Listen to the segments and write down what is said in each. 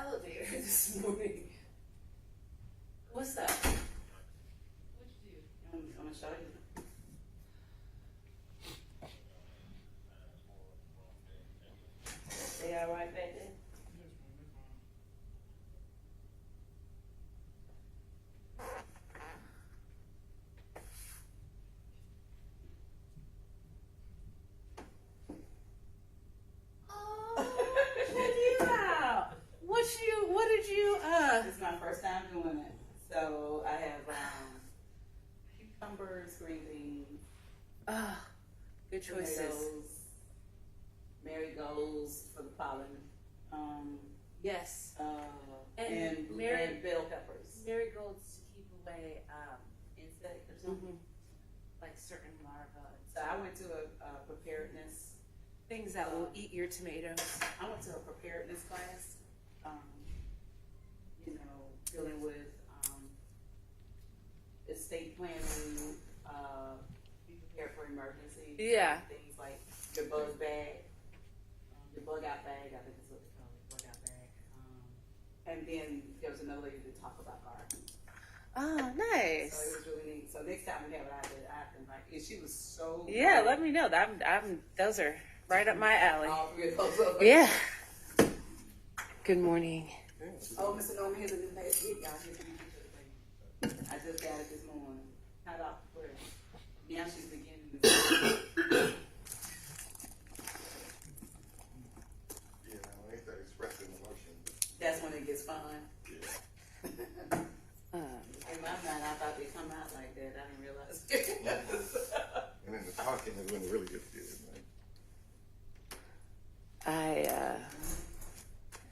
elevator this morning. What's up? What'd you do? I'm gonna show you. They all right back there? This is my first time doing it. So I have cucumbers, green beans, Good choices. tomatoes, marigolds for the pollen, Yes. and bell peppers. Marigolds to keep away insects or something. Like certain larvae. So I went to a preparedness. Things that will eat your tomatoes. I went to a preparedness class. Dealing with estate planning, be prepared for emergencies. Yeah. Things like your bug bag, your bug out bag, I think is what they call it, bug out bag. And then there was another lady to talk about gardening. Oh, So nice. it was really neat. So next time we have it, I have to invite you. She was so Yeah, great. let me know. Those are right up my alley. All three of those up. Yeah. Good morning. Oh, Mr. Norman, here's a new page. Y'all, here's a new picture of the thing. I just got it this morning. Hot off the press. Now she's beginning to Yeah, I ain't that expressing emotion. That's when it gets fun. Yeah. In my mind, I thought they'd come out like that. I didn't realize. And then the talking is when it really gets good, man.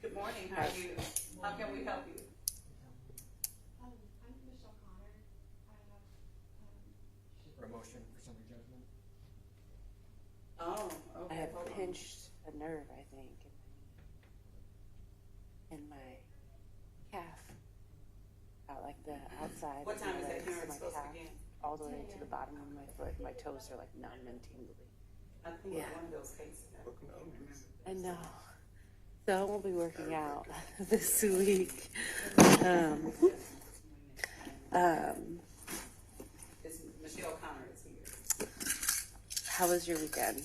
Good morning. How are you? How can we help you? I'm Michelle Connor. I have, For a motion for summary judgment. Oh, I okay. have hold on. pinched a nerve, I think, in my calf. Out like the outside. What of time my is that legs, hearing my supposed to calf, begin? all the way to the bottom of my foot. My toes are like numb and tingly. I think Yeah. one of those cases. I know. So I won't be working out this week. It's Michelle Connor is here. How was your weekend?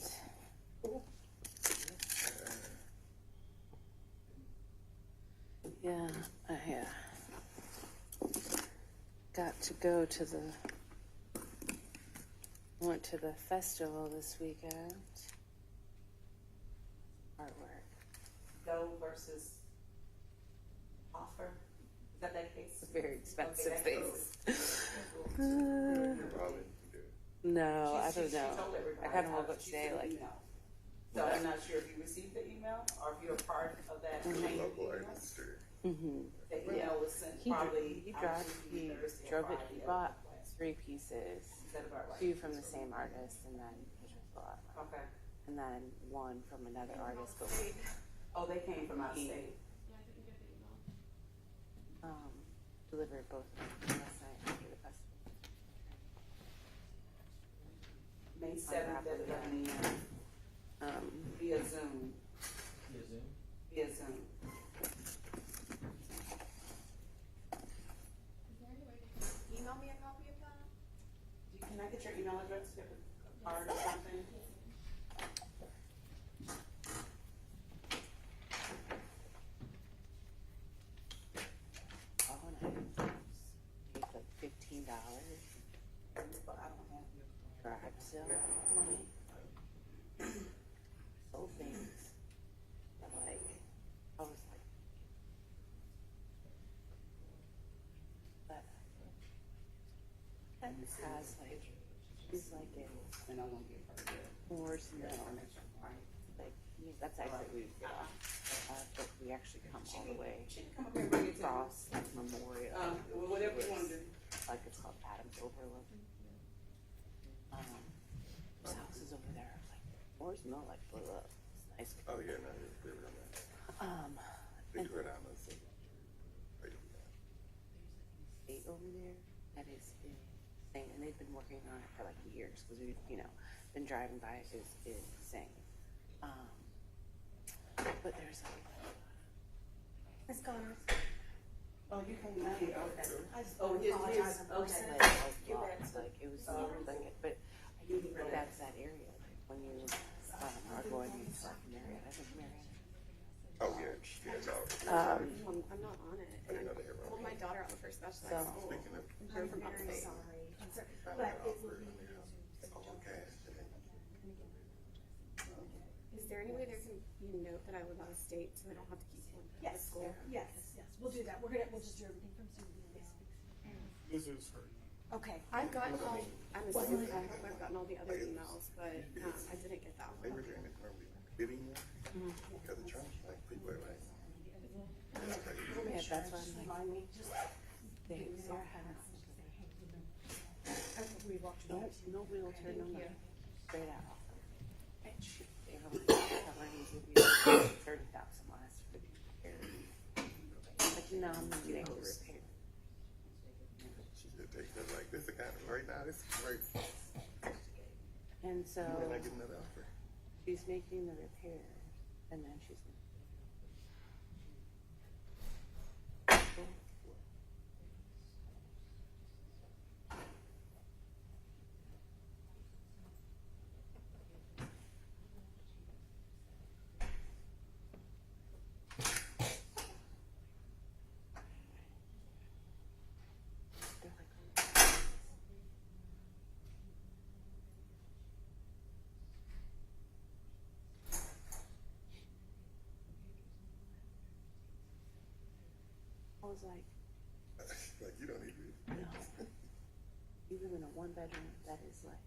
Yeah, I got to go to went to the festival this weekend. Artwork. Go versus offer. Is that case? It's very expensive Okay, things. Robin, No, I don't She know. told everybody. I kind of woke how up she today sent like, an email. So I'm not sure if you received the email or if you're a part of that the chain of local emails. agency. The email was sent he probably. he I dropped, believe, he Thursday or drove it, Friday he of bought last 3 pieces, Is that about right? 2 from the same artist, and then which was a lot, Okay. and then 1 from another artist, but Oh, they came from out of state. yeah, I didn't get the email. delivered both of them last night after the festival. May 7th at 11 a.m. Via Zoom. Via Zoom. Via Zoom. Is there any way to email me a copy of that? Can I get your email address? Do you have a card or something? Oh, and I paid like $15 But I don't have your card. garage sale money. Sold things. Like, I was like, but that has like, she's like in And I won't give her the more snow. information, right? Like, that's actually we get off. But we actually come all the way She can come up here and bring it to me. across like Memorial. Whatever you want to do. Like it's called Adams Overlook. His house is over there. Like, Moore's Mill like blew up. It's nice. Oh, yeah, no, they were on that. They And tore down those things. state over there that is insane, and they've been working on it for like years because we've been driving by it is insane. But there's like Ms. Connors. Oh, you can not okay. I just Oh, his, apologize in okay. person. Like, like it was like, but I do think that's that area. Like when you are going into like Marietta, I think Marietta. Oh, yeah, no. I'm not on it. I didn't know they were I pulled on my it. daughter out of her specialized So- school. Speaking of, Her I'm from very upstate. sorry. found But out it offer will on be. their all cash, and then, Is there any way there can be a note that I live out of state so I don't have to keep going to the Yes, school? yes, we'll do that. We'll just do everything from Zoom. This is her. Okay. I've gotten all, I'm Well, assuming okay. I've gotten all the other emails, but I didn't get that they one. were doing it normally bidding more, because of Trump, like, people are like, that's crazy. Yeah, that's why I'm like, Remind me, just. Sarah had We walked no, through. no wheelchair, no nothing, straight out. And she, they were covering his review, 30,000 last for the repair. But you know, I'm not getting the repair. She should take it like, this is kind of, right now, this is right, And so you might not get another offer. she's making the repair, and then she's. I was like, Like, you don't need to. no. You live in a one bedroom that is like,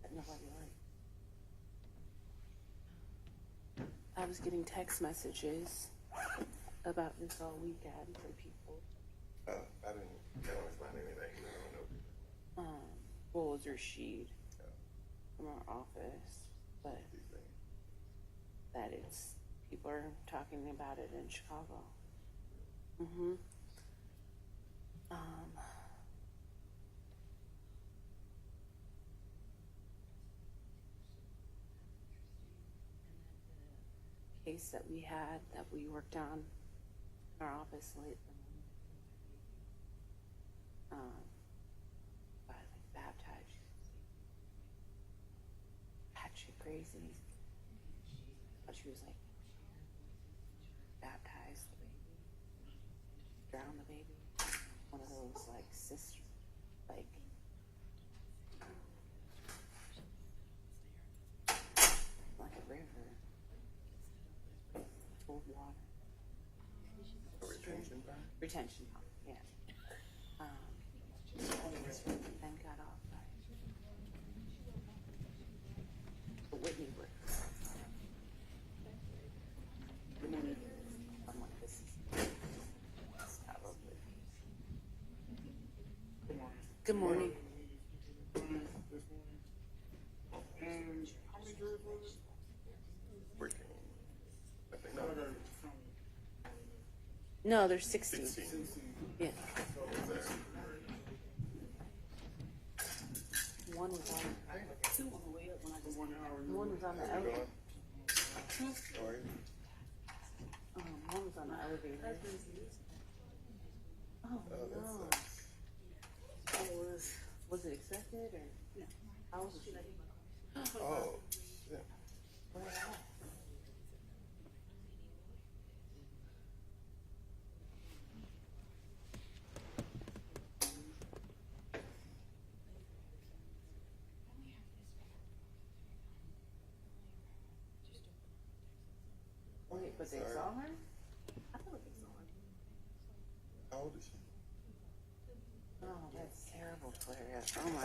that nobody likes. I was getting text messages about this all weekend from people. I don't respond to anything, I don't know. Well, it was Rashid from our office, but These things. that it's, people are talking about it in Chicago. Mm-hmm. Case that we had, that we worked on in our office lately. Like baptized. Batshit crazy. But she was like, baptized the baby, drown the baby. One of those like sister, like. Like a river. Cold water. A retention pond? Retention pond, yeah. Then got off by the Whitney River. I'm like, this is probably. Good morning. How many jurors were there? Working. I think, no, No, there's 16. 16. Yeah. Is there? One was on, two on the way up when I just, one was on the How you elevator. doing? How are you? One was on the elevator. Oh, Oh, that no. sucks. Was it accepted or? No. How was it? Oh, shit. Where at? Wait, but they Sorry. saw her? I thought they saw her. How old is she? Oh, that's terrible, Claire. Oh my.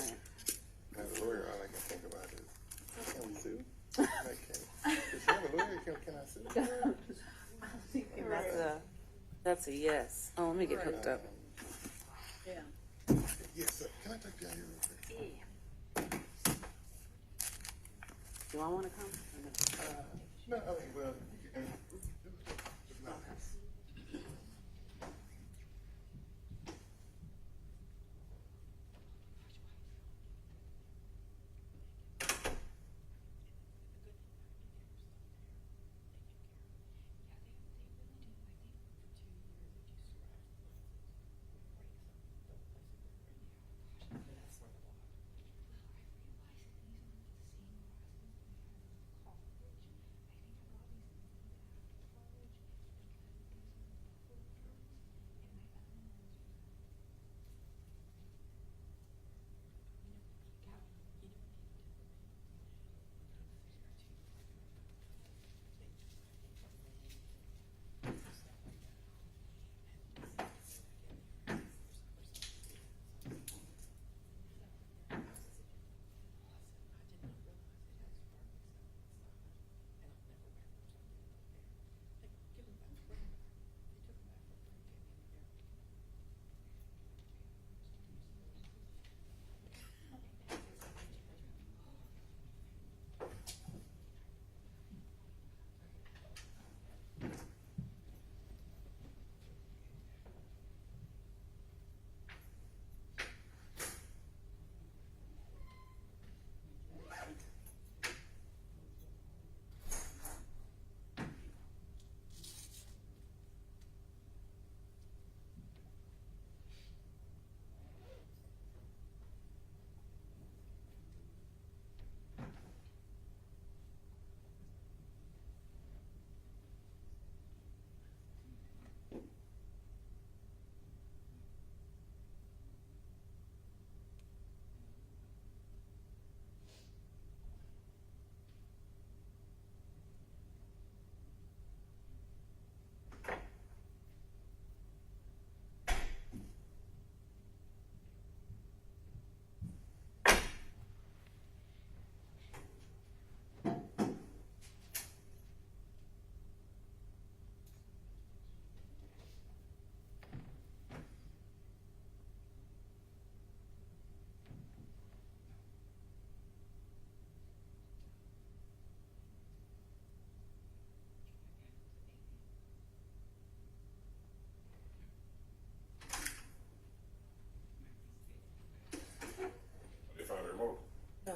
As a lawyer, all I can think about is, can we sue? I can't. If you have a lawyer, can I sue? That's a yes. Oh, let me get hooked up. Yes, sir. Can I take you out here real quick? Do I want to come? Or no? No, I mean, well, you can. It's not.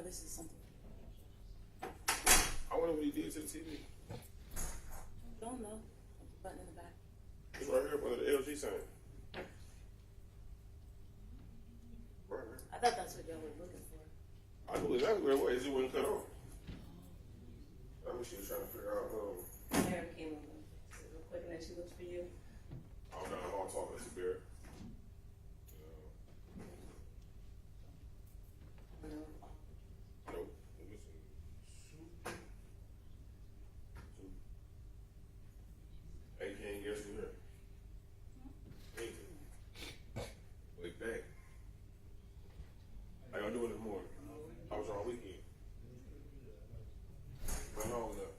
this is something. I wonder what he did to the TV. Don't know. Button in the back. It's right here under the LG sign. Right here. I thought that's what y'all were looking for. I knew exactly where it was. It wasn't cut off. That's what she was trying to figure out. Mary came over real quick and then she looked for you. I was down the hall talking to Barrett. Nope. Listen. Hey, can't guess who here? Hey. Wake back. How y'all doing this morning? How was y'all weekend? Went home up.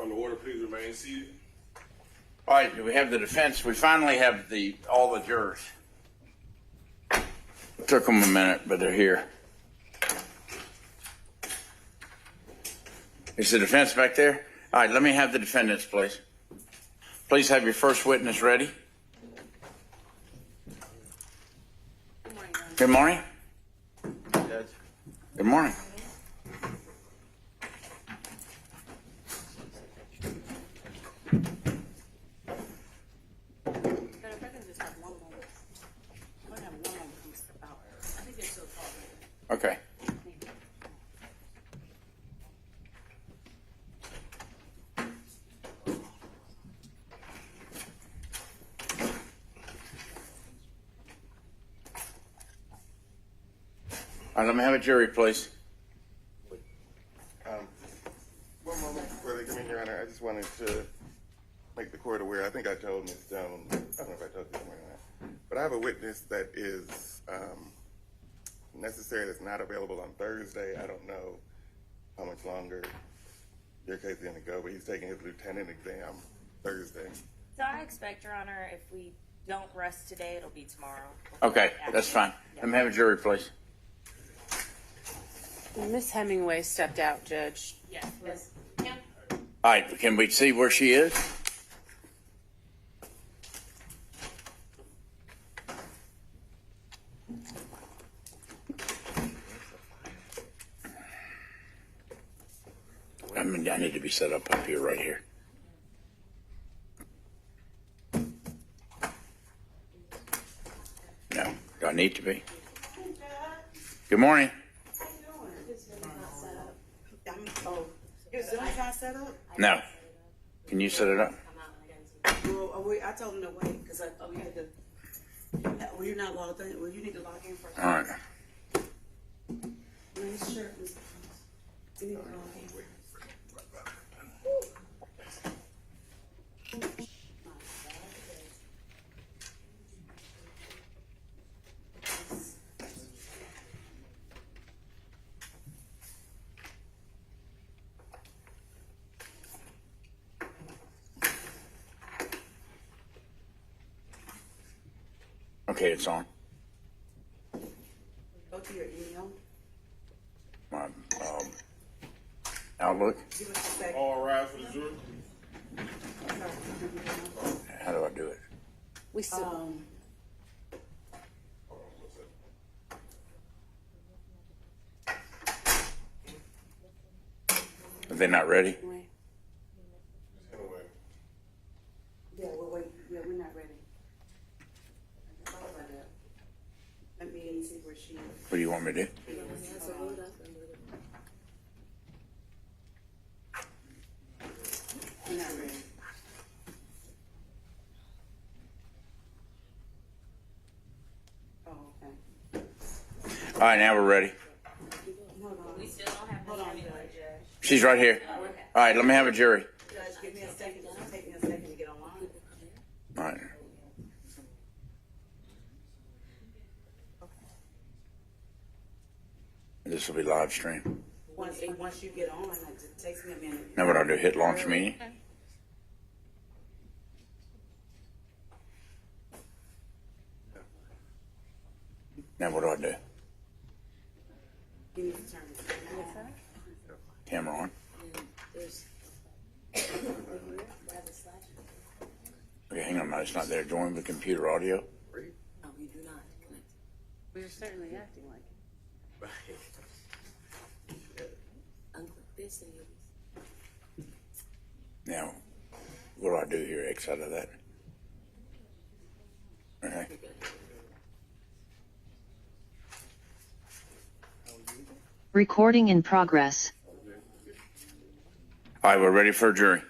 come to order, please remain seated. All right, we have the defense. We finally have all the jurors. Took them a minute, but they're here. Is the defense back there? All right, let me have the defendants, please. Please have your first witness ready. Good morning. Judge. Good morning. But if I can just have one moment. I'm gonna have one moment come step out. I think they're so far. Okay. All right, let me have a jury, please. One moment before they come in, Your Honor. I just wanted to make the court aware. I think I told Ms. Jones, I don't know if I told you somewhere or not, but I have a witness that is necessary that's not available on Thursday. I don't know how much longer your case is going to go, but he's taking his lieutenant exam Thursday. So I expect, Your Honor, if we don't rest today, it'll be tomorrow. Okay, that's fine. Let me have a jury, please. Miss Hemingway stepped out, Judge. Yes. Kim? All right, can we see where she is? I need to be set up here, right here. No, do I need to be? Good morning. Oh, your Zoom's not set up? No. Can you set it up? Well, I told him to wait, because we had to, well, you're not logged in, well, you need to log in first. All right. Make sure. You need to log in. Okay, it's on. Go to your email. My Outlook. Give us a second. All rise for the jury. How do I do it? We still. Are they not ready? Wait. Anyway, Yeah, we're not ready. Sorry about that. Let me see where she is. What do you want me to do? We're not ready. Oh, okay. All right, now we're ready. Hold on. We still don't have Hold Miss on, Hemingway, Judge. Judge. She's right here. All right, let me have a jury. Judge, give me a second. It'll take me a second to get online. All right. This will be live stream. Once you get on, it takes me a minute. Now what do I do? Hit launch meeting? Now what do I do? You need to turn it. Camera on. Okay, hang on. It's not there. Join the computer audio. No, we do not. We're certainly acting like it. Unclick this and you'll be. Now, what do I do here? X out of that. Okay. Recording in progress. All right, we're ready for a jury.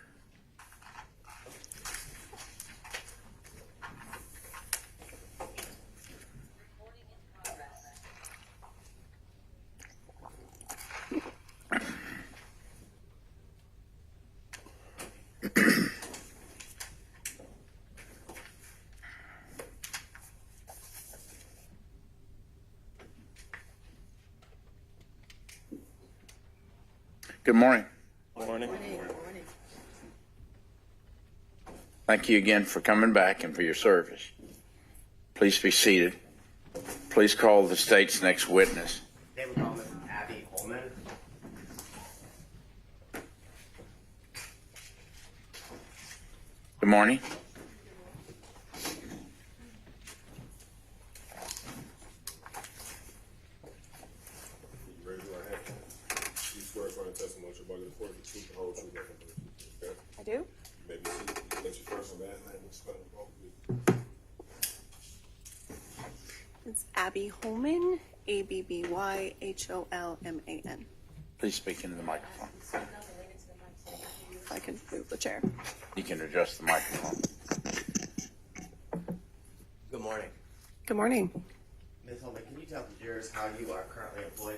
Good morning. Morning. Thank you again for coming back and for your service. Please be seated. Please call the state's next witness. They would call Miss Abby Holman. Good morning. You raise your right hand. You swear upon the testimony you're about to report the truth, the whole truth, nothing but the truth. Okay? I do. Maybe let your first and last name explain both of you. It's Abby Holman, ABBYHOLMAN. Please speak into the microphone. If I can move the chair. You can adjust the microphone. Good morning. Good morning. Ms. Holman, can you tell the jurors how you are currently employed?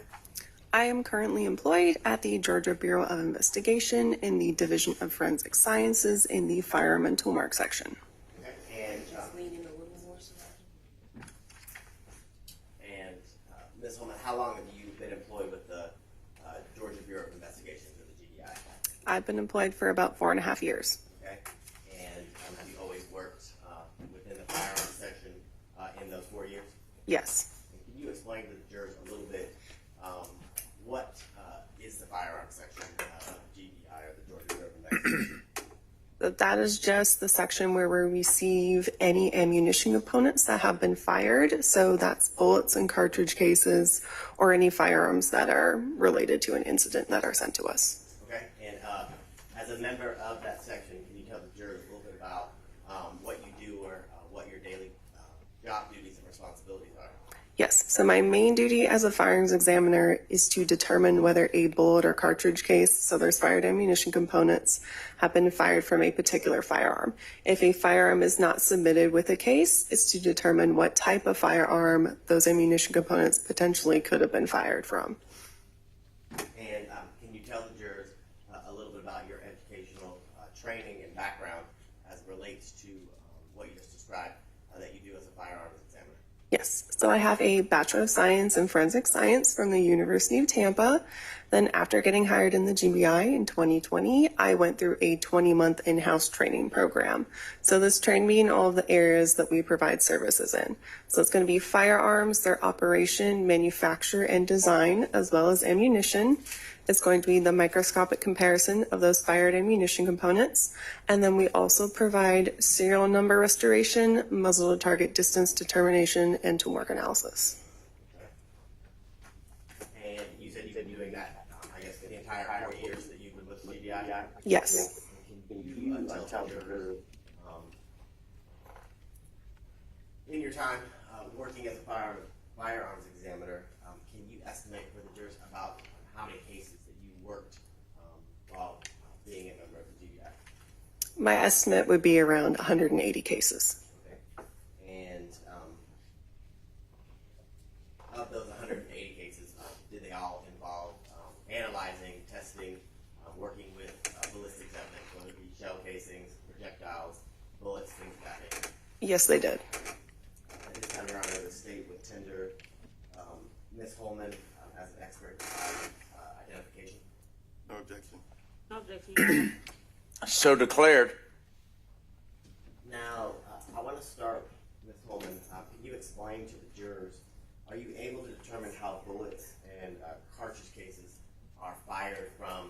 I am currently employed at the Georgia Bureau of Investigation in the Division of Forensic Sciences in the Firearm and Toolmark section. Okay. And Ms. Holman, how long have you been employed with the Georgia Bureau of Investigation or the GBI? I've been employed for about 4.5 years. Okay. And have you always worked within the firearms section in those 4 years? Yes. And can you explain to the jurors a little bit what is the firearms section of GBI or the Georgia Bureau of Investigation? That is just the section where we receive any ammunition components that have been fired. So that's bullets and cartridge cases or any firearms that are related to an incident that are sent to us. Okay, and as a member of that section, can you tell the jurors a little bit about what you do or what your daily job duties and responsibilities are? Yes, so my main duty as a firearms examiner is to determine whether a bullet or cartridge case, so there's fired ammunition components, have been fired from a particular firearm. If a firearm is not submitted with a case, it's to determine what type of firearm those ammunition components potentially could have been fired from. And can you tell the jurors a little bit about your educational training and background as it relates to what you just described that you do as a firearms examiner? Yes, so I have a Bachelor of Science in Forensic Science from the University of Tampa. Then after getting hired in the GBI in 2020, I went through a 20-month in-house training program. So this trained me in all of the areas that we provide services in. So it's going to be firearms, their operation, manufacture, and design, as well as ammunition. It's going to be the microscopic comparison of those fired ammunition components. And then we also provide serial number restoration, muzzle to target distance determination, and tool mark analysis. And you said you've been doing that, I guess, for the entire 4 years that you've been with GBI? Yes. Can you tell the jurors, in your time working as a firearms examiner, can you estimate for the jurors about how many cases that you worked while being a member of the GBI? My estimate would be around 180 cases. Okay. And of those 180 cases, did they all involve analyzing, testing, working with ballistics evidence, whether it be shell casings, projectiles, bullets, things of that nature? Yes, they did. At this time, Your Honor, the state would tender Ms. Holman as an expert identification. No objection. No objection. So declared. Now, I want to start, Ms. Holman. Can you explain to the jurors, are you able to determine how bullets and cartridge cases are fired from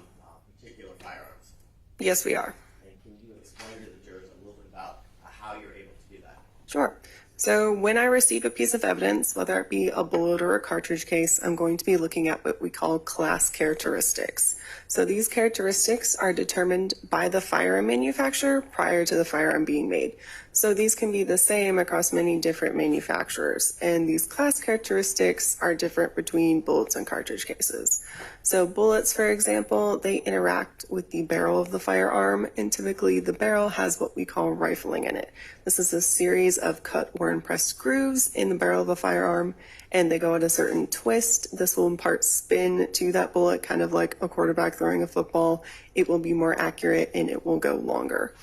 particular firearms? Yes, we are. And can you explain to the jurors a little bit about how you're able to do that? Sure. So when I receive a piece of evidence, whether it be a bullet or a cartridge case, I'm going to be looking at what we call class characteristics. So these characteristics are determined by the firearm manufacturer prior to the firearm being made. So these can be the same across many different manufacturers. And these class characteristics are different between bullets and cartridge cases. So bullets, for example, they interact with the barrel of the firearm, and typically the barrel has what we call rifling in it. This is a series of cut or impressed grooves in the barrel of a firearm, and they go at a certain twist. This will impart spin to that bullet, kind of like a quarterback throwing a football. It will be more accurate and it will go longer.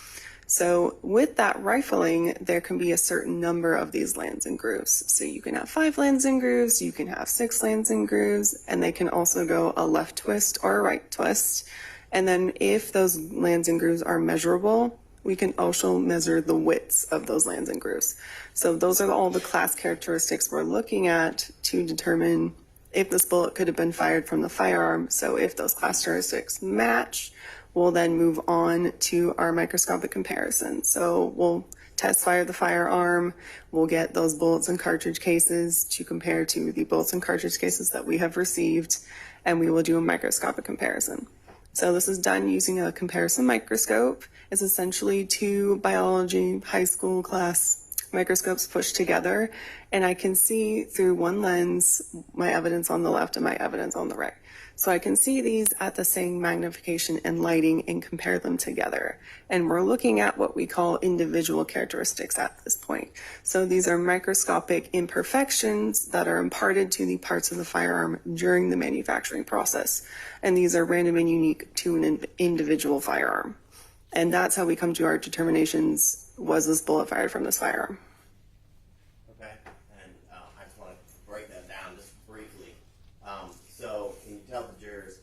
So with that rifling, there can be a certain number of these lands and grooves. So you can have 5 lands and grooves, you can have 6 lands and grooves, and they can also go a left twist or a right twist. And then if those lands and grooves are measurable, We can also measure the widths of those lands and grooves. So those are all the class characteristics we're looking at to determine if this bullet could have been fired from the firearm. So if those class characteristics match, we'll then move on to our microscopic comparison. So we'll test fire the firearm, we'll get those bullets and cartridge cases to compare to the bullets and cartridge cases that we have received, and we will do a microscopic comparison. So this is done using a comparison microscope. It's essentially two biology high school class microscopes pushed together, and I can see through one lens my evidence on the left and my evidence on the right. So I can see these at the same magnification and lighting and compare them together. And we're looking at what we call individual characteristics at this point. So these are microscopic imperfections that are imparted to the parts of the firearm during the manufacturing process. And these are random and unique to an individual firearm. And that's how we come to our determinations. Was this bullet fired from this firearm? Okay, and I just want to break that down just briefly. So can you tell the jurors,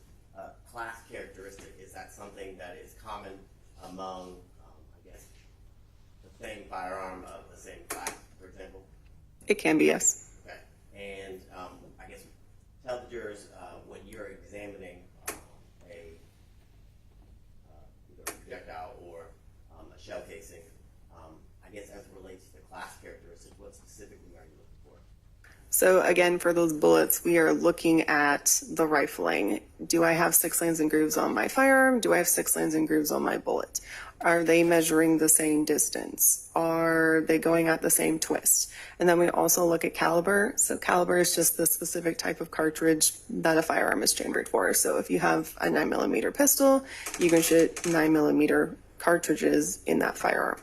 class characteristic, is that something that is common among, I guess, the same firearm of the same class, for example? It can be, yes. Okay, and I guess tell the jurors when you're examining a either a projectile or a shell casing, I guess as it relates to the class characteristics, what specifically are you looking for? So again, for those bullets, we are looking at the rifling. Do I have 6 lands and grooves on my firearm? Do I have 6 lands and grooves on my bullet? Are they measuring the same distance? Are they going at the same twist? And then we also look at caliber. So caliber is just the specific type of cartridge that a firearm is chambered for. So if you have a 9mm pistol, you can shoot 9mm cartridges in that firearm.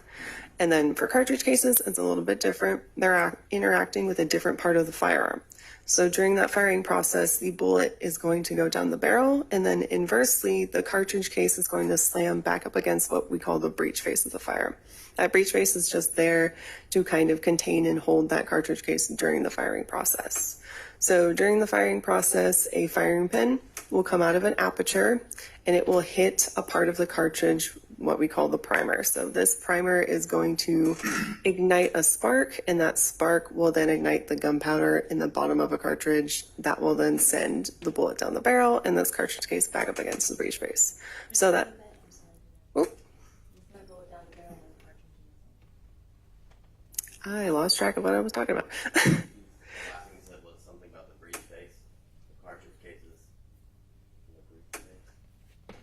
And then for cartridge cases, it's a little bit different. They're interacting with a different part of the firearm. So during that firing process, the bullet is going to go down the barrel, and then inversely, the cartridge case is going to slam back up against what we call the breech face of the firearm. That breech face is just there to kind of contain and hold that cartridge case during the firing process. So during the firing process, a firing pin will come out of an aperture, and it will hit a part of the cartridge, what we call the primer. So this primer is going to ignite a spark, and that spark will then ignite the gunpowder in the bottom of a cartridge. That will then send the bullet down the barrel and this cartridge case back up against the breech face. So that, I lost track of what I was talking about. The last thing you said was something about the breech face, the cartridge cases, and the breech face.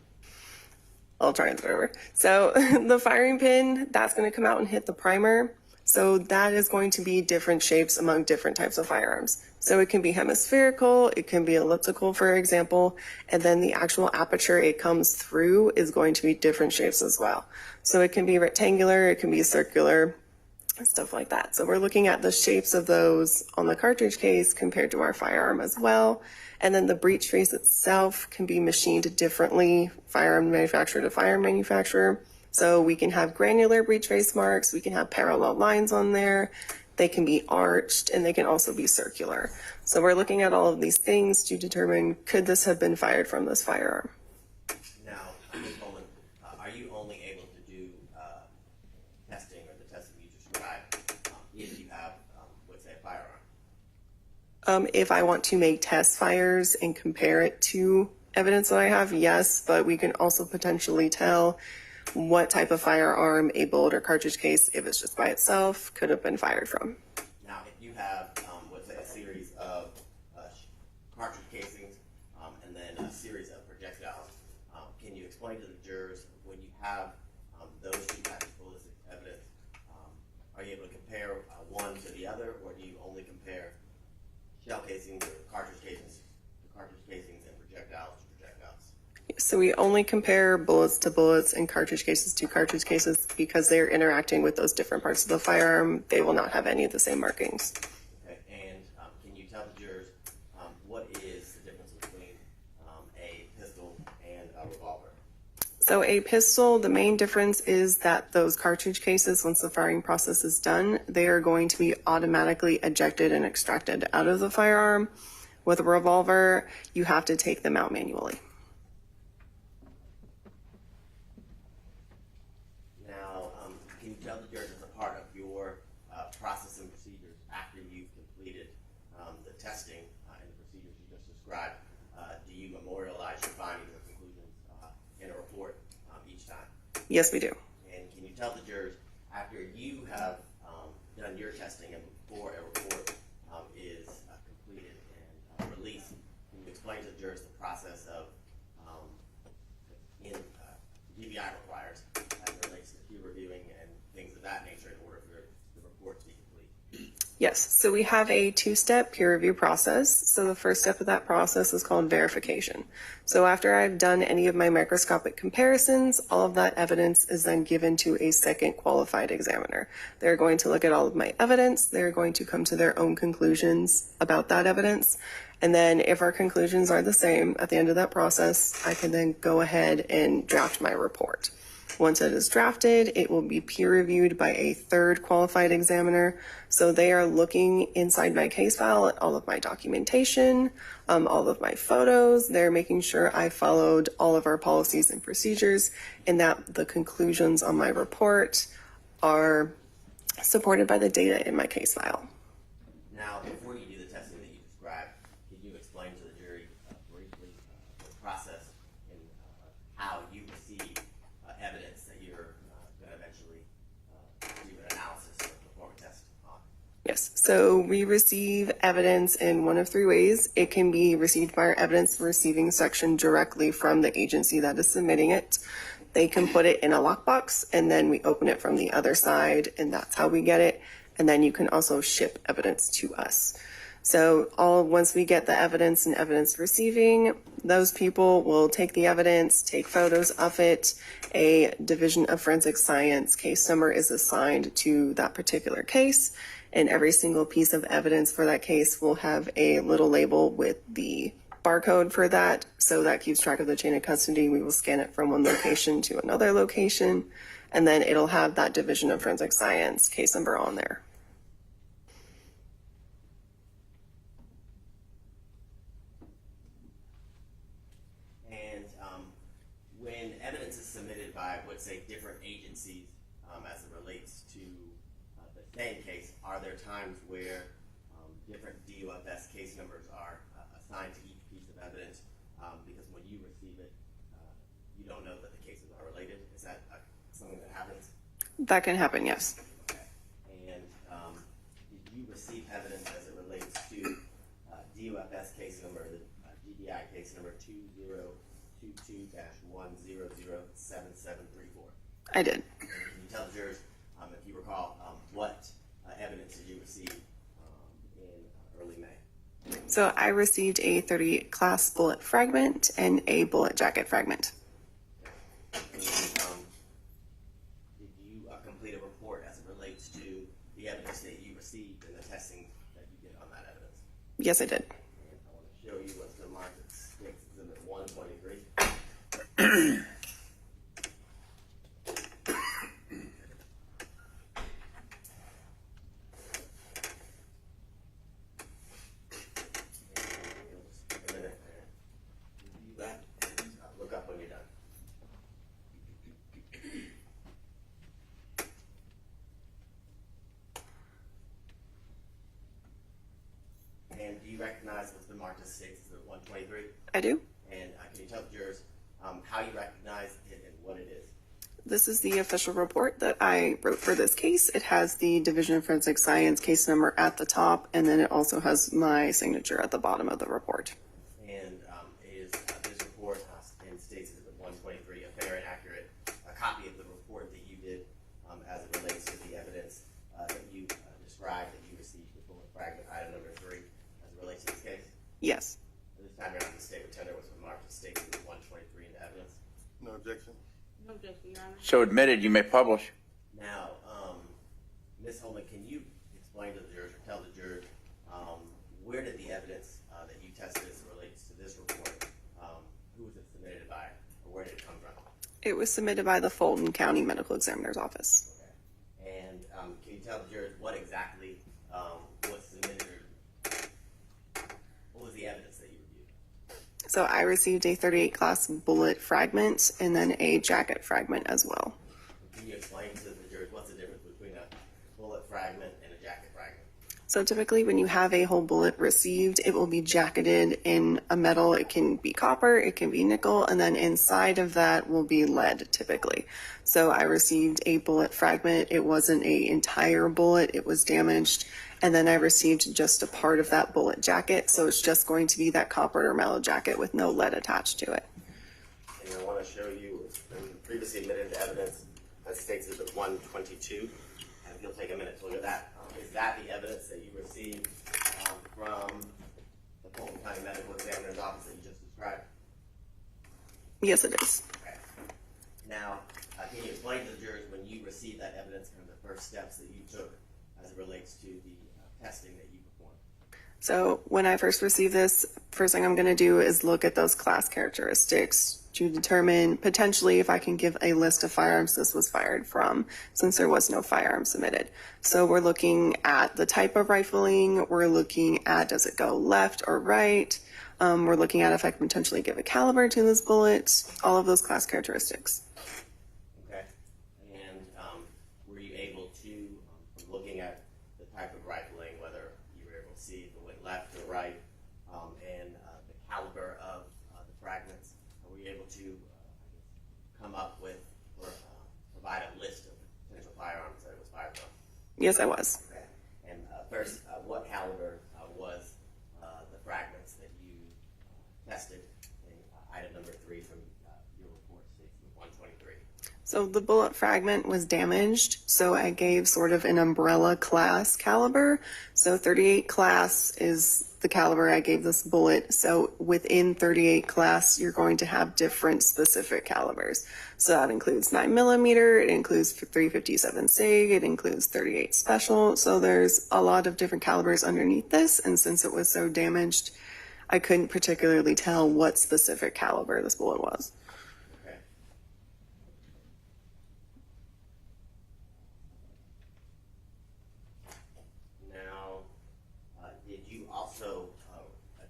I'll try and start over. So the firing pin, that's going to come out and hit the primer. So that is going to be different shapes among different types of firearms. So it can be hemispherical, it can be elliptical, for example, and then the actual aperture it comes through is going to be different shapes as well. So it can be rectangular, it can be circular, stuff like that. So we're looking at the shapes of those on the cartridge case compared to our firearm as well. And then the breech face itself can be machined differently, firearm manufacturer to firearm manufacturer. So we can have granular breech face marks, we can have parallel lines on there, they can be arched, and they can also be circular. So we're looking at all of these things to determine, could this have been fired from this firearm? Now, at this moment, are you only able to do testing or the testing you described if you have, let's say, a firearm? If I want to make test fires and compare it to evidence that I have, yes, but we can also potentially tell what type of firearm a bullet or cartridge case, if it's just by itself, could have been fired from. Now, if you have, let's say, a series of cartridge casings and then a series of projectiles, can you explain to the jurors when you have those two types of ballistic evidence, are you able to compare one to the other, or do you only compare shell casings or cartridge casings to cartridge casings and projectiles to projectiles? So we only compare bullets to bullets and cartridge cases to cartridge cases because they're interacting with those different parts of the firearm. They will not have any of the same markings. Okay, and can you tell the jurors what is the difference between a pistol and a revolver? So a pistol, the main difference is that those cartridge cases, once the firing process is done, they are going to be automatically ejected and extracted out of the firearm. With a revolver, you have to take them out manually. Now, you tell the jurors as a part of your process and procedures after you've completed the testing and the procedures you just described, do you memorialize your findings or conclusions in a report each time? Yes, we do. And can you tell the jurors after you have done your testing and before a report is completed and released, can you explain to the jurors the process of DBI requires as it relates to peer reviewing and things of that nature in order for the report to be complete? Yes, so we have a two-step peer review process. So the first step of that process is called verification. So after I've done any of my microscopic comparisons, all of that evidence is then given to a second qualified examiner. They're going to look at all of my evidence. They're going to come to their own conclusions about that evidence. And then if our conclusions are the same at the end of that process, I can then go ahead and draft my report. Once it is drafted, it will be peer reviewed by a third qualified examiner. So they are looking inside my case file at all of my documentation, all of my photos. They're making sure I followed all of our policies and procedures and that the conclusions on my report are supported by the data in my case file. Now, before you do the testing that you described, can you explain to the jury briefly the process and how you receive evidence that you're going to eventually do an analysis or perform a test on? Yes, so we receive evidence in one of three ways. It can be received by our evidence receiving section directly from the agency that is submitting it. They can put it in a lockbox and then we open it from the other side and that's how we get it. And then you can also ship evidence to us. So once we get the evidence and evidence receiving, those people will take the evidence, take photos of it. A Division of Forensic Science case number is assigned to that particular case. And every single piece of evidence for that case will have a little label with the barcode for that. So that keeps track of the chain of custody. We will scan it from one location to another location. And then it'll have that Division of Forensic Science case number on there. And when evidence is submitted by, let's say, different agencies as it relates to the same case, are there times where different DUFS case numbers are assigned to each piece of evidence because when you receive it, you don't know that the cases are related? Is that something that happens? That can happen, yes. Okay. And did you receive evidence as it relates to DUFS case number, the DBI case number 2022-1007734? I did. And can you tell the jurors, if you recall, what evidence did you receive in early May? So I received a 38 class bullet fragment and a bullet jacket fragment. And, did you complete a report as it relates to the evidence that you received and the testing that you did on that evidence? Yes, I did. And I want to show you what's been marked as Exhibit 123. Look up when you're done. And do you recognize what's been marked as 123? I do. And can you tell the jurors how you recognize it and what it is? This is the official report that I wrote for this case. It has the Division of Forensic Science case number at the top, and then it also has my signature at the bottom of the report. And is this report in States Exhibit 123 a fair and accurate copy of the report that you did as it relates to the evidence that you described that you received the bullet fragment item number 3 as it relates to this case? Yes. This time around, the state tender was marked as States Exhibit 123 in the evidence. No objection. No objection, Your Honor. So admitted, you may publish. Now, Ms. Holman, can you explain to the jurors or tell the jurors where did the evidence that you tested as it relates to this report, who was it submitted by, or where did it come from? It was submitted by the Fulton County Medical Examiner's Office. Okay. And can you tell the jurors what exactly was submitted, or what was the evidence that you reviewed? So I received a 38 class bullet fragment and then a jacket fragment as well. Can you explain to the jurors what's the difference fragment and a jacket fragment? So typically when you have a whole bullet received, it will be jacketed in a metal. It can be copper, it can be nickel, and then inside of that will be lead typically. So I received a bullet fragment. It wasn't an entire bullet, it was damaged. And then I received just a part of that bullet jacket. So it's just going to be that copper or metal jacket with no lead attached to it. And I want to show you previously admitted into evidence that states Exhibit 122. And if you'll take a minute to look at that. Is that the evidence that you received from the Fulton County Medical Examiner's office that you just described? Yes, it is. Okay. Now, can you explain to the jurors when you received that evidence and the first steps that you took as it relates to the testing that you performed? So when I first received this, first thing I'm going to do is look at those class characteristics to determine potentially if I can give a list of firearms this was fired from, since there was no firearm submitted. So we're looking at the type of rifling, we're looking at does it go left or right, we're looking at if I can potentially give a caliber to this bullet, all of those class characteristics. Okay. And were you able to, from looking at the type of rifling, whether you were able to see if it went left or right, and the caliber of the fragments, were you able to come up with or provide a list of potential firearms that it was fired from? Yes, I was. Okay. And first, what caliber was the fragments that you tested in item number 3 from your report states 123? So the bullet fragment was damaged, so I gave sort of an umbrella class caliber. So 38 class is the caliber I gave this bullet. So within 38 class, you're going to have different specific calibers. So that includes 9mm, it includes 357 SIG, it includes 38 special. So there's a lot of different calibers underneath this. And since it was so damaged, I couldn't particularly tell what specific caliber this bullet was. Okay. Now, did you also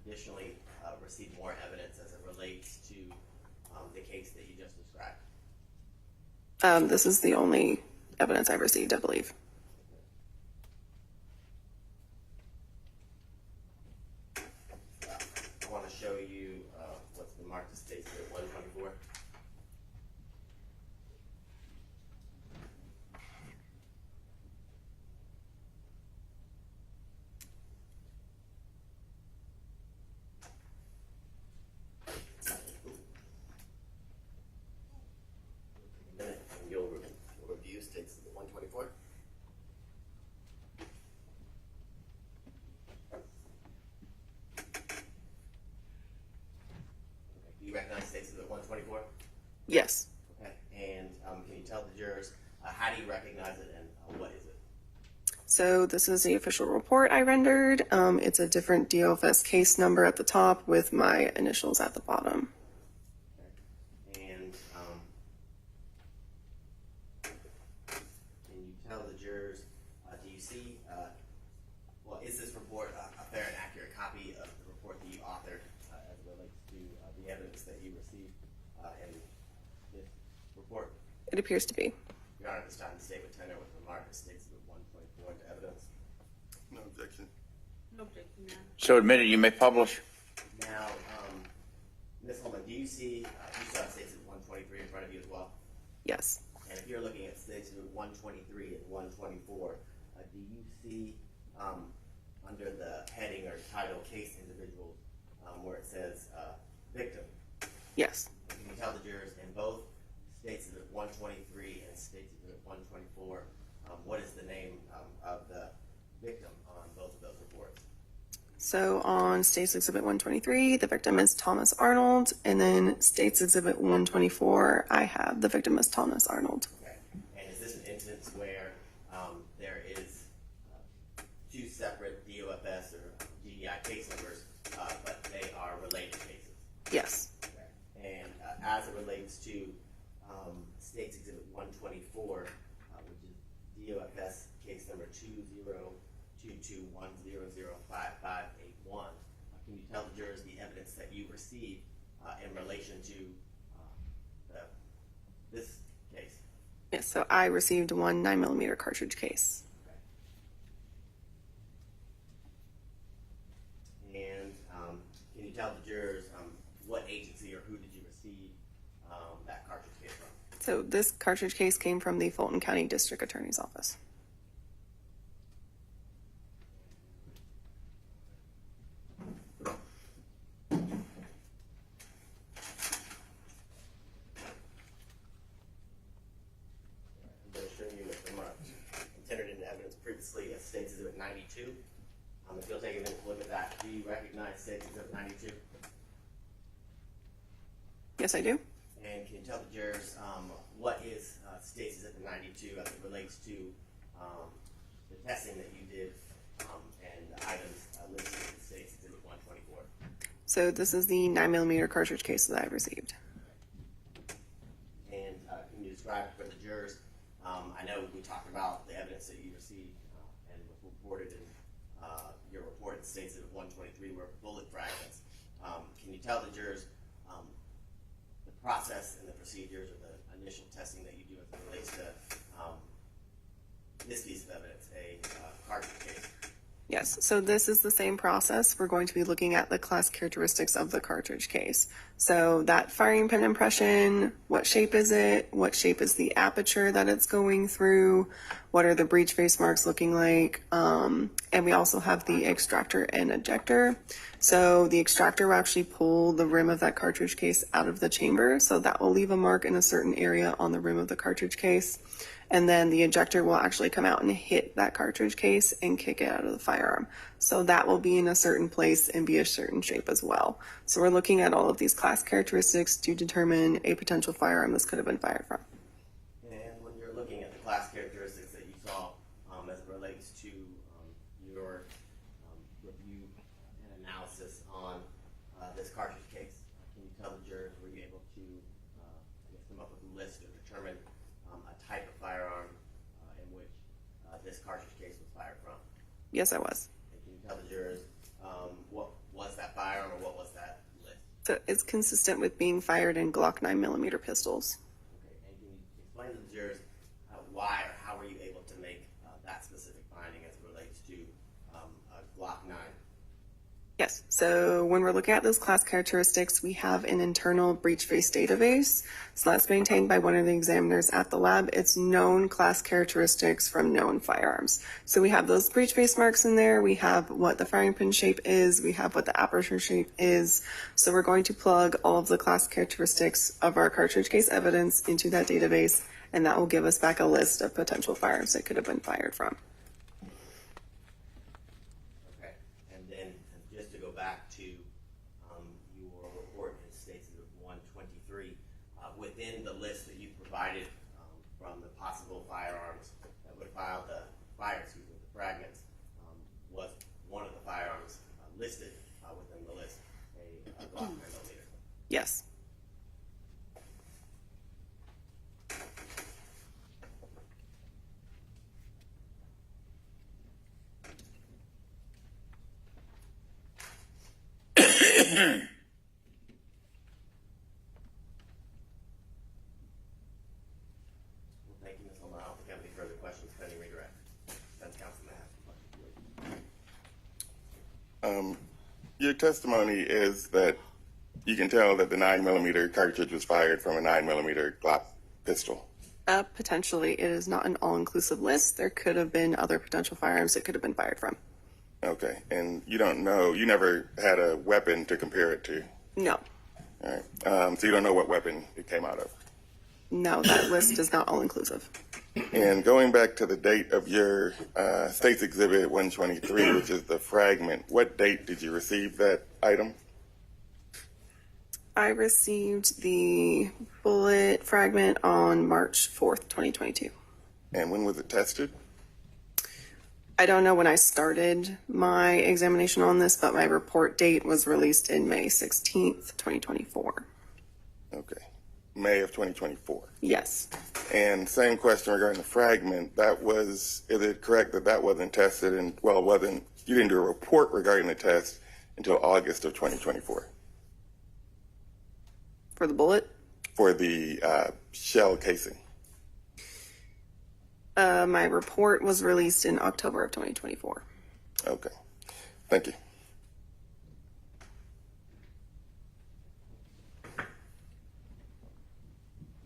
additionally receive more evidence as it relates to the case that you just described? This is the only evidence I've received, I believe. I want to show you what's been marked as states at 124. And you'll review states at 124. Do you recognize states at 124? Yes. Okay. And can you tell the jurors how do you recognize it and what is it? So this is the official report I rendered. It's a different DOFS case number at the top with my initials at the bottom. Okay. And can you tell the jurors, do you see, well, is this report a fair and accurate copy of the report that you authored as it relates to the evidence that you received in this report? It appears to be. Your Honor, at this time, the state would tender with remark that states that 124 into evidence. No objection. No objection, Your Honor. So admitted, you may publish. Now, Ms. Holman, do you see, you saw states at 123 in front of you as well? Yes. And if you're looking at states at 123 and 124, do you see under the heading or title case individuals where it says victim? Yes. Can you tell the jurors in both states at 123 and states at 124 what is the name of the victim on both of those reports? So on States Exhibit 123, the victim is Thomas Arnold, and then States Exhibit 124, I have the victim as Thomas Arnold. Okay. And is this an instance where there is two separate DOFS or GDI case numbers, but they are related cases? Yes. Okay. And as it relates to States Exhibit 124, which is DOFS case number 202210055581, can you tell the jurors the evidence that you received in relation to this case? Yes, so I received one 9mm cartridge case. Okay. So this cartridge case came from the Fulton County District Attorney's Office. I'm showing you from entered into evidence previously as States Exhibit 92. If you'll take a minute to look at that, do you recognize States Exhibit 92? Yes, I do. And can you tell the jurors what is States Exhibit 92 as it relates to the testing that you did and the items listed in States Exhibit 124? So this is the 9mm cartridge case that I received. And can you describe for the jurors? I know we talked about the evidence that you received and was reported in your report in States Exhibit 123 were bullet fragments. Can you tell the jurors the process and the procedures or the initial testing that you do as it relates to this piece of evidence, a cartridge case? Yes, so this is the same process. We're going to be looking at the class characteristics of the cartridge case. So that firing pin impression, what shape is it? What shape is the aperture that it's going through? What are the breech face marks looking like? And we also have the extractor and ejector. So the extractor will actually pull the rim of that cartridge case out of the chamber. So that will leave a mark in a certain area on the rim of the cartridge case. And then the ejector will actually come out and hit that cartridge case and kick it out of the firearm. So that will be in a certain place and be a certain shape as well. So we're looking at all of these class characteristics to determine a potential firearm this could have been fired from. And when you're looking at the class characteristics that you saw as it relates to your review and analysis on this cartridge case, can you tell the jurors, were you able to come up with a list or determine a type of firearm in which this cartridge case was fired from? Yes, I was. And can you tell the jurors what was that firearm or what was that list? So it's consistent with being fired in Glock 9mm pistols. Okay, and can you explain to the jurors why or how were you able to make that specific finding as it relates to a Glock 9? Yes, so when we're looking at those class characteristics, we have an internal breech face database. So that's maintained by one of the examiners at the lab. It's known class characteristics from known firearms. So we have those breech face marks in there. We have what the firing pin shape is. We have what the aperture shape is. So we're going to plug all of the class characteristics of our cartridge case evidence into that database, and that will give us back a list of potential firearms that could have been fired from. Okay, and then just to go back to your report in States Exhibit 123, within the list that you provided from the possible firearms that would file the fragments, was one of the firearms listed within the list a Glock 9mm? Yes. Well, thank you, Ms. Holman. I don't think I have any further questions pending redirect. Defense counsel may have some questions. Your testimony is that you can tell that the 9mm cartridge was fired from a 9mm Glock pistol. Potentially, it is not an all-inclusive list. There could have been other potential firearms it could have been fired from. Okay, and you don't know, you never had a weapon to compare it to? No. All right, so you don't know what weapon it came out of? No, that list is not all-inclusive. And going back to the date of your States Exhibit 123, which is the fragment, what date did you receive that item? I received the bullet fragment on March 4th, 2022. And when was it tested? I don't know when I started my examination on this, but my report date was released in May 16th, 2024. Okay, May of 2024. Yes. And same question regarding the fragment. Is it correct that that wasn't tested and, you didn't do a report regarding the test until August of 2024? For the bullet? For the shell casing. My report was released in October of 2024. Okay, thank you.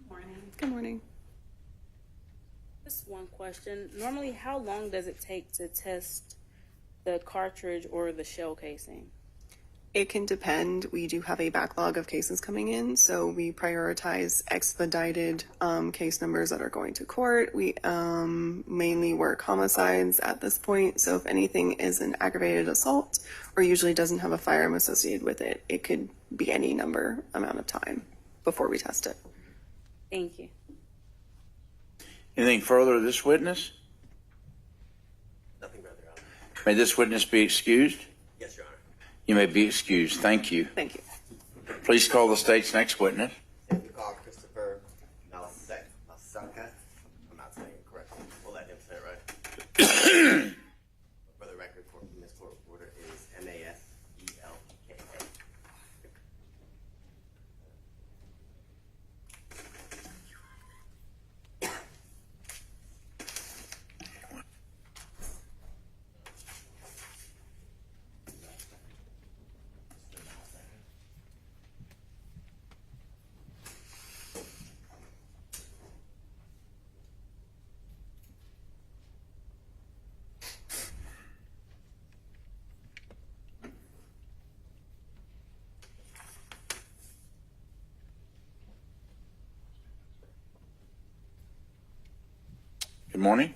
Morning. Good morning. Just one question. Normally, how long does it take to test the cartridge or the shell casing? It can depend. We do have a backlog of cases coming in, so we prioritize expedited case numbers that are going to court. We mainly work homicides at this point, so if anything is an aggravated assault or usually doesn't have a firearm associated with it, it could be any amount of time before we test it. Thank you. Anything further of this witness? Nothing further, Your Honor. May this witness be excused? Yes, Your Honor. You may be excused. Thank you. Thank you. Please call the state's next witness. If you call Christopher Malsaka, I'm not saying it correctly. We'll let him say it right. For the record, Ms. Court Reporter is Maselka. Good morning.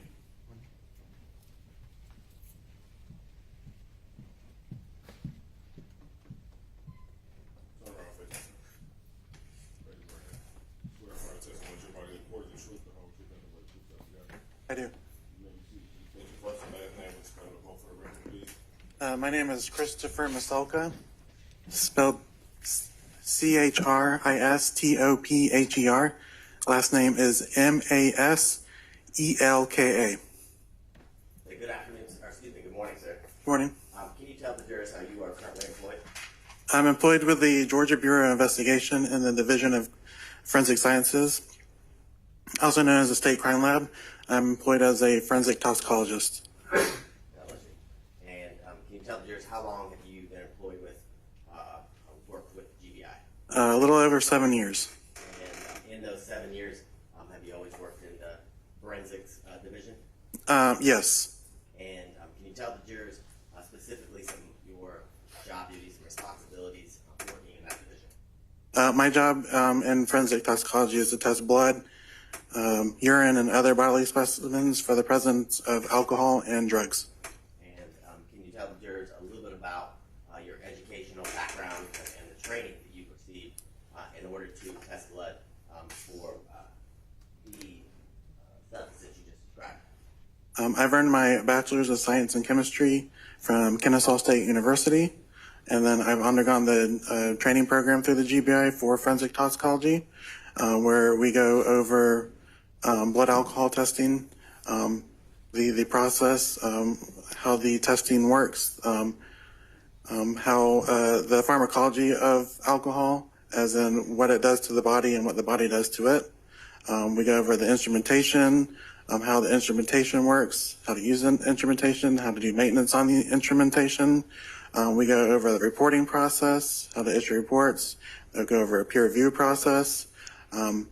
I do. What's the last name and spell it both for the record, please? My name is Christopher Maselka, spelled Christopher. Last name is Maselka. Good afternoon, or excuse me, good morning, sir. Good morning. Can you tell the jurors how you are currently employed? I'm employed with the Georgia Bureau of Investigation in the Division of Forensic Sciences, also known as the State Crime Lab. I'm employed as a forensic toxicologist. And can you tell the jurors how long have you been employed with, worked with GBI? A little over 7 years. And in those 7 years, have you always worked in the forensics division? Yes. And can you tell the jurors specifically some of your job duties and responsibilities working in that division? My job in forensic toxicology is to test blood, urine, and other bodily specimens for the presence of alcohol and drugs. And can you tell the jurors a little bit about your educational background and the training that you've received in order to test blood for the substance that you just described? I've earned my Bachelor's of Science in Chemistry from Kennesaw State University, and then I've undergone the training program through the GBI for forensic toxicology, where we go over blood alcohol testing, the process, how the testing works, how the pharmacology of alcohol, as in what it does to the body and what the body does to it. We go over the instrumentation, how the instrumentation works, how to use the instrumentation, how to do maintenance on the instrumentation. We go over the reporting process, how to issue reports. We go over a peer review process. After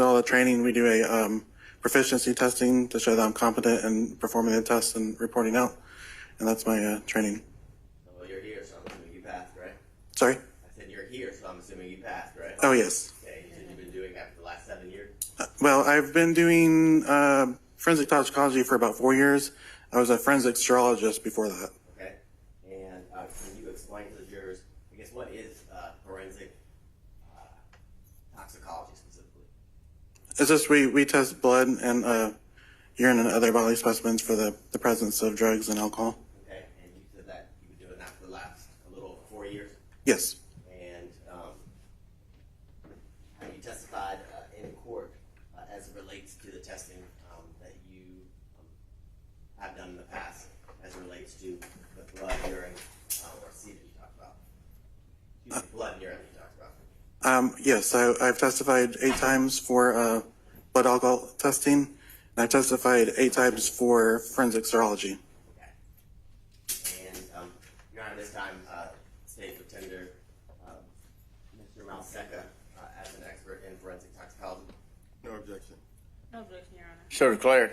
all the training, we do a proficiency testing to show that I'm competent in performing the tests and reporting out. And that's my training. Well, you're here, so I'm assuming you passed, right? Sorry? I said you're here, so I'm assuming you passed, right? Oh, yes. Okay, you said you've been doing that for the last 7 years? Well, I've been doing forensic toxicology for about 4 years. I was a forensic serologist before that. Okay. And can you explain to the jurors, I guess, what is forensic toxicology specifically? It's just we test blood and urine and other bodily specimens for the presence of drugs and alcohol. Okay, and you said that you've been doing that for the last a little over 4 years? Yes. And have you testified in court as it relates to the testing that you have done in the past as it relates to the blood, urine, or seed that you talked about? Excuse me, blood and urine that you talked about. Yes, I've testified 8 times for blood alcohol testing, and I've testified 8 times for forensic serology. Okay. And Your Honor, this time, State Pretender Mr. Malseka No objection, Your Honor. So declared.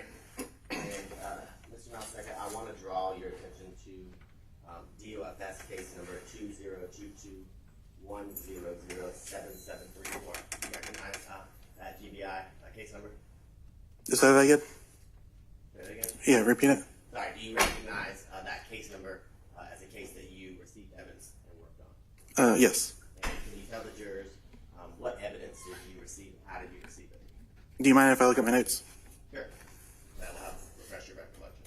And, Mr. Malsecca, I want to draw your attention to DOFS case number 2022-100-7734. Do you recognize that GBI case number? Is that again? Say that again? Yeah, repeat it. Sorry, do you recognize that case number as a case that you received evidence and worked on? Yes. And can you tell the jurors what evidence did you receive and how did you receive it? Do you mind if I look at my notes? Sure. That will help refresh your recollection.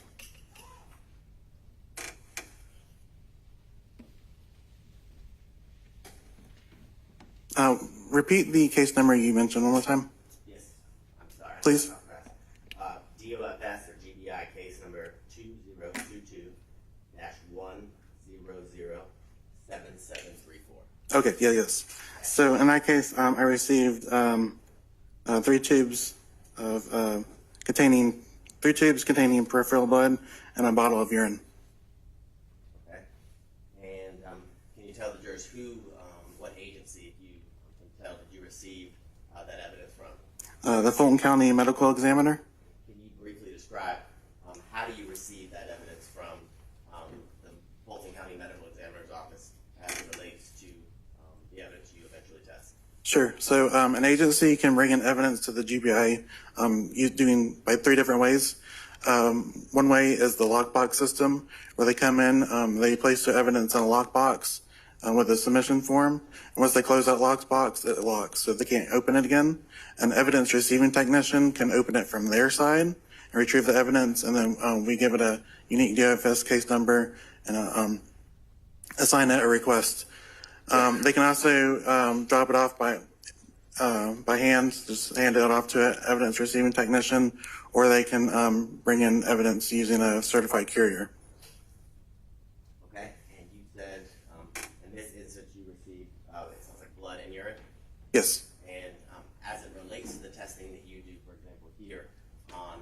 Repeat the case number you mentioned one more time. Yes, I'm sorry. Please. DOFS or GBI case number 2022-100-7734. Okay, yes. So in that case, I received 3 tubes containing peripheral blood and a bottle of urine. Okay. And can you tell the jurors what agency, if you can tell, did you receive that evidence from? The Fulton County Medical Examiner. Can you briefly describe how do you receive that evidence from the Fulton County Medical Examiner's office as it relates to the evidence you eventually test? Sure. So an agency can bring in evidence to the GBI doing by 3 different ways. One way is the lockbox system, where they come in, they place their evidence in a lockbox with a submission form. And once they close that lockbox, it locks, so they can't open it again. An evidence receiving technician can open it from their side and retrieve the evidence, and then we give it a unique DOFS case number and assign it a request. They can also drop it off by hand, just hand it off to an evidence receiving technician, or they can bring in evidence using a certified courier. Okay, and you said in this instance you received, it sounds like blood and urine? Yes. And as it relates to the testing that you do, for example, here on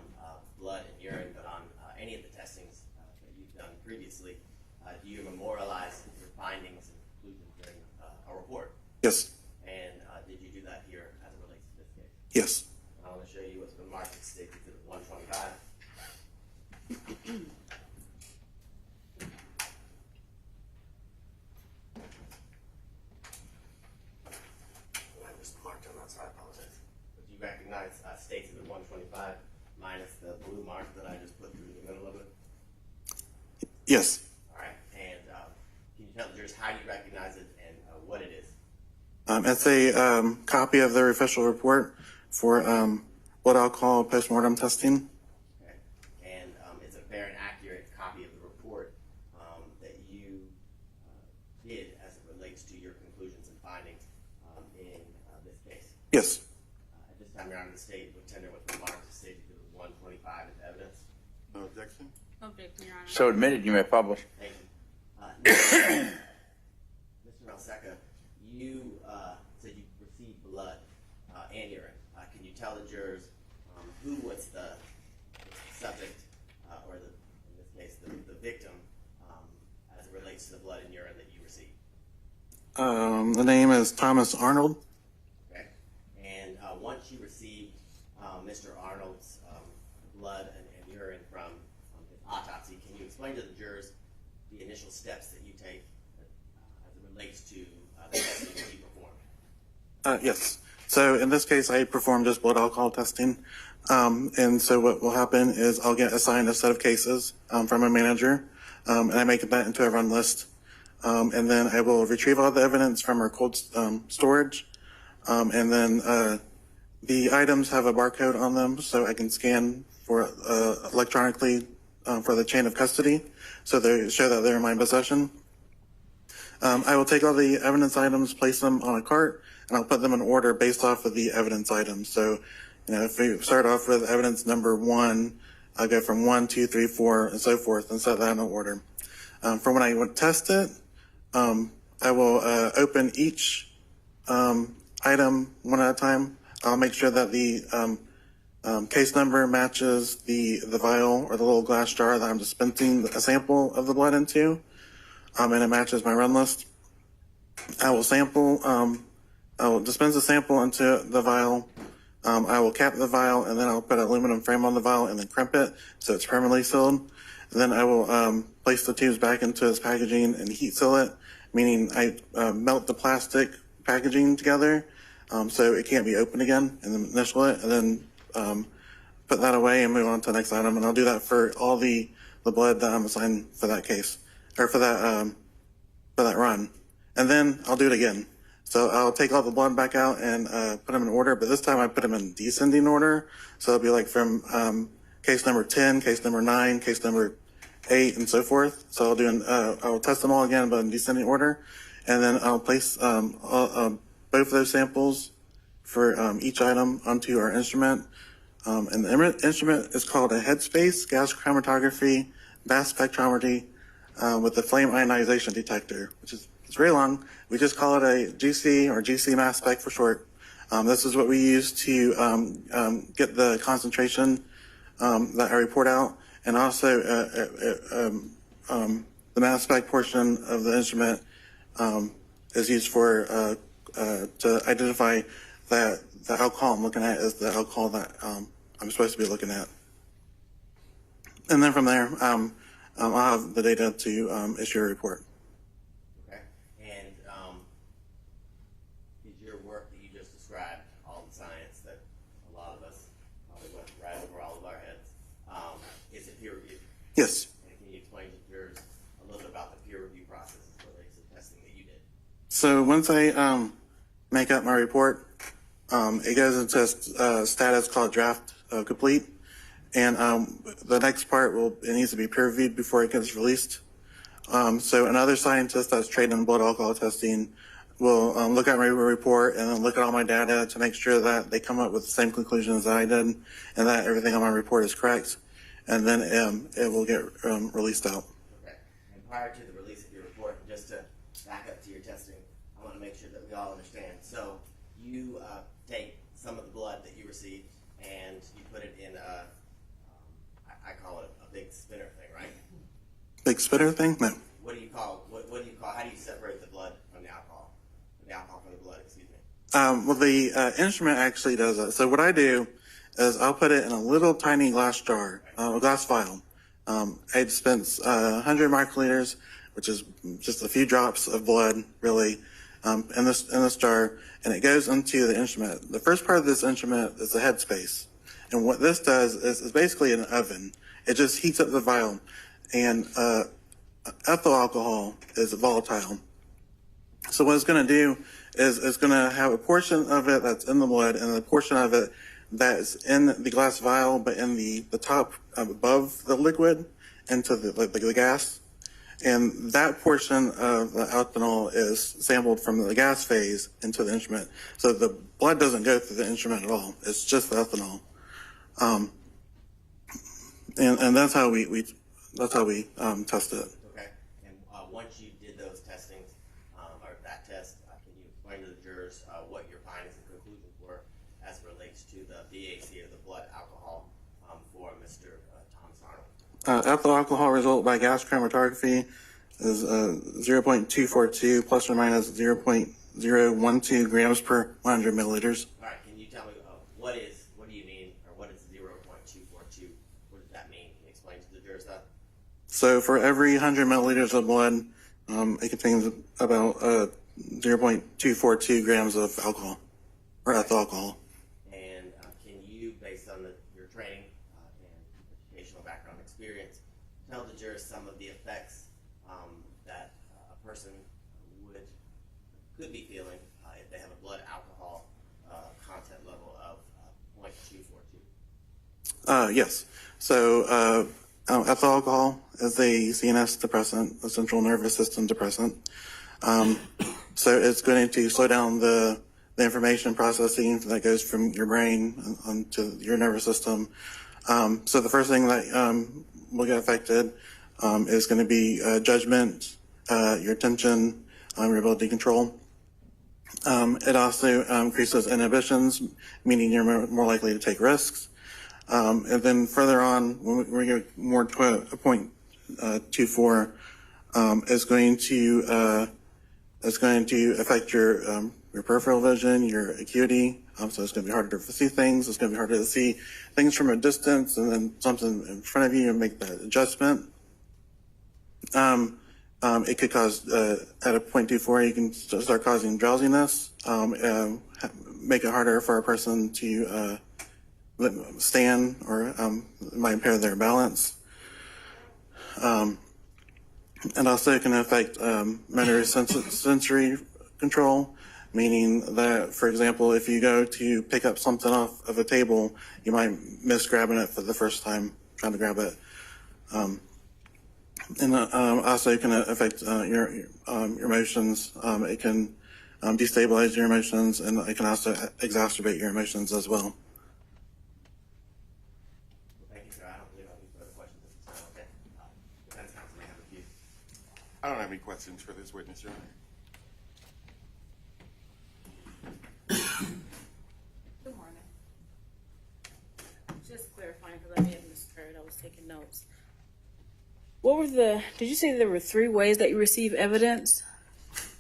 blood and urine, but on any of the testings that you've done previously, do you memorialize your findings and conclusions during a report? Yes. And did you do that here as it relates to this case? Yes. I want to show you what's been marked at State Exhibit 125. I just marked on that, so I apologize. But you recognize State Exhibit 125 minus the blue mark that I just put through the middle of it? Yes. All right. And can you tell the jurors how you recognize it and what it is? It's a copy of their official report for what I'll call postmortem testing. Okay. And it's a fair and accurate copy of the report that you did as it relates to your conclusions and findings in this case. Yes. At this time, Your Honor, the state would tender what's been marked as State Exhibit 125 as evidence. No objection? No objection, Your Honor. So admitted, you may publish. Thank you. Mr. Malsecca, you said you received blood and urine. Can you tell the jurors who was the subject, or in this case, the victim, as it relates to the blood and urine that you received? The name is Thomas Arnold. Okay. And once you received Mr. Arnold's blood and urine from his autopsy, can you explain to the jurors the initial steps that you take as it relates to the testing that you performed? Yes. So in this case, I performed just blood alcohol testing. And so what will happen is I'll get assigned a set of cases from a manager, and I make that into a run list. And then I will retrieve all the evidence from our cold storage. And then the items have a barcode on them, so I can scan for electronically for the chain of custody, so they show that they're in my possession. I will take all the evidence items, place them on a cart, and I'll put them in order based off of the evidence items. So, if we start off with evidence number 1, I'll go from 1, 2, 3, 4, and so forth, and set that in order. For when I would test it, I will open each item one at a time. I'll make sure that the case number matches the vial or the little glass jar that I'm dispensing a sample of the blood into, and it matches my run list. I will dispense a sample into the vial, I will cap the vial, and then I'll put an aluminum frame on the vial and then crimp it so it's permanently sealed. And then I will place the tubes back into its packaging and heat seal it, meaning I melt the plastic packaging together so it can't be opened again, and then initial it, and then put that away and move on to the next item. And I'll do that for all the blood that I'm assigned for that case, or for that run. And then I'll do it again. So I'll take all the blood back out and put them in order, but this time I put them in descending order. So it'll be like from case number 10, case number 9, case number 8, and so forth. So I'll test them all again, but in descending order. And then I'll place both of those samples for each item onto our instrument. And the instrument is called a headspace gas chromatography mass spectrometry with the flame ionization detector, which is it's very long. We just call it a GC, or GC mass spec for short. This is what we use to get the concentration that I report out, and also the mass spec portion of the instrument is used for to identify that the alcohol I'm looking at is the alcohol that I'm supposed to be looking at. And then from there, I'll have the data to issue a report. Okay. And is your work that you just described, all the science that a lot of us probably went right over all of our heads, is it peer reviewed? Yes. And can you explain to viewers a little bit about the peer review process as it relates to testing that you did? So once I make up my report, it goes into a status called draft complete, and the next part it needs to be peer reviewed before it gets released. So another scientist that's trained in blood alcohol testing will look at my report and then look at all my data to make sure that they come up with the same conclusions that I did and that everything on my report is correct, and then it will get released out. Okay. And prior to the release of your report, just to back up to your testing, I want to make sure that we all understand. So you take some of the blood that you received and you put it in I call it a big spinner thing, right? Big spitter thing? No. What do you call, how do you separate the blood from the alcohol? The alcohol from the blood, excuse me. Well, the instrument actually does that. So what I do is I'll put it in a little tiny glass jar, a glass vial. I dispense 100 microliters, which is just a few drops of blood, really, in this jar, and it goes into the instrument. The first part of this instrument is the headspace, and what this does is basically an oven. It just heats up the vial, and ethyl alcohol is volatile. So what it's going to do is it's going to have a portion of it that's in the blood and a portion of it that's in the glass vial, but in the top above the liquid into the gas. And that portion of the ethanol is sampled from the gas phase into the instrument. So the blood doesn't go through the instrument at all. It's just the ethanol. And that's how we test it. Okay. And once you did those testings, or that test, can you explain to the jurors what your findings and conclusions were as it relates to the BAC, or the blood alcohol, for Mr. Thomas Arnold? Ethyl alcohol result by gas chromatography is 0.242 plus or minus 0.012 grams per 100 milliliters. All right. Can you tell me what do you mean, or what is 0.242? What does that mean? Can you explain to the jurors that? So for every 100 milliliters of blood, it contains about 0.242 grams of alcohol, or ethyl alcohol. And can you, based on your training and educational background experience, tell the jurors some of the effects that a person could be feeling if they have a blood alcohol content level of 0.242? Yes. So ethyl alcohol is a CNS depressant, a central nervous system depressant. So it's going to slow down the information processing that goes from your brain onto your nervous system. So the first thing that will get affected is going to be judgment, your attention, your ability to control. It also increases inhibitions, meaning you're more likely to take risks. And then further on, when we get more to a point 2.4, is going to affect your your peripheral vision, your acuity. So it's going to be harder to see things. It's going to be harder to see things from a distance, and then something in front of you and make that adjustment. It could cause, at a 0.24, you can start causing drowsiness, make it harder for a person to stand, or might impair their balance. And also it can affect motor sensory control, meaning that, for example, if you go to pick up something off of a table, you might miss grabbing it for the first time, trying to grab it. And also it can affect your emotions. It can destabilize your emotions, and it can also exacerbate your emotions as well. Thank you, sir. I don't believe I have any further questions at this time. Okay. Defense counsel may have a few. I don't have any questions for this witness, Your Honor. Good morning. Just clarifying, because I may have misheard. I was taking notes. What were did you say there were 3 ways that you receive evidence?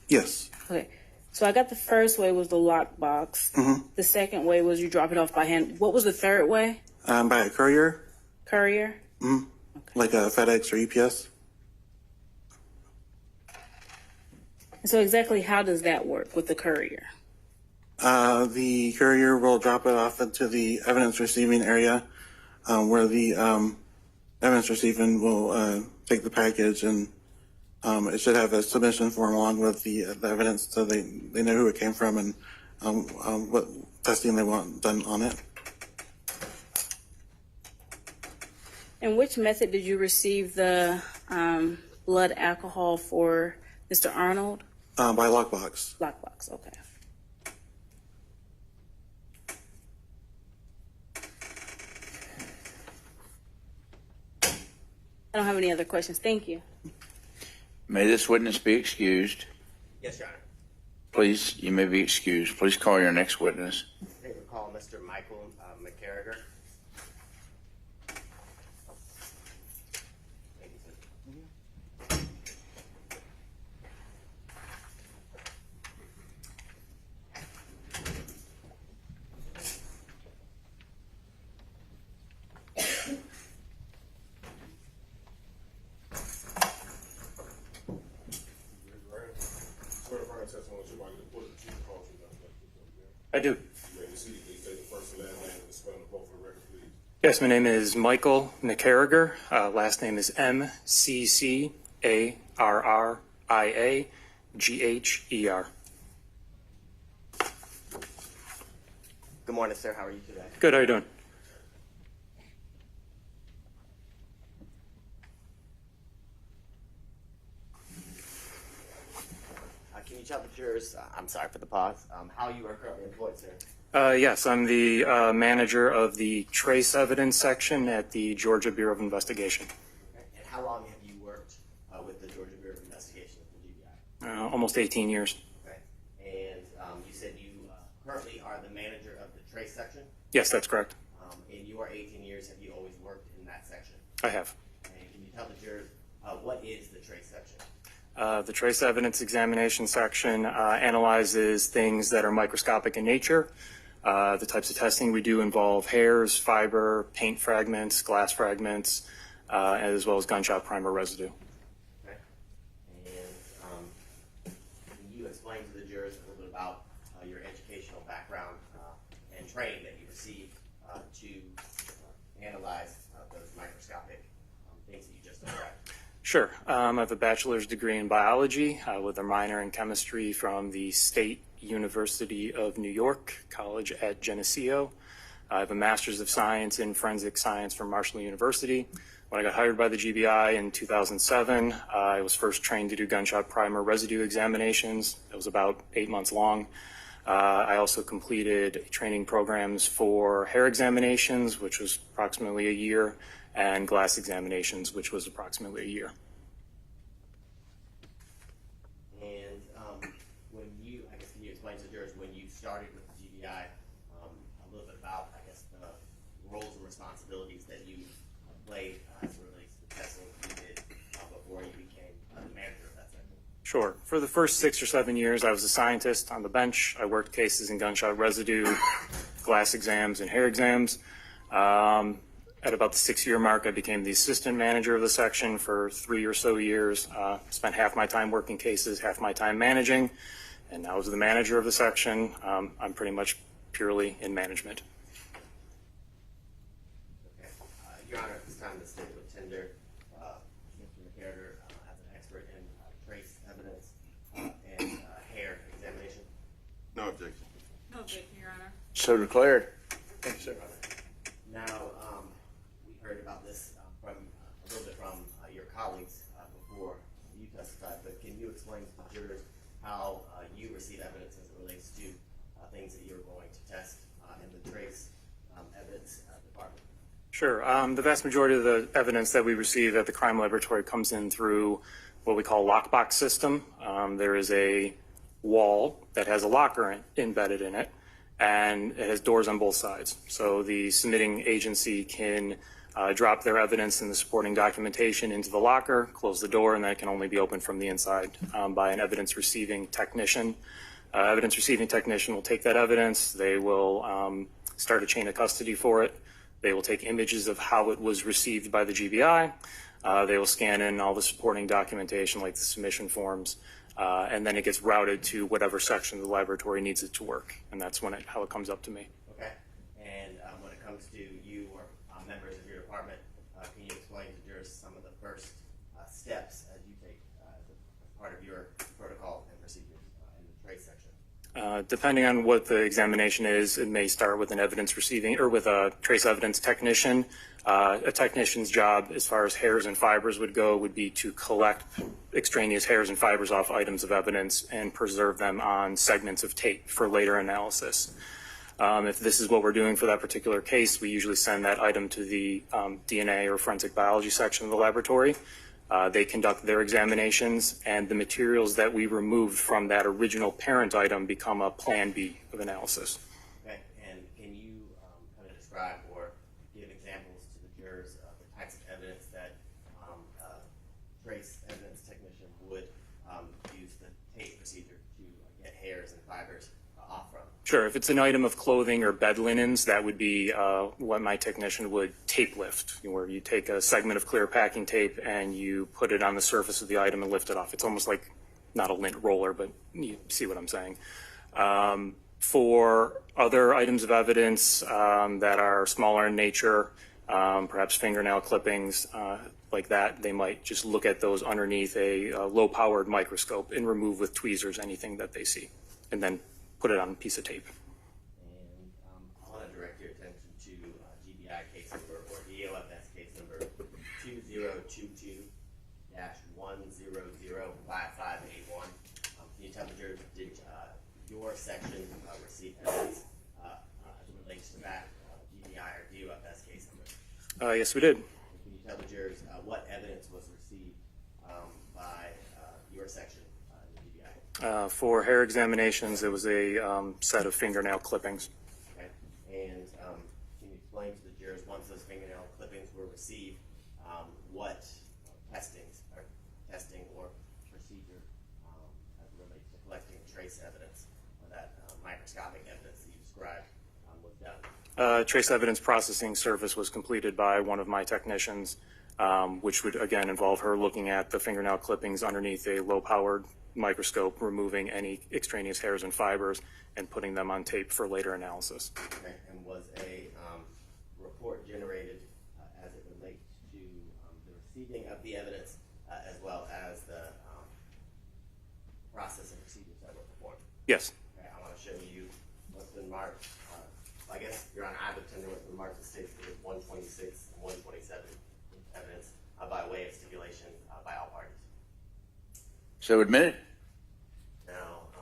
Yes. Okay. So I got the first way was the lockbox. Mm-hmm. The second way was you drop it off by hand. What was the third way? By a courier. Courier? Mm-hmm. Okay. Like a FedEx or UPS. And so exactly how does that work with the courier? The courier will drop it off into the evidence receiving area, where the evidence receiving will take the package, and it should have a submission form along with the evidence, so they know who it came from and what testing they want done on it. And which method did you receive the blood alcohol for Mr. Arnold? By lockbox. Lockbox, okay. I don't have any other questions. Thank you. May this witness be excused. Yes, Your Honor. Please, you may be excused. Please call your next witness. They will call Mr. Michael McCarriger. Thank you, sir. Certifying testimony should be the court of the Toxicology. I do. You ready to see? Please take the first and last name and spell the vote for the record, please. Yes, my name is Michael McCarriger. Last name is McCarriagher. Good morning, sir. How are you today? Good, how are you doing? Can you tell the jurors, I'm sorry for the pause, how you are currently employed, sir? Yes, I'm the manager of the trace evidence section at the Georgia Bureau of Investigation. Okay. And how long have you worked with the Georgia Bureau of Investigation, the GBI? Almost 18 years. Okay. And you said you currently are the manager of the trace section? Yes, that's correct. In your 18 years, have you always worked in that section? I have. And can you tell the jurors, what is the trace section? The trace evidence examination section analyzes things that are microscopic in nature. The types of testing we do involve hairs, fiber, paint fragments, glass fragments, as well as gunshot primer residue. Okay. And can you explain to the jurors a little bit about your educational background and training that you received to analyze those microscopic things that you just described? Sure. I have a bachelor's degree in biology with a minor in chemistry from the State University of New York College at Geneseo. I have a master's of science in forensic science from Marshall University. When I got hired by the GBI in 2007, I was first trained to do gunshot primer residue examinations. It was about 8 months long. I also completed training programs for hair examinations, which was approximately a year, and glass examinations, which was approximately a year. And when you, I guess, can you explain to the jurors when you started with the GBI, a little bit about, I guess, the roles and responsibilities that you played as it relates to the testing that you did before you became the manager of that section? Sure. For the first 6 or 7 years, I was a scientist on the bench. I worked cases in gunshot residue, glass exams, and hair exams. At about the 6-year mark, I became the assistant manager of the section for 3 or so years. Spent half my time working cases, half my time managing, and now as the manager of the section, I'm pretty much purely in management. Okay. Your Honor, at this time, the state would tender Mr. McCarter as an expert in trace evidence and hair examination. No objection. No objection, Your Honor. So declared. Thank you, sir. Now, we heard about this from a little bit from your colleagues before you testified, but can you explain to the jurors how you receive evidence as it relates to things that you're going to test in the trace evidence department? Sure. The vast majority of the evidence that we receive at the crime laboratory comes in through what we call lockbox system. There is a wall that has a locker embedded in it, and it has doors on both sides. So the submitting agency can drop their evidence and the supporting documentation into the locker, close the door, and that can only be opened from the inside by an evidence receiving technician. Evidence receiving technician will take that evidence. They will start a chain of custody for it. They will take images of how it was received by the GBI. They will scan in all the supporting documentation like the submission forms, and then it gets routed to whatever section of the laboratory needs it to work, and that's how it comes up to me. Okay. And when it comes to you or members of your department, can you explain to jurors some of the first steps as you take as part of your protocol and procedures in the trace section? Depending on what the examination is, it may start with an evidence receiving or with a trace evidence technician. A technician's job, as far as hairs and fibers would go, would be to collect extraneous hairs and fibers off items of evidence and preserve them on segments of tape for later analysis. If this is what we're doing for that particular case, we usually send that item to the DNA or forensic biology section of the laboratory. They conduct their examinations, and the materials that we removed from that original parent item become a plan B of analysis. Okay. And can you kind of describe or give examples to the jurors of the types of evidence that trace evidence technician would use the tape procedure to get hairs and fibers off from? Sure. If it's an item of clothing or bed linens, that would be what my technician would tape lift, where you take a segment of clear packing tape and you put it on the surface of the item and lift it off. It's almost like not a lint roller, but you see what I'm saying. For other items of evidence that are smaller in nature, perhaps fingernail clippings, like that, they might just look at those underneath a low-powered microscope and remove with tweezers anything that they see, and then put it on a piece of tape. And I want to direct your attention to GBI case number or EOFS case number 2022-1005581. Can you tell the jurors, did your section receive evidence as it relates to that GBI or EOFS case number? Yes, we did. Can you tell the jurors what evidence was received by your section in the GBI? For hair examinations, it was a set of fingernail clippings. Okay. And can you explain to the jurors, once those fingernail clippings were received, what testing or procedure as it relates to collecting trace evidence or that microscopic evidence that you described was done? Trace evidence processing service was completed by one of my technicians, which would again involve her looking at the fingernail clippings underneath a low-powered microscope, removing any extraneous hairs and fibers, and putting them on tape for later analysis. Okay. And was a report generated as it relates to the receiving of the evidence as well as the process and procedures that were performed? Yes. Okay. I want to show you what's been marked. I guess, Your Honor, I have a tender what's been marked in states with 126 and 127 evidence by way of stipulation by all parties. So admit it. Now, I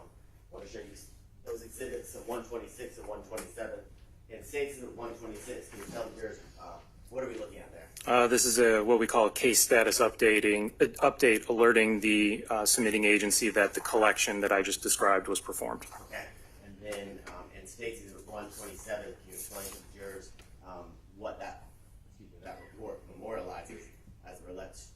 want to show you those exhibits of 126 and 127. In states of 126, can you tell the jurors what are we looking at there? This is what we call a case status update alerting the submitting agency that the collection that I just described was performed. Okay. And then in states of 127, can you explain to the jurors what that report memorializes as it relates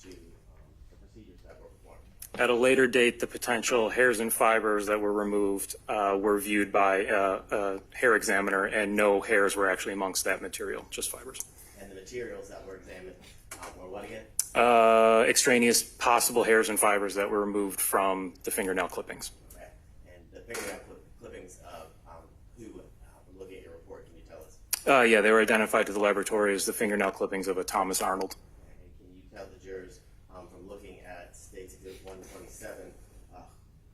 to the procedures that were performed? At a later date, the potential hairs and fibers that were removed were viewed by a hair examiner, and no hairs were actually amongst that material, just fibers. And the materials that were examined were what again? Extraneous possible hairs and fibers that were removed from the fingernail clippings. Okay. And the fingernail clippings of who, from looking at your report, can you tell us? Yeah, they were identified to the laboratory as the fingernail clippings of a Thomas Arnold. And can you tell the jurors, from looking at State's Exhibit 127,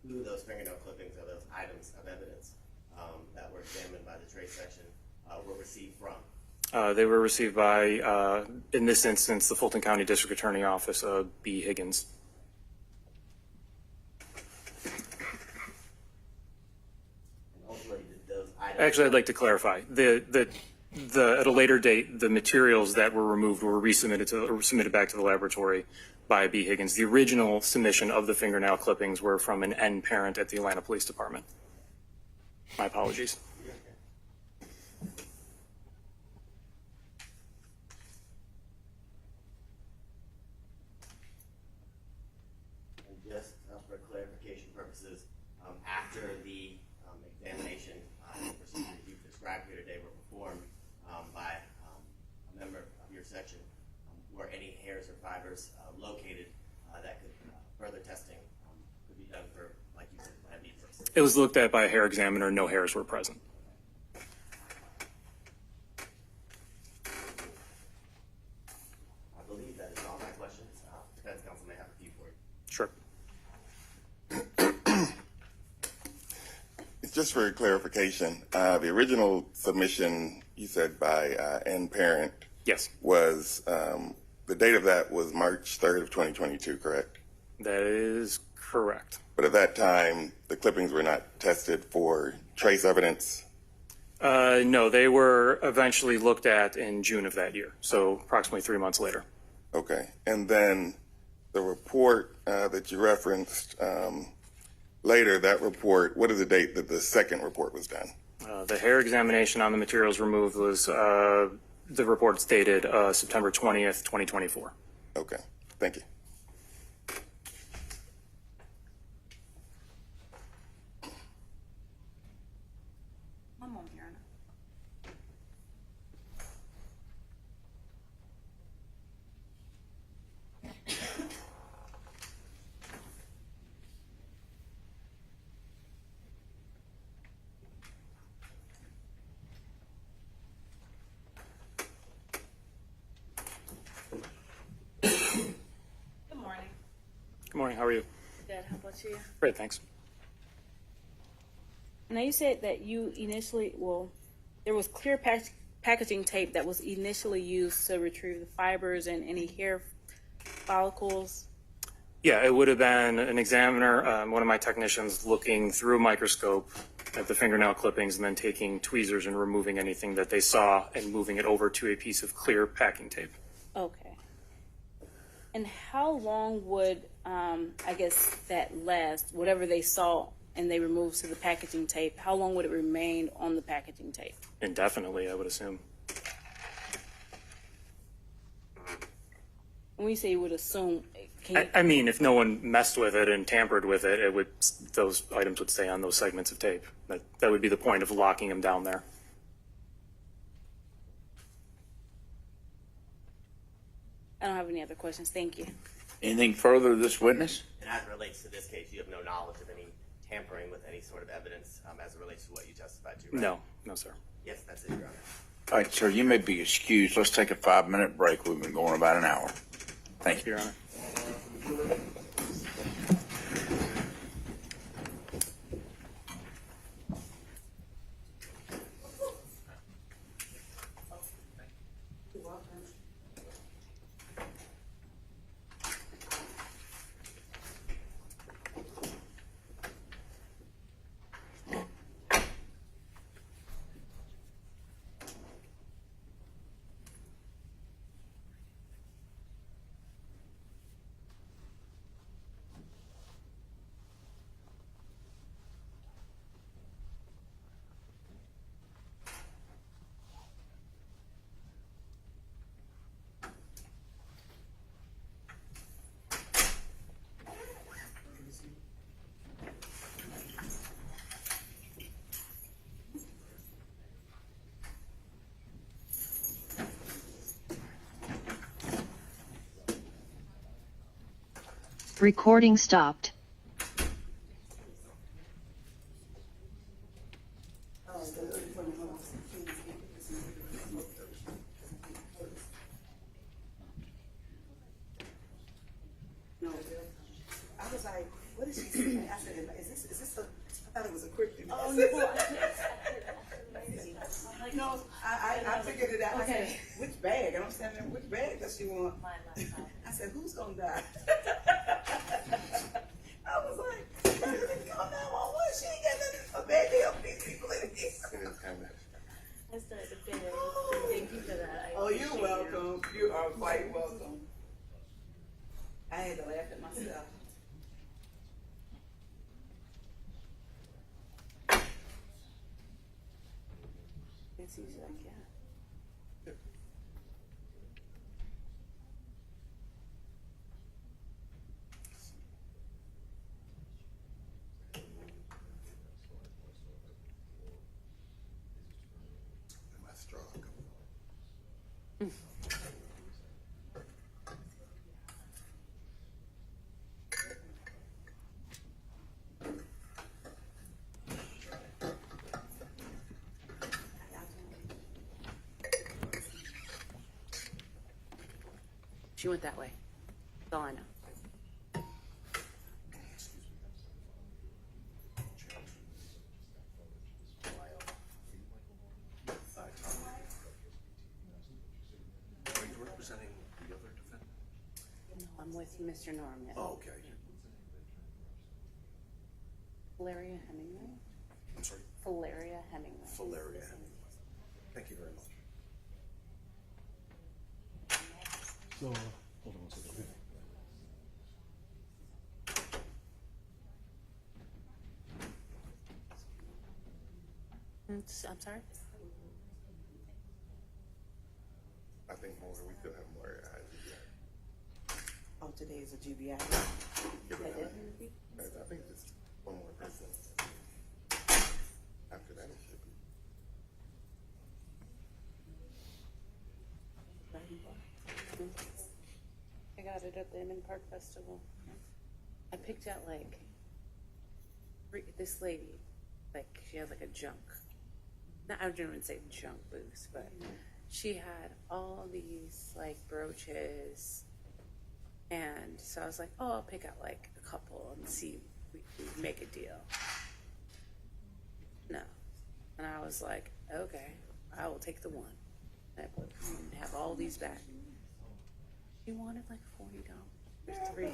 who those fingernail clippings or those items of evidence that were examined by the trace section were received from? They were received by, in this instance, the Fulton County District Attorney Office, B. Higgins. And ultimately, did those items... Actually, I'd like to clarify. At a later date, the materials that were removed were submitted back to the laboratory by B. Higgins. The original submission of the fingernail clippings were from an N parent at the Atlanta Police Department. My apologies. Just for clarification purposes, after the examination procedures you've described here today were performed by a member of your section, were any hairs or fibers located that could further testing could be done for, like you said, Plan B purposes? It was looked at by a hair examiner. No hairs were present. I believe that is all my questions. Defense counsel may have a few for you. Sure. Just for clarification, the original submission you said by N parent Yes, was the date of that was March 3rd of 2022, correct? that is correct. But at that time, the clippings were not tested for trace evidence. No, they were eventually looked at in June of that year, so approximately 3 months later. Okay, and then the report that you referenced later, that report, what is the date that the second report was done? The hair examination on the materials removed was, the report's dated September 20th, 2024. Okay, thank you. One moment, Your Honor. Good morning. Good morning, how are you? Good, how about you? Great, thanks. Now you said that you initially, there was clear packaging tape that was initially used to retrieve the fibers and any hair follicles. Yeah, it would have been an examiner, one of my technicians, looking through a microscope at the fingernail clippings and then taking tweezers and removing anything that they saw and moving it over to a piece of clear packing tape. Okay. And how long would, I guess, that last, whatever they saw and they removed to the packaging tape, how long would it remain on the packaging tape? Indefinitely, I would assume. When you say you would assume, can you, I mean, if no one messed with it and tampered with it, it would, those items would stay on those segments of tape. That would be the point of locking them down there. I don't have any other questions. Thank you. Anything further of this witness? And as it relates to this case, you have no knowledge of any tampering with any sort of evidence as it relates to what you testified to, right? No, sir. Yes, that's it, Your Honor. All right, sir, you may be excused. Let's take a 5-minute break. We've been going about an hour. Thank you. Your Honor. Recording stopped. No, I was like, what is she saying? I said, is this a, I thought it was a cryptid. Oh, no, I figured it out. I said, which bag? And I'm standing there, which bag does she want? I said, who's gonna die? I was like, come down, she ain't got nothing, a bag to help these people in here. I started to feel it. Thank you for that. Oh, you're welcome. You are quite welcome. I had to laugh at myself. It's usually like, yeah. My straw. She went that way. That's all I know. Are you representing the other defendant? No, I'm with Mr. Norman. Oh, okay. Valeria Hemingway? I'm sorry? Valeria Hemingway. Valeria Hemingway. Thank you very much. So, hold on one second. I'm sorry? I think more, we still have more. Oh, today is a GBI. I think just one more person. After that, it should be. I got it at the Inman Park Festival. I picked out like this lady, like she had like a junk. Not, I didn't even say junk booth, but she had all these like brooches, and so I was like, oh, I'll pick out like a couple and see if we can make a deal. No, and I was like, okay, I will take the one. I would have all these back. He wanted like $40 for 3.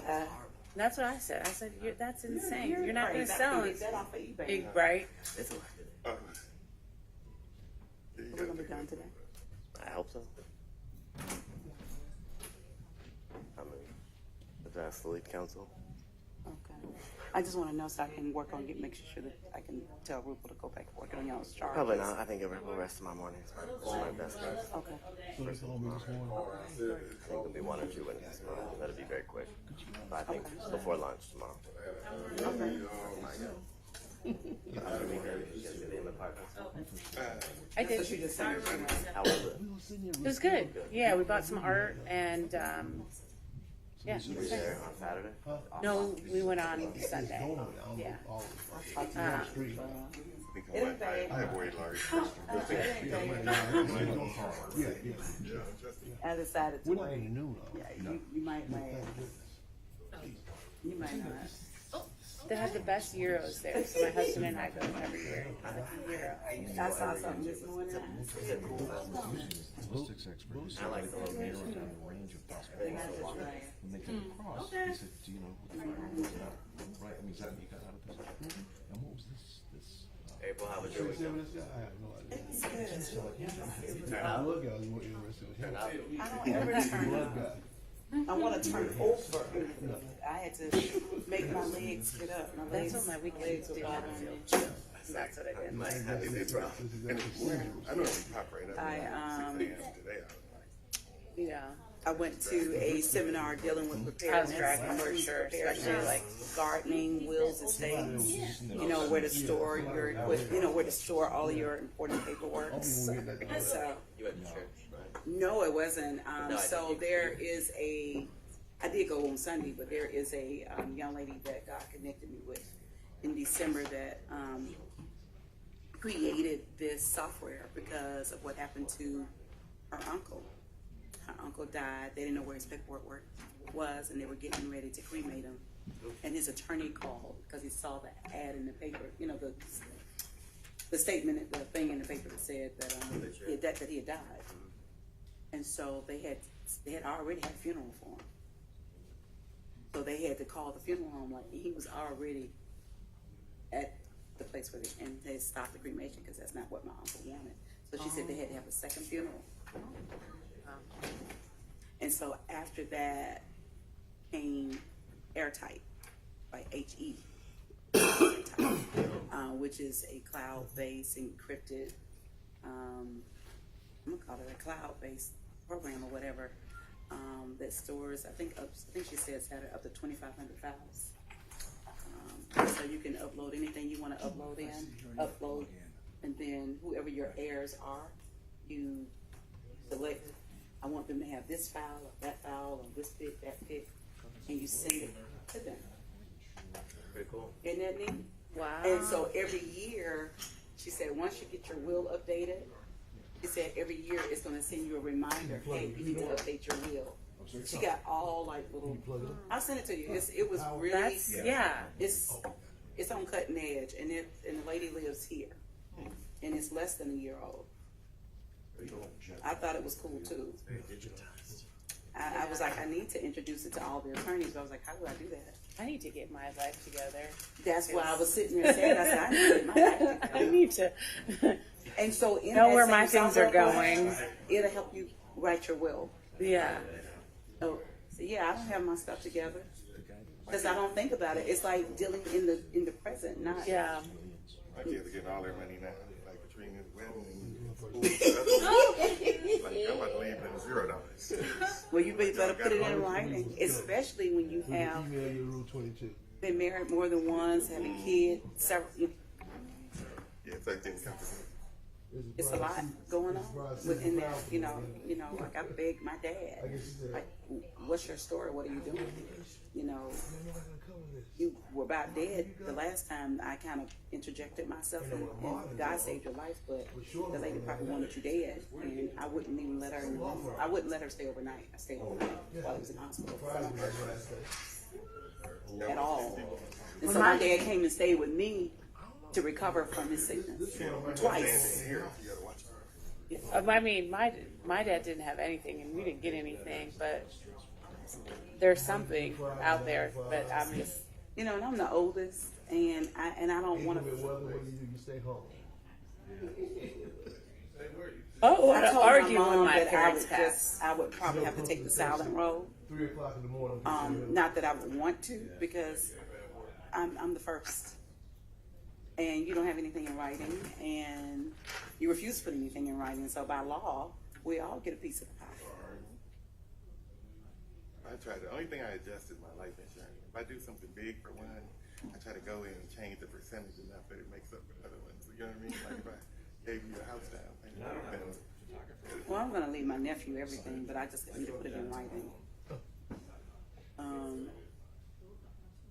That's what I said. I said, that's insane. You're not going to sell it. Big, right? We're going to be done today. I hope so. I'm gonna ask the lead counsel. Okay. I just want to know so I can work on make sure that I can tell Rupel to go back to working on y'all's charges. Probably not. I think we'll rest tomorrow morning. It's my best guess. Okay. First of all, I think it'll be 1 or 2 witnesses tomorrow. That'll be very quick. But I think before lunch tomorrow. I did. How was it? It was good. Yeah, we bought some art and yeah. You were there on Saturday? No, we went on Sunday. Yeah. I have way large. I decided to. We're not in the noon, though. Yeah, you might not. You might not. They have the best gyros there, so my husband and I go every year. I saw something this morning. Ballistics experts. I like the location. A range of possibilities. When they came across, they said, do you know what the firearm was about? Right, I mean, is that what you got out of this? And what was this? April, how was your weekend? I have no idea. It's good. I look at it, what interested with him. I don't ever turn. I want to turn over. I had to make my legs get up. My legs, That's what my weekends do. I That's what I did. I normally pop right up. 6 a.m. today. I went to a seminar dealing with preparedness. I was dragging for sure, especially like gardening, wills, estates. You know where to store your equipment. You know where to store all your important paperwork. So, You went to church, right? no, it wasn't. No, So there is a I did go on Sunday, but there is a young lady that God connected me with in December that created this software because of what happened to her uncle. Her uncle died. They didn't know where his paperwork was, and they were getting ready to cremate him. And his attorney called because he saw the ad in the paper, you know, the statement, the thing in the paper that said that he had died. And so they had already had a funeral for him. So they had to call the funeral home, like he was already at the place where they stopped the cremation because that's not what my uncle wanted. So she said they had to have a second funeral. And so after that came Airtight by HE, which is a cloud-based encrypted, I'm gonna call it a cloud-based program or whatever, that stores, I think she says had up to 2,500 files. So you can upload anything you want to upload and then whoever your heirs are, you select, I want them to have this file or that file or this bit, that bit, and you send it to them. Pretty cool. Isn't that neat? Wow. And so every year, she said, once you get your will updated, she said every year it's going to send you a reminder, hey, you need to update your will. She got all like little, I'll send it to you. It was really, it's on cutting edge, and the lady lives here, and it's less than a year old. I thought it was cool too. I was like, I need to introduce it to all the attorneys, but I was like, how do I do that? I need to get my life together. That's why I was sitting there saying, I said, I need to get my life together. I need to and so in know that where same my things are software, going. It'll help you write your will. Yeah. So yeah, I don't have my stuff together because I don't think about it. It's like dealing in the present, not yeah. My kids are getting all their money now, like Katrina's wedding and like I'm about to leave them $0. Well, you better put it in writing, especially when you have been married more than once, having kids, several. Yeah, it's like things come to me. It's a lot going on within that, you know, like I begged my dad, like, what's your story? What are you doing? You know, you were about dead the last time I kind of interjected myself and God saved your life, but the lady probably wanted you dead, and I wouldn't even let her, I wouldn't let her stay overnight. I stayed overnight while I was in hospital at all. And so my dad came and stayed with me to recover from his sickness twice. I mean, my dad didn't have anything, and we didn't get anything, but there's something out there. But I'm just, you know, and I'm the oldest, and I don't want to. Oh, I told argue my mom when my that parents pass. I would probably have to take the silent road. Not that I would want to, because I'm the first. And you don't have anything in writing, and you refuse to put anything in writing. So by law, we all get a piece of the pie. I tried. The only thing I adjust is my life insurance. If I do something big for one, I try to go in and change the percentage enough that it makes up for other ones. You know what I mean? Like if I gave you a house down payment, well, I'm going to leave my nephew everything, but I just need to put it in writing.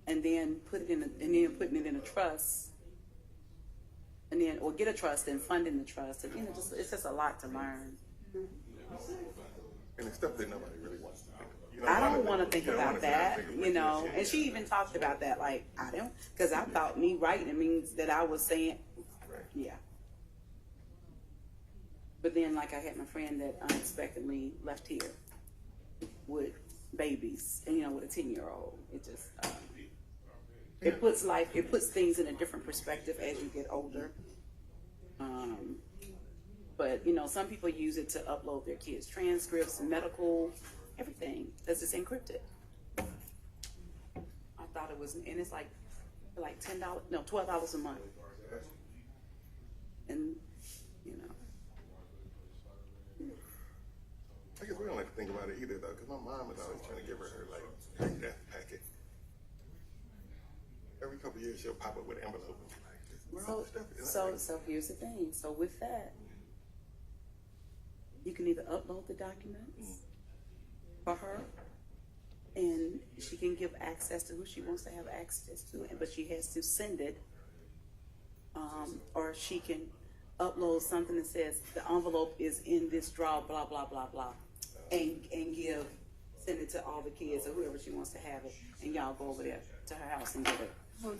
And then putting it in a trust. And then, or get a trust and funding the trust. And, you know, it's just a lot to learn. and it's stuff that nobody really wants to think about. You I don't want to think about that, you know. And she even talked about that, like, I don't, because I thought me writing means that I was saying, yeah. But then, like, I had my friend that unexpectedly left here with babies, and, you know, with a 10-year-old. It just, it puts things in a different perspective as you get older. But, you know, some people use it to upload their kids' transcripts, medical, everything, because it's encrypted. I thought it was, and it's like $10, no, $12 a month. And, you know. I guess we don't like to think about it either, though, because my mom is always trying to give her like, death packet. Every couple of years, she'll pop up with an envelope. So here's the thing. So with that, you can either upload the documents for her, and she can give access to who she wants to have access to, but she has to send it, or she can upload something that says the envelope is in this drawer, blah blah blah blah, and send it to all the kids or whoever she wants to have it, and y'all go over there to her house and get it.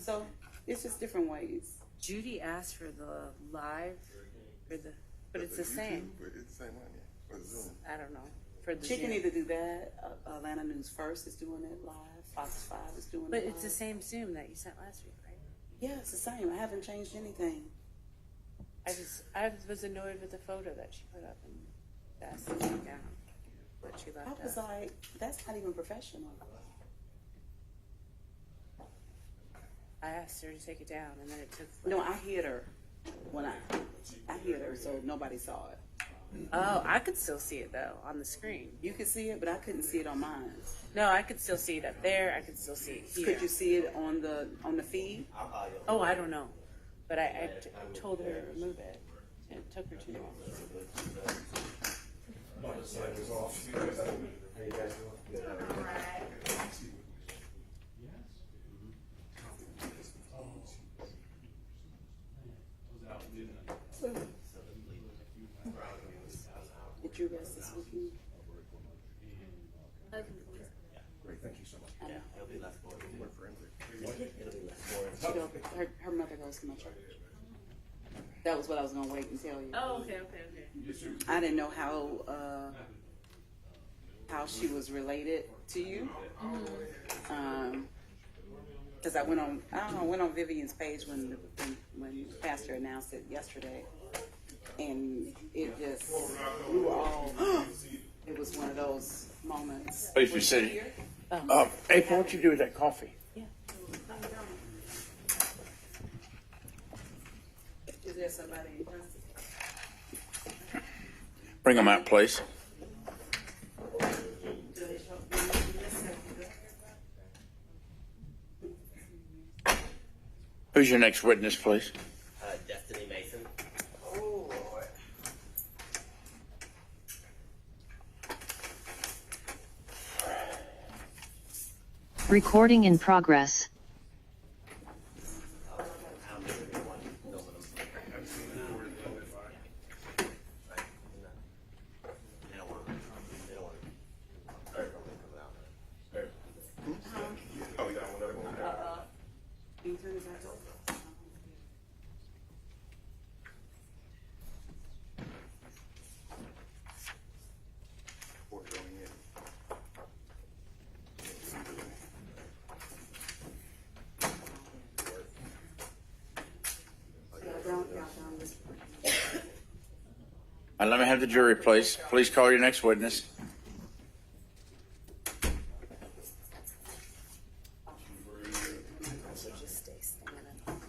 So it's just different ways. Judy asked for the live, but it's the same. It's the same one, yeah. Or Zoom. I don't know. For the She can Zoom. either do that. Atlanta News First is doing it live. Fox 5 is doing But it live. it's the same Zoom that you sent last week, right? Yeah, it's the same. I haven't changed anything. I was annoyed with the photo that she put up and asked to take down. But she left I was out. like, that's not even professional. I asked her to take it down, and then it took. No, I hit her when I hit her, so nobody saw it. Oh, I could still see it though on the screen. You could see it, but I couldn't see it on mine. No, I could still see it up there. I could still see it here. Could you see it on the feed? Oh, I don't know, but I told her to remove it. And it took her too long. Did you rest this weekend? Great, thank you so much. I know. It'll be less boring. More forensic. It'll be less boring. Her mother goes to my church. That was what I was gonna wait and tell you. Oh, okay. I didn't know how she was related to you. Because I went on Vivian's page when Pastor announced it yesterday, and it just, we were all, it was one of those moments. Please be seated. April, what you do with that coffee? Is there somebody in front? Bring them out, please. Who's your next witness, please? Destiny Mason. Oh, Lord. Recording in progress. Oh, we got another one. Can you turn it back over? Before going in. Let me have the jury, please. Please call your next witness. So just stay standing.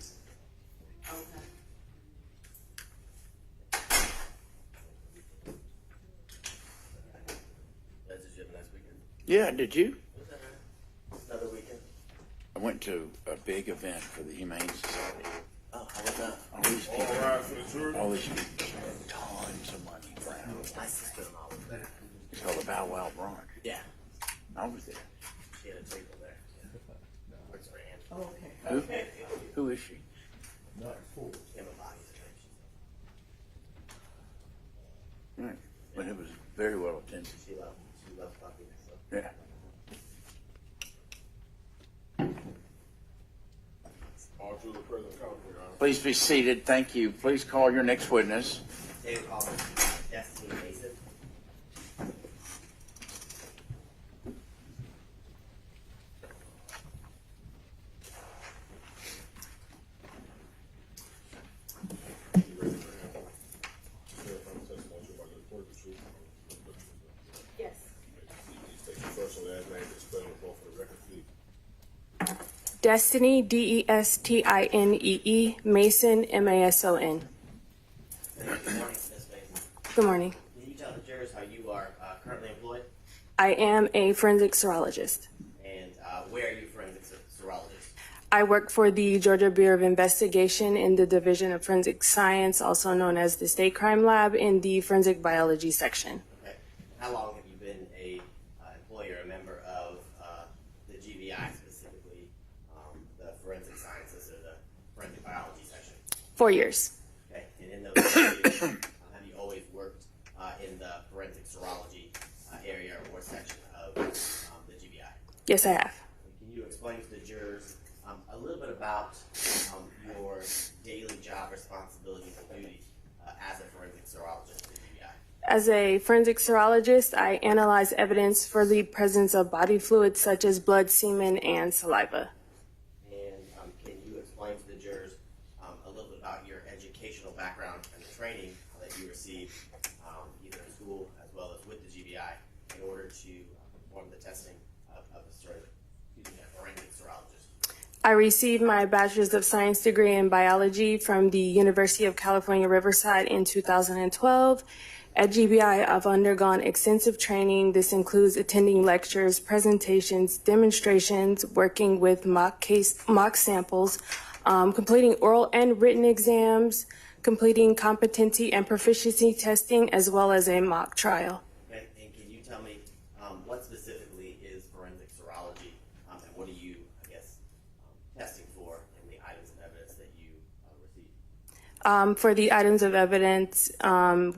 That's a gym next weekend. Yeah, did you? Another weekend. I went to a big event for the Humane Society. Oh, how was that? All these All people, right for the jury. all these people spent tons of money for animals. My sister-in-law was there. It's called the Bow Wow Brunch. Yeah. I was there. She had a table there. Works for Ann. Oh, okay. Who is she? Not full. Emma Bobby's Right. But it was very well attended. She loves Bucky. So. Yeah. All true the present count, Your Honor. Please be seated. Thank you. Please call your next witness. David Palmer, Destiny Mason. You raise your hand. Swear from the testimony you're about to report the truth. Yes. Please state your first and last name and spell it both for the record, please. Destiny, Destinee, Mason, Mason. Good morning, Ms. Mason. Good morning. Can you tell the jurors how you are currently employed I am a forensic serologist. and where are you forensic serologist? I work for the Georgia Bureau of Investigation in the Division of Forensic Science, also known as the State Crime Lab, in the Forensic Biology section. Okay. How long have you been a employee or a member of 4 years. Okay, and in those 4 years, have you always worked in the forensic serology area or section of the GBI? Yes, I have. Can you explain to the jurors a little bit about your daily job responsibilities and duties as a forensic serologist at the GBI? As a forensic serologist, I analyze evidence for the presence of body fluids such as blood, semen, and saliva. And can you explain to the jurors a little bit about your educational background and the training that you received either in school as well as with the GBI in order to perform the testing of a forensic serologist? I received my Bachelor's of Science degree in biology from the University of California, Riverside in 2012. At GBI, I've undergone extensive training. This includes attending lectures, presentations, demonstrations, working with mock samples, completing oral and written exams, completing competency and proficiency testing, as well as a mock trial. Okay. And can you tell me what specifically is forensic serology and what are you, I guess, testing for in the items of evidence that you received? For the items of evidence,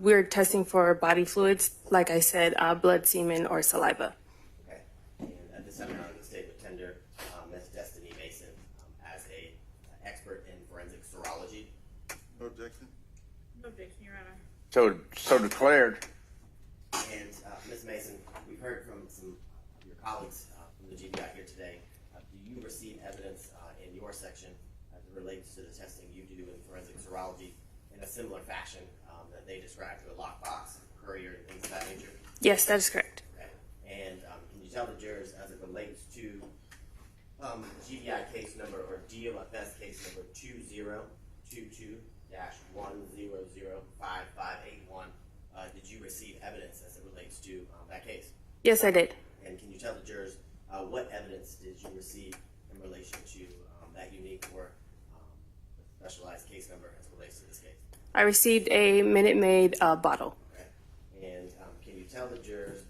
we're testing for body fluids, like I said, blood, semen, or saliva. Okay. And at the seminar, the state would tender Ms. Destiny Mason as a expert in forensic serology. No objection. No objection, Your Honor. So declared. And Ms. Mason, we've heard from some of your colleagues from the GBI here today. Do you receive evidence in your section as it relates to the testing you do in forensic serology in a similar fashion that they described through a lockbox, courier, and things of that nature? Yes, that is correct. Okay. And can you tell the jurors as it relates to GBI case number or DOFS case number 2022-1005581, did you receive evidence as it relates to that case? Yes, I did. And can you tell the jurors what evidence did you receive in relation to that unique or specialized case number as it relates to this case? I received a Minute Maid bottle. Okay. And can you tell the jurors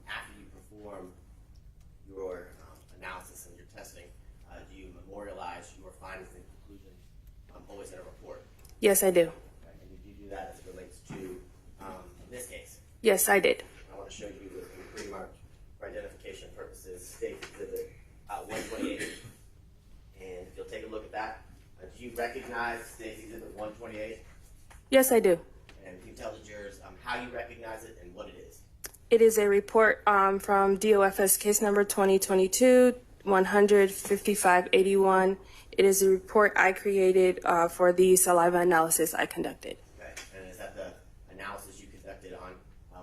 after you perform your analysis and your testing, do you memorialize your findings and conclusions always in a report? Yes, I do. Okay. And did you do that as it relates to this case? Yes, I did. I want to show you with pre-marked for identification purposes, State Exhibit 128. And if you'll take a look at that, do you recognize State Exhibit 128? Yes, I do. And can you tell the jurors how you recognize it and what it is? It is a report from DOFS case number 2022-100-5581. It is a report I created for the saliva analysis I conducted. Okay. And is that the analysis you conducted on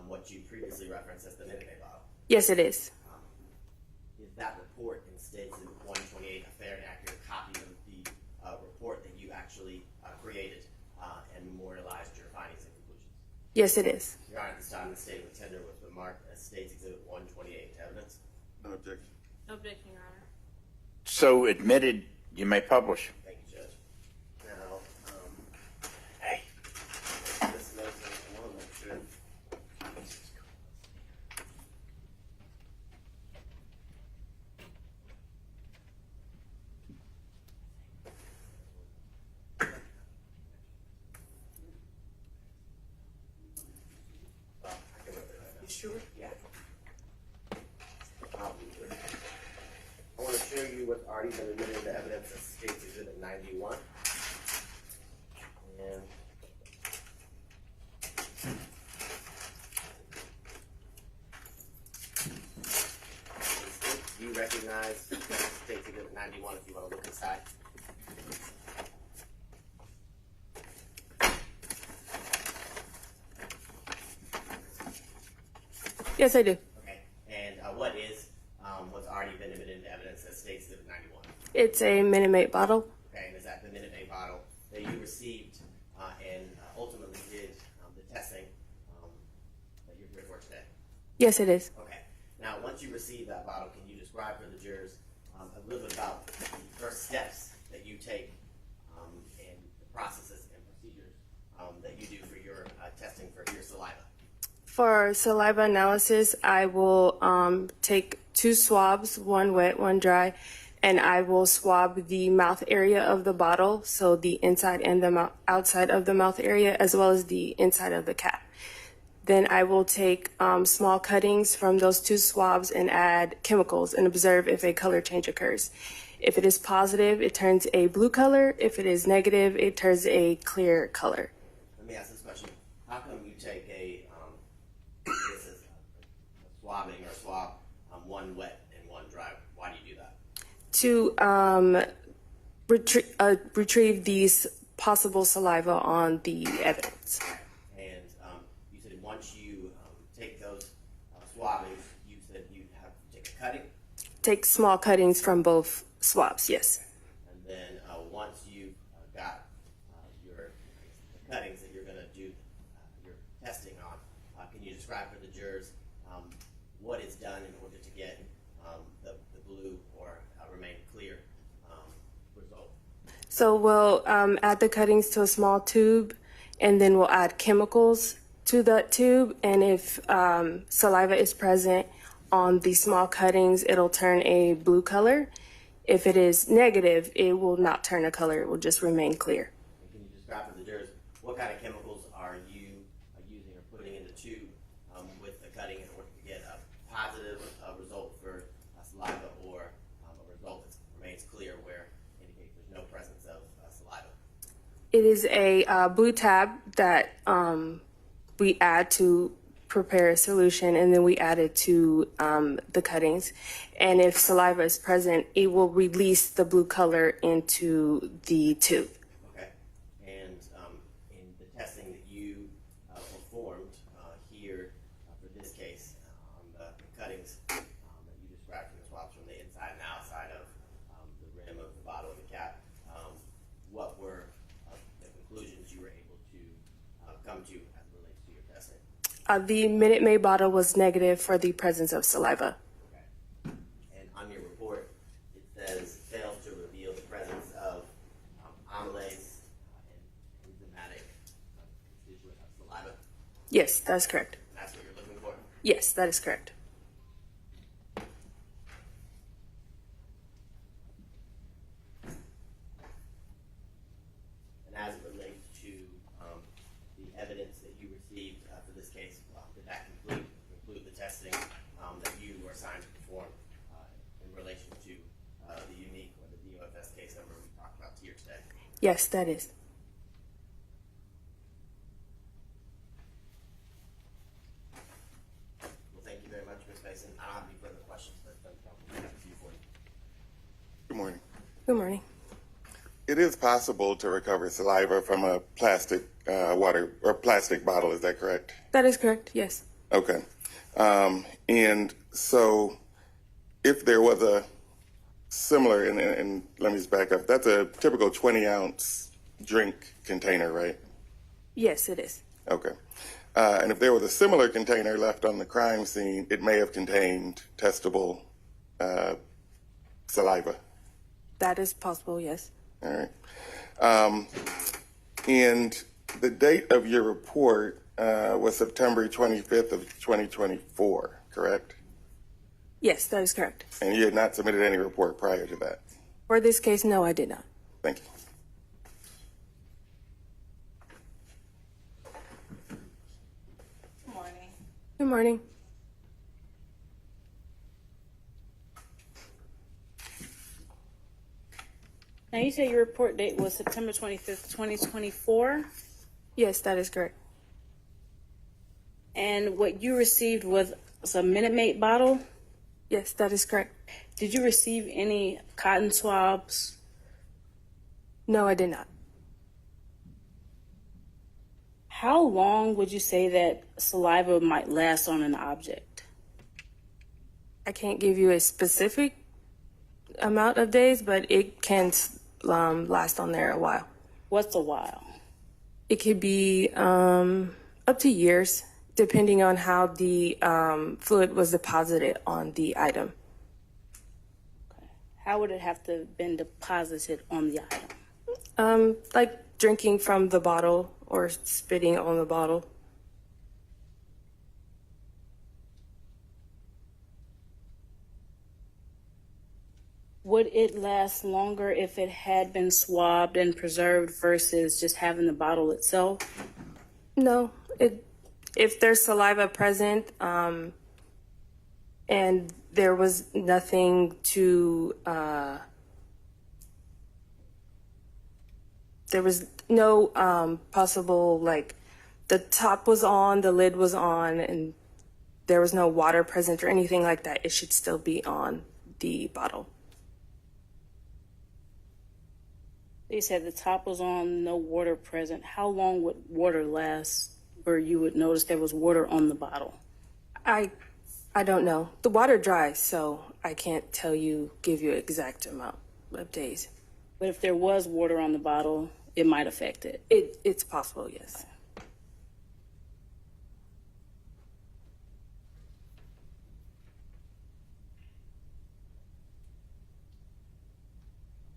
what you previously referenced as the Minute Maid bottle? Yes, it is. Is that report in State Exhibit 128 a fair and accurate copy of the report that you actually created and memorialized your findings and conclusions? Yes, it is. Your Honor, at this time, the state would tender with the mark as State's Exhibit 128 to evidence. No objection. No objection, Your Honor. So admitted, you may publish. Thank you, Judge. Now, Hey. Ms. Mason, I want to make sure. You sure? Yeah. I want to show you what's already been admitted into evidence as State's Exhibit 91. And do you recognize State's Exhibit 91 if you want to look inside? Yes, I do. Okay. And what is what's already been admitted into evidence as State's Exhibit 91? It's a Minute Maid bottle. Okay. And is that the Minute Maid bottle that you received and ultimately did the testing that you're here for today? Yes, it is. Okay. Now, once you receive that bottle, can you describe for the jurors a little bit about the first steps that you take and the processes and procedures that you do for your testing for your saliva? For saliva analysis, I will take 2 swabs, one wet, one dry, and I will swab the mouth area of the bottle, so the inside and the outside of the mouth area, as well as the inside of the cap. Then I will take small cuttings from those 2 swabs and add chemicals and observe if a color change occurs. If it is positive, it turns a blue color. If it is negative, it turns a clear color. Let me ask this question. How come you take this is a swabbing or swab, one wet and one dry? Why do you do that? To retrieve these possible saliva on the evidence. And you said once you take those swabbings, you said you have to take a cutting? Take small cuttings from both swabs, yes. And then once you've got your cuttings that you're going to do your testing on, can you describe for the jurors what is done in order to get the blue or remain clear result? So we'll add the cuttings to a small tube, and then we'll add chemicals to that tube. And if saliva is present on the small cuttings, it'll turn a blue color. If it is negative, it will not turn a color. It will just remain clear. And can you describe for the jurors what kind of chemicals are you using or putting in the tube with the cutting in order to get a positive result for saliva or a result that remains clear where indicates there's no presence of saliva? It is a blue tab that we add to prepare a solution, and then we add it to the cuttings. And if saliva is present, it will release the blue color into the tube. Okay. And in the testing that you performed here for this case, the cuttings that you described from the swabs from the inside and outside of the rim of the bottle and the cap, what were the conclusions you were able to come to as it relates to your testing? The Minute Maid bottle was negative for the presence of saliva. Okay. And on your report, it says fails to reveal the presence of amylase and enzymatic constituent of saliva. Yes, that's correct. That's what you're looking for? Yes, that is correct. And as it relates to the evidence that you received for this case, did that include the testing that you were assigned to perform in relation to the unique or the DOFS case number we talked about here today? Yes, that is. Well, thank you very much, Ms. Mason. I don't have any further questions, but I have a few for you. Good morning. Good morning. It is possible to recover saliva from a plastic water or plastic bottle. Is that correct? That is correct, yes. Okay. And so if there was a similar, and let me just back up, that's a typical 20-ounce drink container, right? Yes, it is. Okay. And if there was a similar container left on the crime scene, it may have contained testable saliva. That is possible, yes. All right. And the date of your report was September 25th of 2024, correct? Yes, that is correct. And you had not submitted any report prior to that? For this case, no, I did not. Thank you. Good morning. Good morning. Now, you said your report date was September 25th, 2024, Yes, that is correct. and what you received was a Minute Maid bottle. Yes, that is correct. Did you receive any cotton swabs? No, I did not. How long would you say that saliva might last on an object? I can't give you a specific amount of days, but it can last on there a while. What's a while? It could be up to years, depending on how the fluid was deposited on the item. How would it have to have been deposited on the item? Like drinking from the bottle or spitting on the bottle. Would it last longer if it had been swabbed and preserved versus just having the bottle itself? No, if there's saliva present, and there was nothing to, there was no possible, like, the top was on, the lid was on, and there was no water present or anything like that, it should still be on the bottle. They said the top was on, no water present. How long would water last where you would notice there was water on the bottle? I don't know. The water dries, so I can't give you exact amount of days. But if there was water on the bottle, it might affect it. It's possible, yes.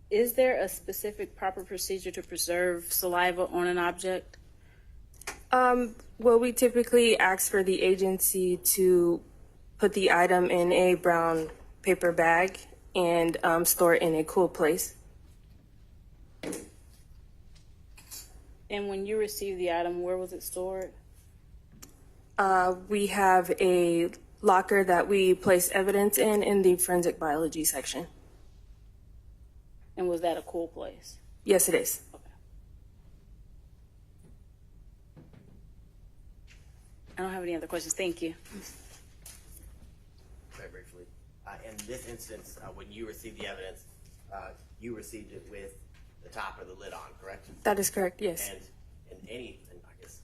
Is there a specific proper procedure to preserve saliva on an object? Well, we typically ask for the agency to put the item in a brown paper bag and store it in a cool place. And when you received the item, where was it stored? We have a locker that we place evidence in the forensic biology section. And was that a cool place? Yes, it is. Okay. I don't have any other questions. Thank you. Very briefly. In this instance, when you received the evidence, you received it with the top or the lid on, correct? That is correct, yes. And I guess,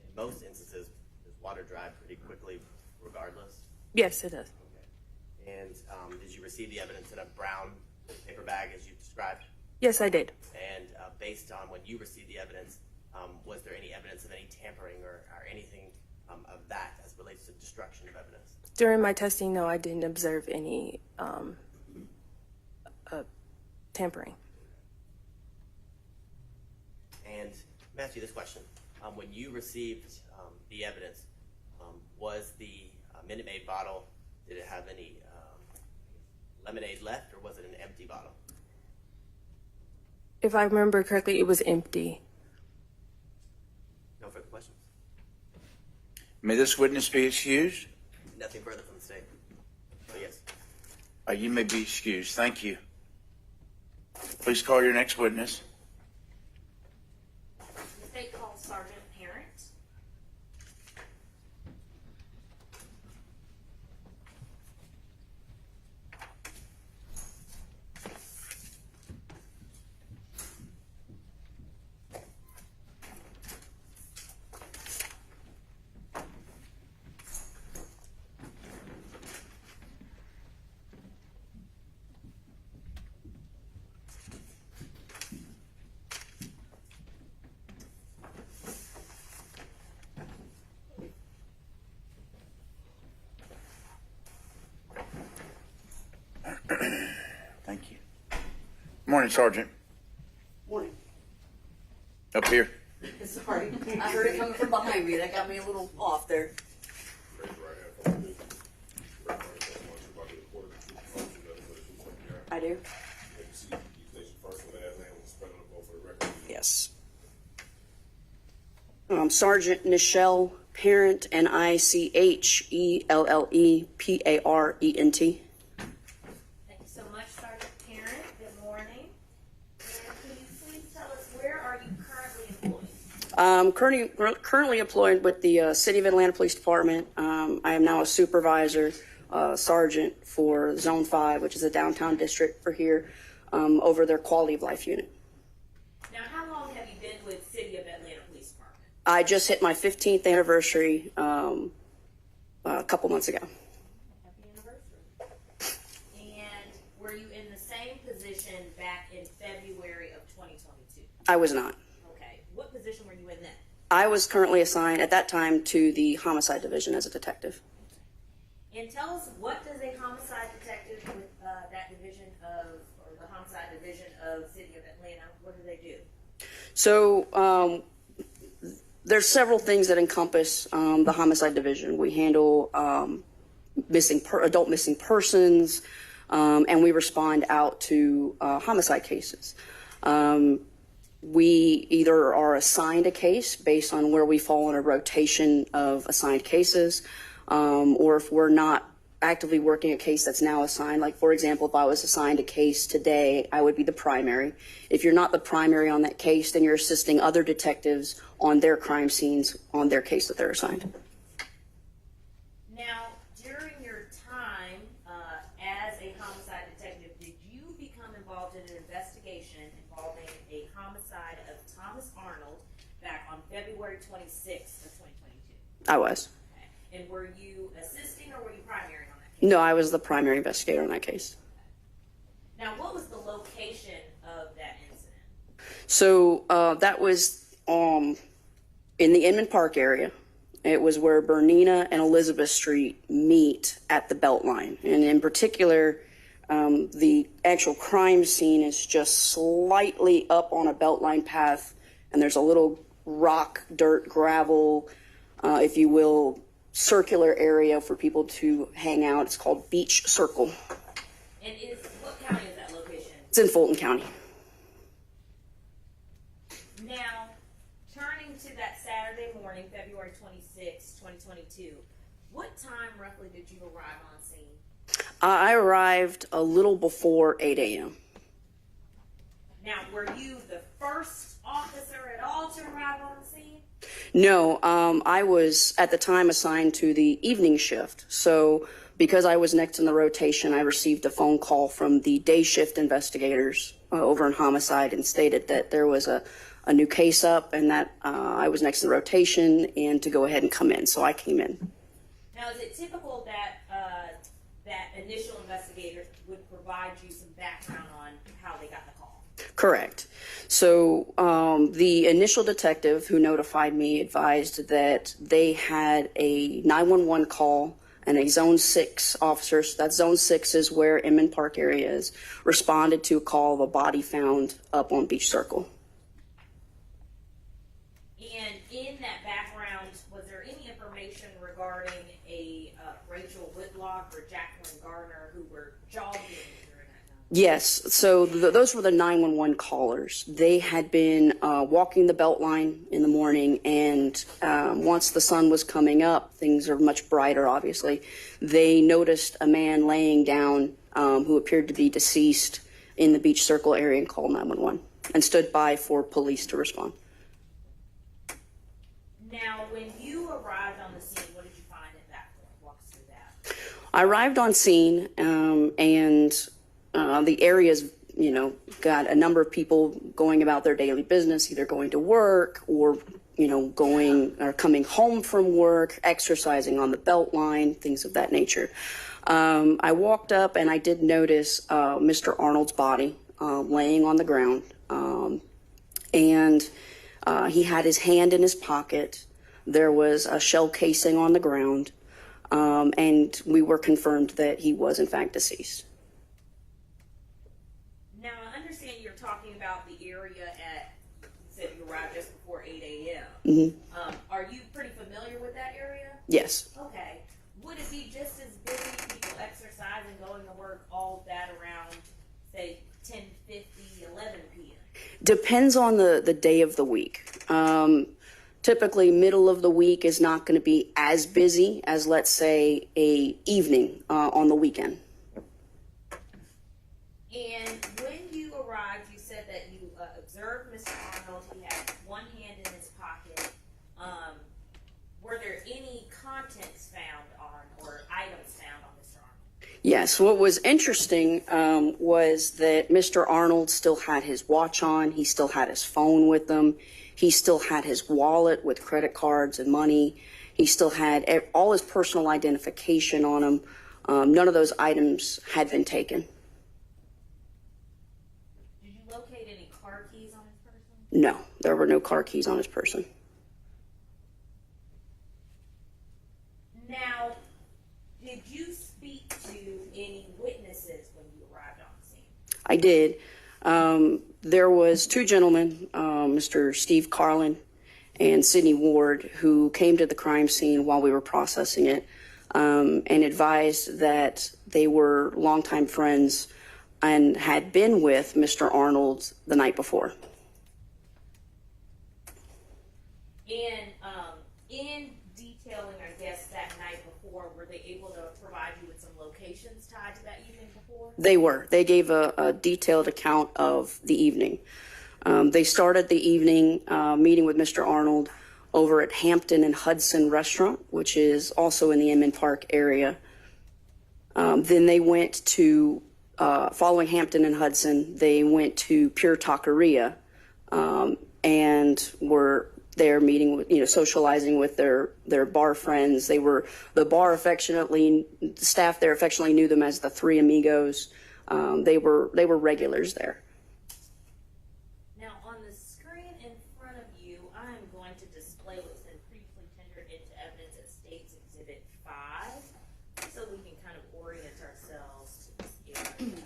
in most instances, does water dry pretty quickly regardless? Yes, it does. Okay. And did you receive the evidence in a brown paper bag as you described? Yes, I did. And based on when you received the evidence, was there any evidence of any tampering or anything of that as relates to destruction of evidence? During my testing, no, I didn't observe any tampering. And let me ask you this question. When you received the evidence, was the Minute Maid bottle, did it have any lemonade left, or was it an empty bottle? If I remember correctly, it was empty. No further questions? May this witness be excused? Nothing further from the state. Oh, yes. You may be excused. Thank you. Please call your next witness. The state calls Sergeant Parent. Thank you. Morning, Sergeant. Morning. Up here. Sorry, I heard it coming from behind me. That got me a little off there. Raise your right hand for me. Verify the testimony you're about to report to the truth, the whole truth, nothing but the truth, so help you God. I do. Take a seat. You place your first and last name and spell it both for the record. Yes. Sergeant Nichelle Parent, Nichellelleparent. Thank you so much, Sergeant Parent. Good morning. And can you please tell us, where are you currently employed? Currently employed with the City of Atlanta Police Department. I am now a supervisor, sergeant for Zone 5, which is a downtown district for here, over their quality of life unit. Now, how long have you been with City of Atlanta Police Department? I just hit my 15th anniversary a couple months ago. Happy anniversary. And were you in the same position back in February of 2022? I was not. Okay. What position were you in then? I was currently assigned at that time to the homicide division as a detective. And tell us, what does a homicide detective with that division of, or the homicide division of City of Atlanta, what do they do? So there's several things that encompass the homicide division. We handle adult missing persons, and we respond out to homicide cases. We either are assigned a case based on where we fall in a rotation of assigned cases, or if we're not actively working a case that's now assigned. Like, for example, if I was assigned a case today, I would be the primary. If you're not the primary on that case, then you're assisting other detectives on their crime scenes on their case that they're assigned. Now, during your time as a homicide detective, did you become involved in an investigation involving a homicide of Thomas Arnold back on February 26th of 2022? I was. Okay. And were you assisting or were you primary on that case? No, I was the primary investigator on that case. Now, what was the location of that incident? So that was in the Inman Park area. It was where Bernina and Elizabeth Street meet at the BeltLine. And in particular, the actual crime scene is just slightly up on a BeltLine path, and there's a little rock, dirt, gravel, if you will, circular area for people to hang out. It's called Beach Circle. And what county is that location? It's in Fulton County. Now, turning to that Saturday morning, February 26, 2022, what time roughly did you arrive on scene? I arrived a little before 8 a.m. Now, were you the first officer at all to arrive on the scene? No, I was at the time assigned to the evening shift. So because I was next in the rotation, I received a phone call from the day shift investigators over in homicide and stated that there was a new case up and that I was next in the rotation and to go ahead and come in. So I came in. Now, is it typical that that initial investigator would provide you some background on how they got the call? Correct. So the initial detective who notified me advised that they had a 911 call and a Zone 6 officer, so that Zone 6 is where Inman Park area is, responded to a call of a body found up on Beach Circle. And in that background, was there any information regarding a Rachel Whitlock or Jacqueline Garner who were jogging during that time? Yes, so those were the 911 callers. They had been walking the BeltLine in the morning, and once the sun was coming up, things are much brighter, obviously. They noticed a man laying down who appeared to be deceased in the Beach Circle area and called 911 and stood by for police to respond. Now, when you arrived on the scene, what did you find at that point? Walk us through that. I arrived on scene, and the area's, got a number of people going about their daily business, either going to work or, going or coming home from work, exercising on the BeltLine, things of that nature. I walked up and I did notice Mr. Arnold's body laying on the ground, and he had his hand in his pocket. There was a shell casing on the ground, and we were confirmed that he was in fact deceased. Now, I understand you're talking about the area at, you said you arrived just before 8 a.m. Mm-hmm. Are you pretty familiar with that area? Yes. Okay. Would it be just as busy, people exercising, going to work, all of that around, say, 10:50, 11 p.m.? Depends on the day of the week. Typically, middle of the week is not going to be as busy as, let's say, a evening on the weekend. And when you arrived, you said that you observed Mr. Arnold. He had one hand in his pocket. Were there any contents found on or items found on Mr. Arnold? Yes, what was interesting was that Mr. Arnold still had his watch on. He still had his phone with him. He still had his wallet with credit cards and money. He still had all his personal identification on him. None of those items had been taken. Did you locate any car keys on his person? No, there were no car keys on his person. Now, did you speak to any witnesses when you arrived on the scene? I did. There was two gentlemen, Mr. Steve Carlin and Sidney Ward, who came to the crime scene while we were processing it. and advised that they were longtime friends and had been with Mr. Arnold the night before. And in detailing, I guess, that night before, were they able to provide you with some locations tied to that evening before? They were. They gave a detailed account of the evening. They started the evening meeting with Mr. Arnold over at Hampton and Hudson Restaurant, which is also in the Inman Park area. Then they went to, following Hampton and Hudson, they went to Pure Taqueria and were there meeting with, socializing with their bar friends. The staff there affectionately knew them as the Three Amigos. They were regulars there. Now, on the screen in front of you, I'm going to display what's been previously tendered into evidence at State's Exhibit 5, so we can kind of orient ourselves to this area.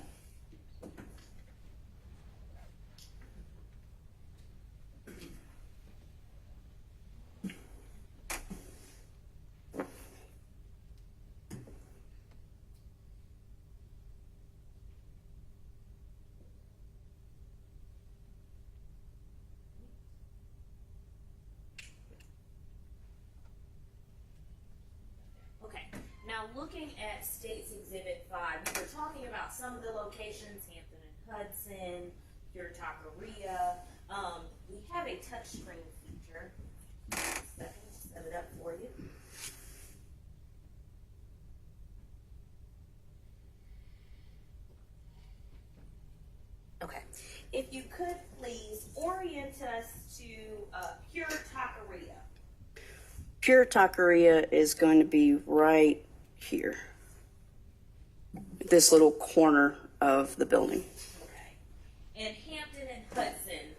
Now, looking at State's Exhibit 5, we were talking about some of the locations, Hampton and Hudson, Pure Taqueria. We have a touchscreen feature. Second, set it up for you. Okay. If you could please orient us to Pure Taqueria. Pure Taqueria is going to be right here, this little corner of the building. Okay. And Hampton and Hudson,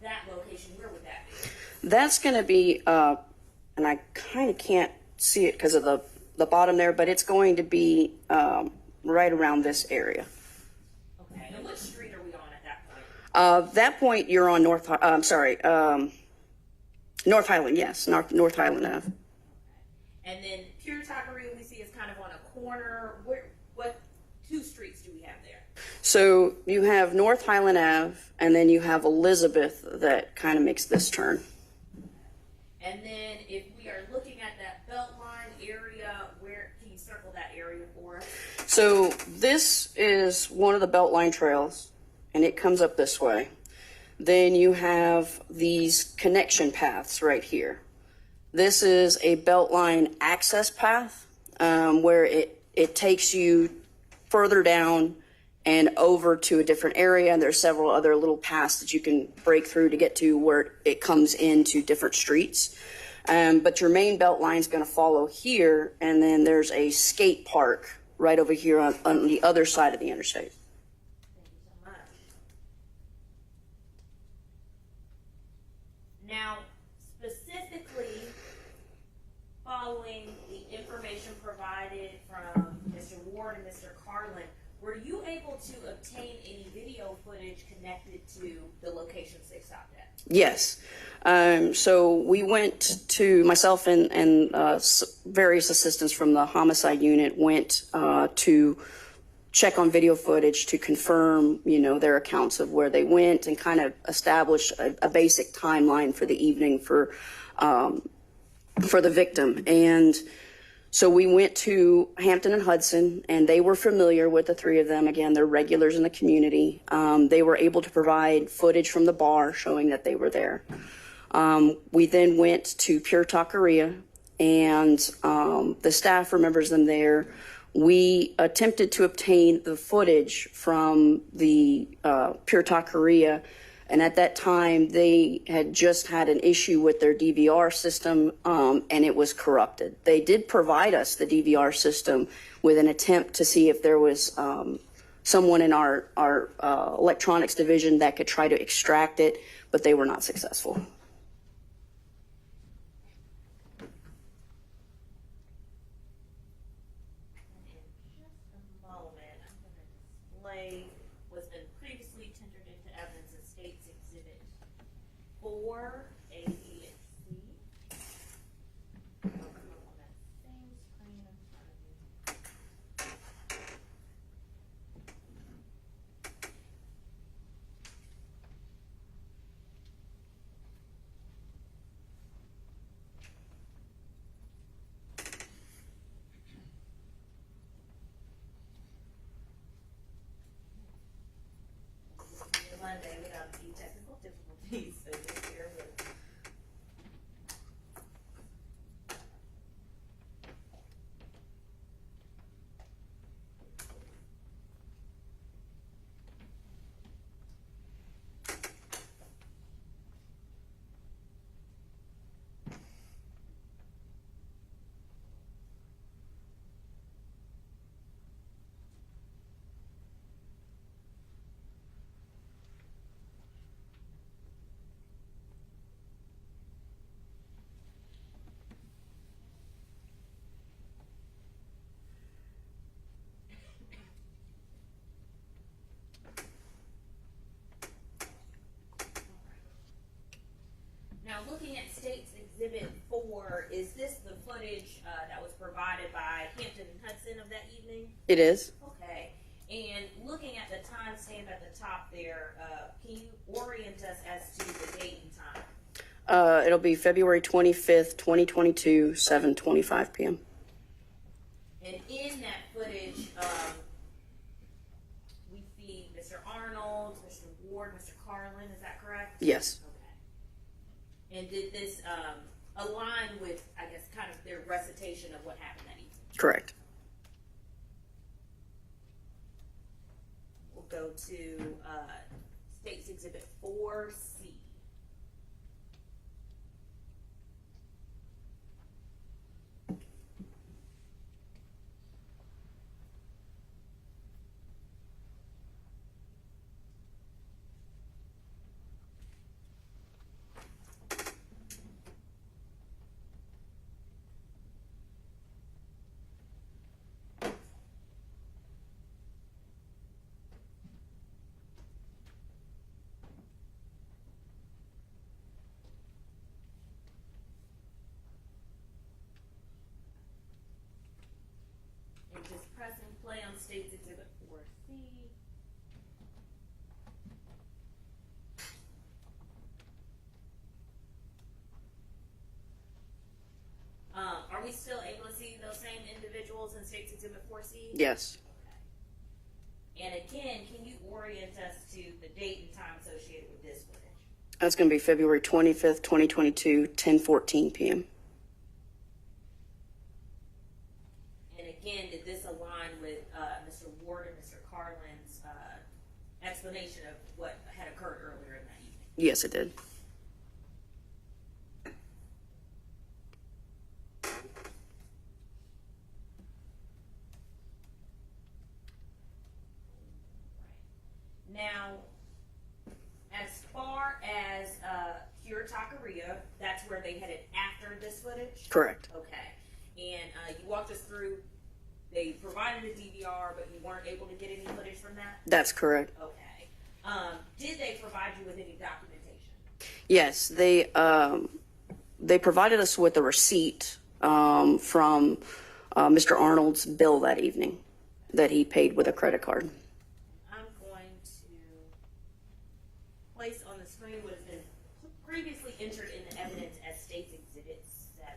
that location, where would that be? That's going to be, and I kind of can't see it because of the bottom there, but it's going to be right around this area. Okay. And which street are we on at that point? That point, you're on North Highland, yes, North Highland Ave. And then Pure Taqueria we see is kind of on a corner. What two streets do we have there? So you have North Highland Ave, and then you have Elizabeth that kind of makes this turn. And then if we are looking at that BeltLine area, where can you circle that area for us? So this is one of the BeltLine trails, and it comes up this way. Then you have these connection paths right here. This is a BeltLine access path where it takes you further down and over to a different area. And there's several other little paths that you can break through to get to where it comes into different streets. But your main BeltLine is going to follow here, and then there's a skate park right over here on the other side of the interstate. Now, specifically following the information provided from Mr. Ward and Mr. Carlin, were you able to obtain any video footage connected to the locations they stopped at? Yes. So we went to, myself and various assistants from the homicide unit went to check on video footage to confirm, their accounts of where they went and kind of establish a basic timeline for the evening for the victim. And so we went to Hampton and Hudson, and they were familiar with the three of them. Again, they're regulars in the community. They were able to provide footage from the bar showing that they were there. We then went to Pure Taqueria, and the staff remembers them there. We attempted to obtain the footage from the Pure Taqueria, and at that time they had just had an issue with their DVR system, and it was corrupted. They did provide us the DVR system with an attempt to see if there was someone in our electronics division that could try to extract it, but they were not successful. What's been previously tendered into evidence in State's Exhibit 4, A, B, and C. On that same screen in front Monday without a few technical difficulties, so just bear with me. Now, looking at State's Exhibit 4, is this the footage that was provided by Hampton and Hudson of that evening? It is. Okay. And looking at the timestamp at the top there, can you orient us as to the date and time? It'll be February 25th, 2022, 7:25 p.m. And in that footage, we see Mr. Arnold, Mr. Ward, Mr. Carlin, is that correct? Yes. Okay. And did this align with, I guess, kind of their recitation of what happened that evening? Correct. We'll go to State's Exhibit 4C. And just press and play on State's Exhibit 4C. Are we still able to see those same individuals in State's Exhibit 4C? Yes. And again, can you orient us to the date and time associated with this footage? That's going to be February 25th, 2022, 10:14 p.m. And again, did this align with Mr. Ward and Mr. Carlin's explanation of what had occurred earlier in that evening? Yes, it did. Now, as far as Cure Taqueria, that's where they headed after this footage? Correct. Okay. And you walked us through, they provided a DVR, but you weren't able to get any footage from that? That's correct. Okay. Did they provide you with any documentation? Yes, they provided us with a receipt from Mr. Arnold's bill that evening that he paid with a credit card. I'm going to place on the screen what has been previously entered in the evidence as State's Exhibit 7.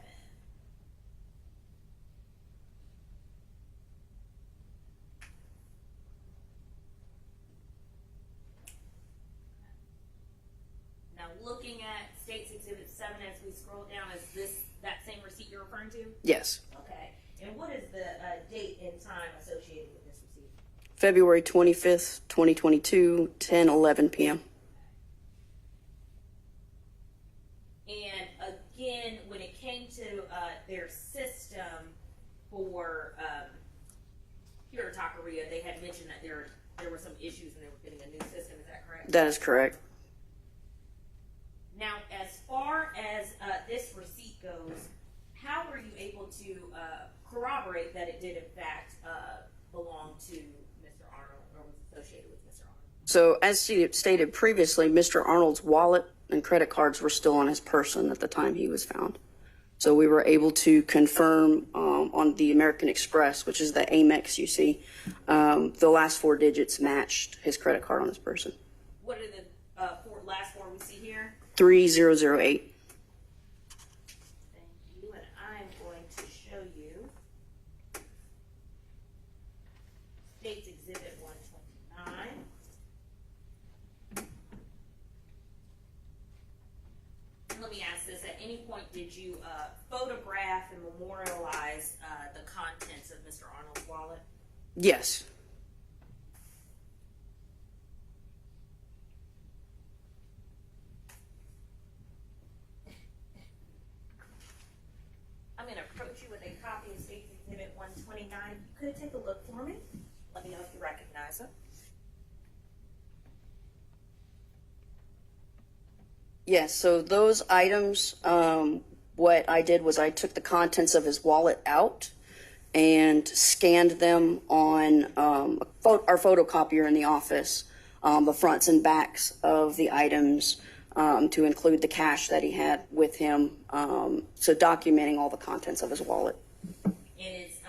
Now, looking at State's Exhibit 7 as we scroll down, is this that same receipt you're referring to? Yes. Okay. And what is the date and time associated with this receipt? February 25th, 2022, 10:11 p.m. And again, when it came to their system for Pure Taqueria, they had mentioned that there were some issues and they were getting a new system. Is that correct? That is correct. Now, as far as this receipt goes, how were you able to corroborate that it did in fact belong to Mr. Arnold or was associated with Mr. Arnold? So, as stated previously, Mr. Arnold's wallet and credit cards were still on his person at the time he was found. So we were able to confirm on the American Express, which is the Amex you see, the last 4 digits matched his credit card on his person. What are the last four we see here? 3008. Thank you, and I'm going to show you State's Exhibit 129. any point did you photograph and memorialize the contents of Mr. Arnold's wallet? Yes. I'm going to approach you with a copy of State's Exhibit 129. Could you take a look for me? Let me know if you recognize it. Yes, so those items, what I did was I took the contents of his wallet out and scanned them on our photocopier in the office, the fronts and backs of the items to include the cash that he had with him, so documenting all the contents of his wallet. And is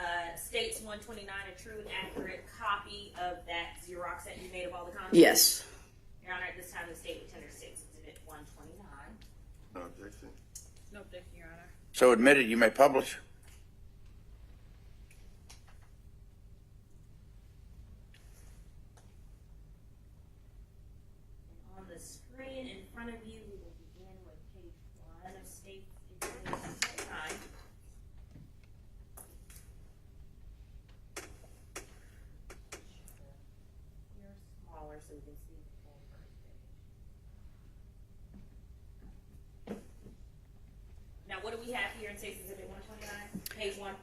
State's 129 a true and accurate copy of that Xerox that you made of all the contents? Yes. Your Honor, at this time, the State would tender State's Exhibit 129. No objection. No objection, Your Honor. So admitted, you may publish. On the screen in front of you, we will begin with page 1 of State's Exhibit 129. You're smaller so we can see the full first page. Now, what do we have here in State's Exhibit 129? Page 1.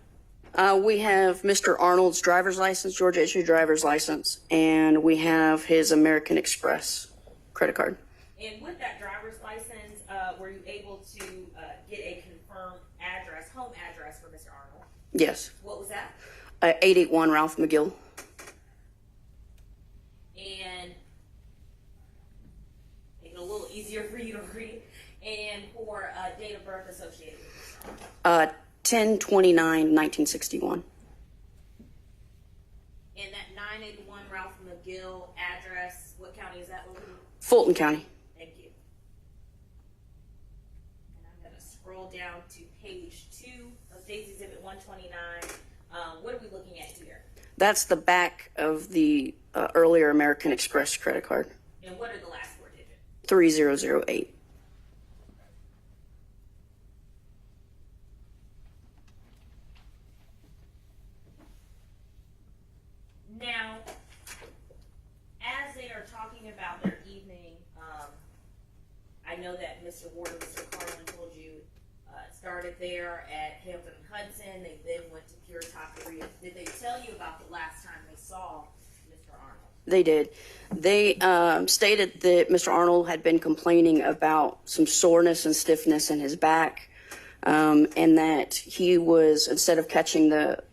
We have Mr. Arnold's driver's license, Georgia issue driver's license, and we have his American Express credit card. And with that driver's license, were you able to get a confirmed address, home address for Mr. Arnold? Yes. What was that? 881 Ralph McGill. And make it a little easier for you to read. And for date of birth associated with Mr. Arnold. 10/29/1961. And that 981 Ralph McGill address, what county is that located? Fulton County. Thank you. And I'm going to scroll down to page 2 of State's Exhibit 129. What are we looking at here? That's the back of the earlier American Express credit card. And what are the last 4 digits? 3008. Now, as they are talking about their evening, I know that Mr. Ward and Mr. Carlin told you it started there at Hampton Hudson. They then went to Pure Taqueria. Did they tell you about the last time they saw Mr. Arnold? They did. They stated that Mr. Arnold had been complaining about some soreness and stiffness in his back, and that he was, instead of catching the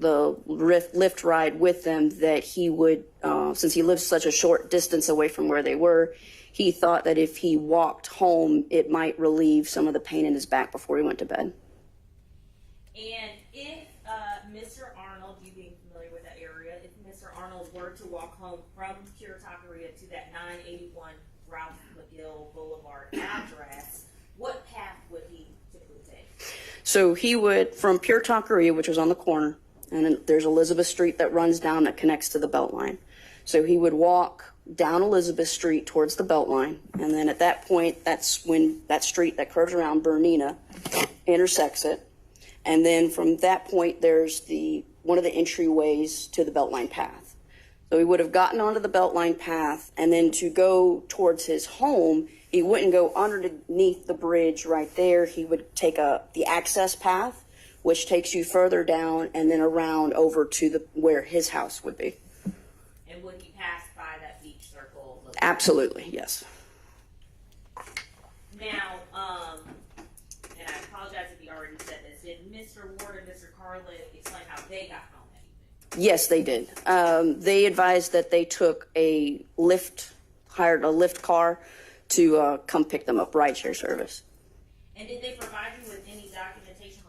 lift ride with them, that he would, since he lived such a short distance away from where they were, he thought that if he walked home, it might relieve some of the pain in his back before he went to bed. And if Mr. Arnold, you being familiar with that area, if Mr. Arnold were to walk home from Pure Taqueria to that 981 Ralph McGill Boulevard address, what path would he typically take? So he would, from Pure Taqueria, which was on the corner, and then there's Elizabeth Street that runs down that connects to the BeltLine. So he would walk down Elizabeth Street towards the BeltLine, and then at that point, that's when that street that curves around Bernina intersects it. And then from that point, there's one of the entryways to the BeltLine path. So he would have gotten onto the BeltLine path, and then to go towards his home, he wouldn't go underneath the bridge right there. He would take the access path, which takes you further down and then around over to where his house would be. And would he pass by that beach circle? Absolutely, yes. Now, and I apologize if you already said this, did Mr. Ward and Mr. Carlin explain how they got home that evening? Yes, they did. They advised that they took hired a lift car to come pick them up, rideshare service. And did they provide you with any documentation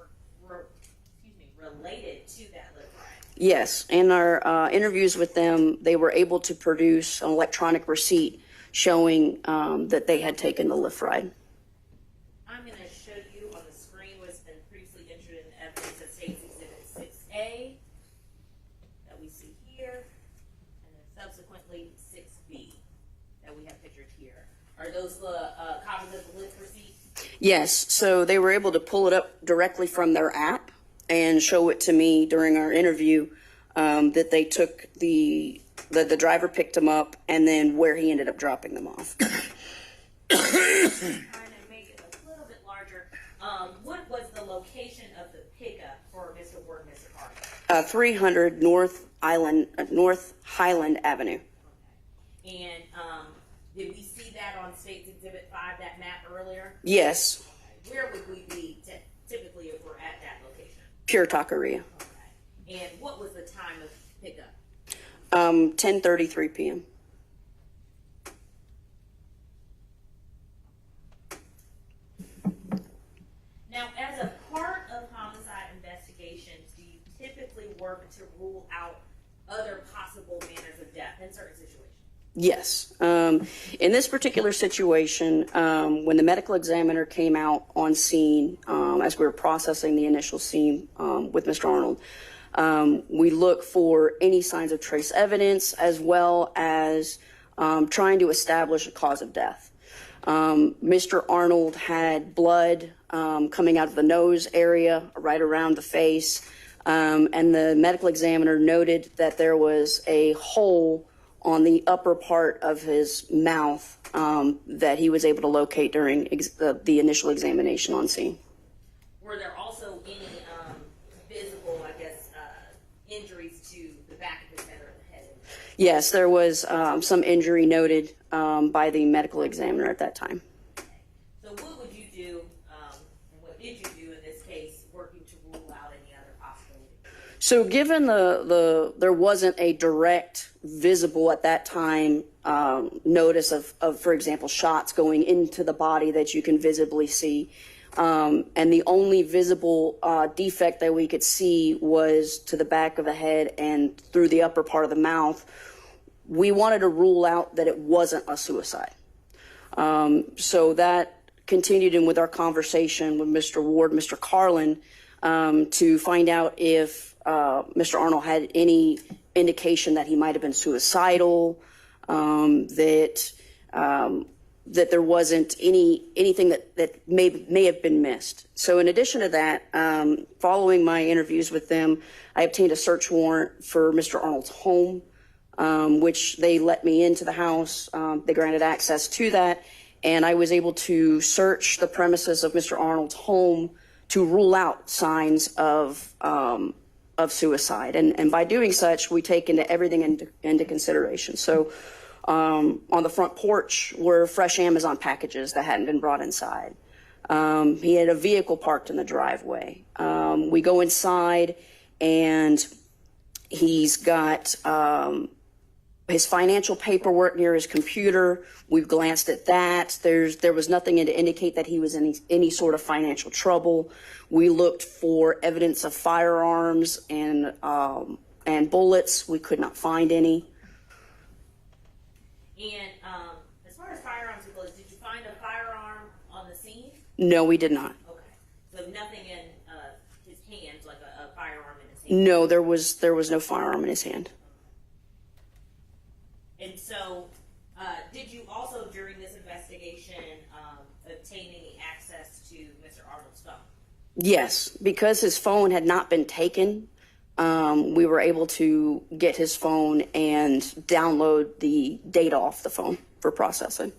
related to that lift ride? Yes. In our interviews with them, they were able to produce an electronic receipt showing that they had taken the lift ride. I'm going to show you on the screen what's been previously entered in evidence at State's Exhibit 6A that we see here, and then subsequently 6B that we have pictured here. Are those the copies of the lift receipt? Yes, so they were able to pull it up directly from their app and show it to me during our interview, that they took the driver picked him up and then where he ended up dropping them off. Trying to make it a little bit larger. What was the location of the pickup for Mr. Ward and Mr. Carter? 300 North Highland Avenue. And did we see that on State's Exhibit 5, that map earlier? Yes, Where would we be typically if we're at that location? Pure Taqueria. And what was the time of pickup? 10:33 p.m. Now, as a part of homicide investigations, do you typically work to rule out other possible manners of death in certain situations? Yes. In this particular situation, when the medical examiner came out on scene, as we were processing the initial scene with Mr. Arnold, we look for any signs of trace evidence as well as trying to establish a cause of death. Mr. Arnold had blood coming out of the nose area, right around the face, and the medical examiner noted that there was a hole on the upper part of his mouth that he was able to locate during the initial examination on scene. Were there also any visible, I guess, injuries to the back of his head or the head? Yes, there was some injury noted by the medical examiner at that time. So what would you do, and what did you do in this case, working to rule out any other possibilities? So given there wasn't a direct visible at that time notice of, for example, shots going into the body that you can visibly see, and the only visible defect that we could see was to the back of the head and through the upper part of the mouth, we wanted to rule out that it wasn't a suicide. So that continued in with our conversation with Mr. Ward, Mr. Carlin, to find out if Mr. Arnold had any indication that he might have been suicidal, that there wasn't anything that may have been missed. So in addition to that, following my interviews with them, I obtained a search warrant for Mr. Arnold's home, which they let me into the house. They granted access to that, and I was able to search the premises of Mr. Arnold's home to rule out signs of suicide. And by doing such, we take everything into consideration. So on the front porch were fresh Amazon packages that hadn't been brought inside. He had a vehicle parked in the driveway. We go inside and he's got his financial paperwork near his computer. We've glanced at that. There was nothing to indicate that he was in any sort of financial trouble. We looked for evidence of firearms and bullets. We could not find any. And as far as firearms and bullets, did you find a firearm on the scene? No, we did not. Okay. So nothing in his hands, like a firearm in his hand? No, there was no firearm in his hand. And so, did you also, during this investigation, obtain any access to Mr. Arnold's phone? Yes, because his phone had not been taken, we were able to get his phone and download the data off the phone for processing.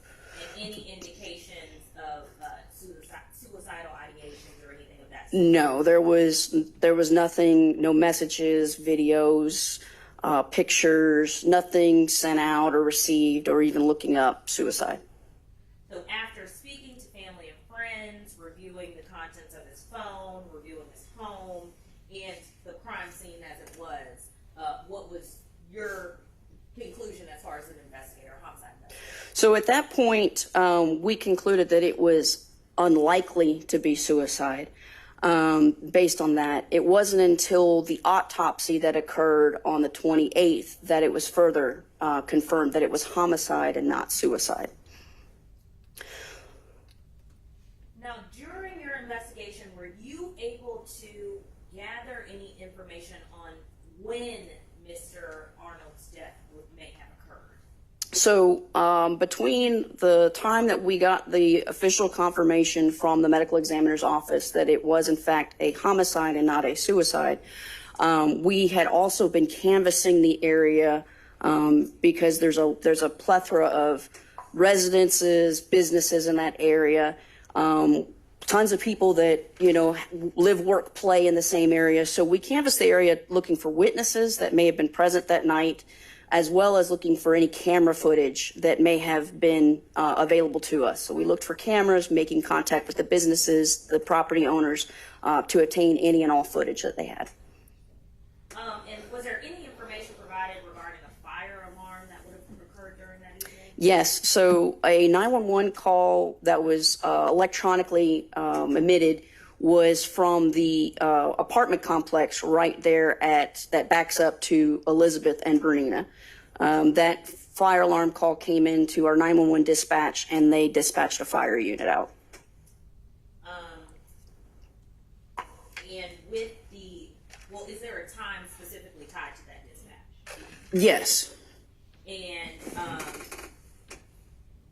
And any indications of suicidal ideations or anything of that sort? No, there was nothing, no messages, videos, pictures, nothing sent out or received or even looking up suicide. So after speaking to family and friends, reviewing the contents of his phone, reviewing his home, and the crime scene as it was, what was your conclusion as far as an investigator, homicide investigator? So at that point, we concluded that it was unlikely to be suicide. Based on that, it wasn't until the autopsy that occurred on the 28th that it was further confirmed that it was homicide and not suicide. Now, during your investigation, were you able to gather any information on when Mr. Arnold's death may have occurred? So between the time that we got the official confirmation from the medical examiner's office that it was in fact a homicide and not a suicide, we had also been canvassing the area because there's a plethora of residences, businesses in that area, tons of people that, you know, live, work, play in the same area. So we canvassed the area looking for witnesses that may have been present that night, as well as looking for any camera footage that may have been available to us. So we looked for cameras, making contact with the businesses, the property owners, to obtain any and all footage that they had. And was there any information provided regarding a fire alarm that would have occurred during that evening? Yes, so a 911 call that was electronically emitted was from the apartment complex right there that backs up to Elizabeth and Bernina. That fire alarm call came into our 911 dispatch, and they dispatched a fire unit out. And with is there a time specifically tied to that dispatch? Yes. And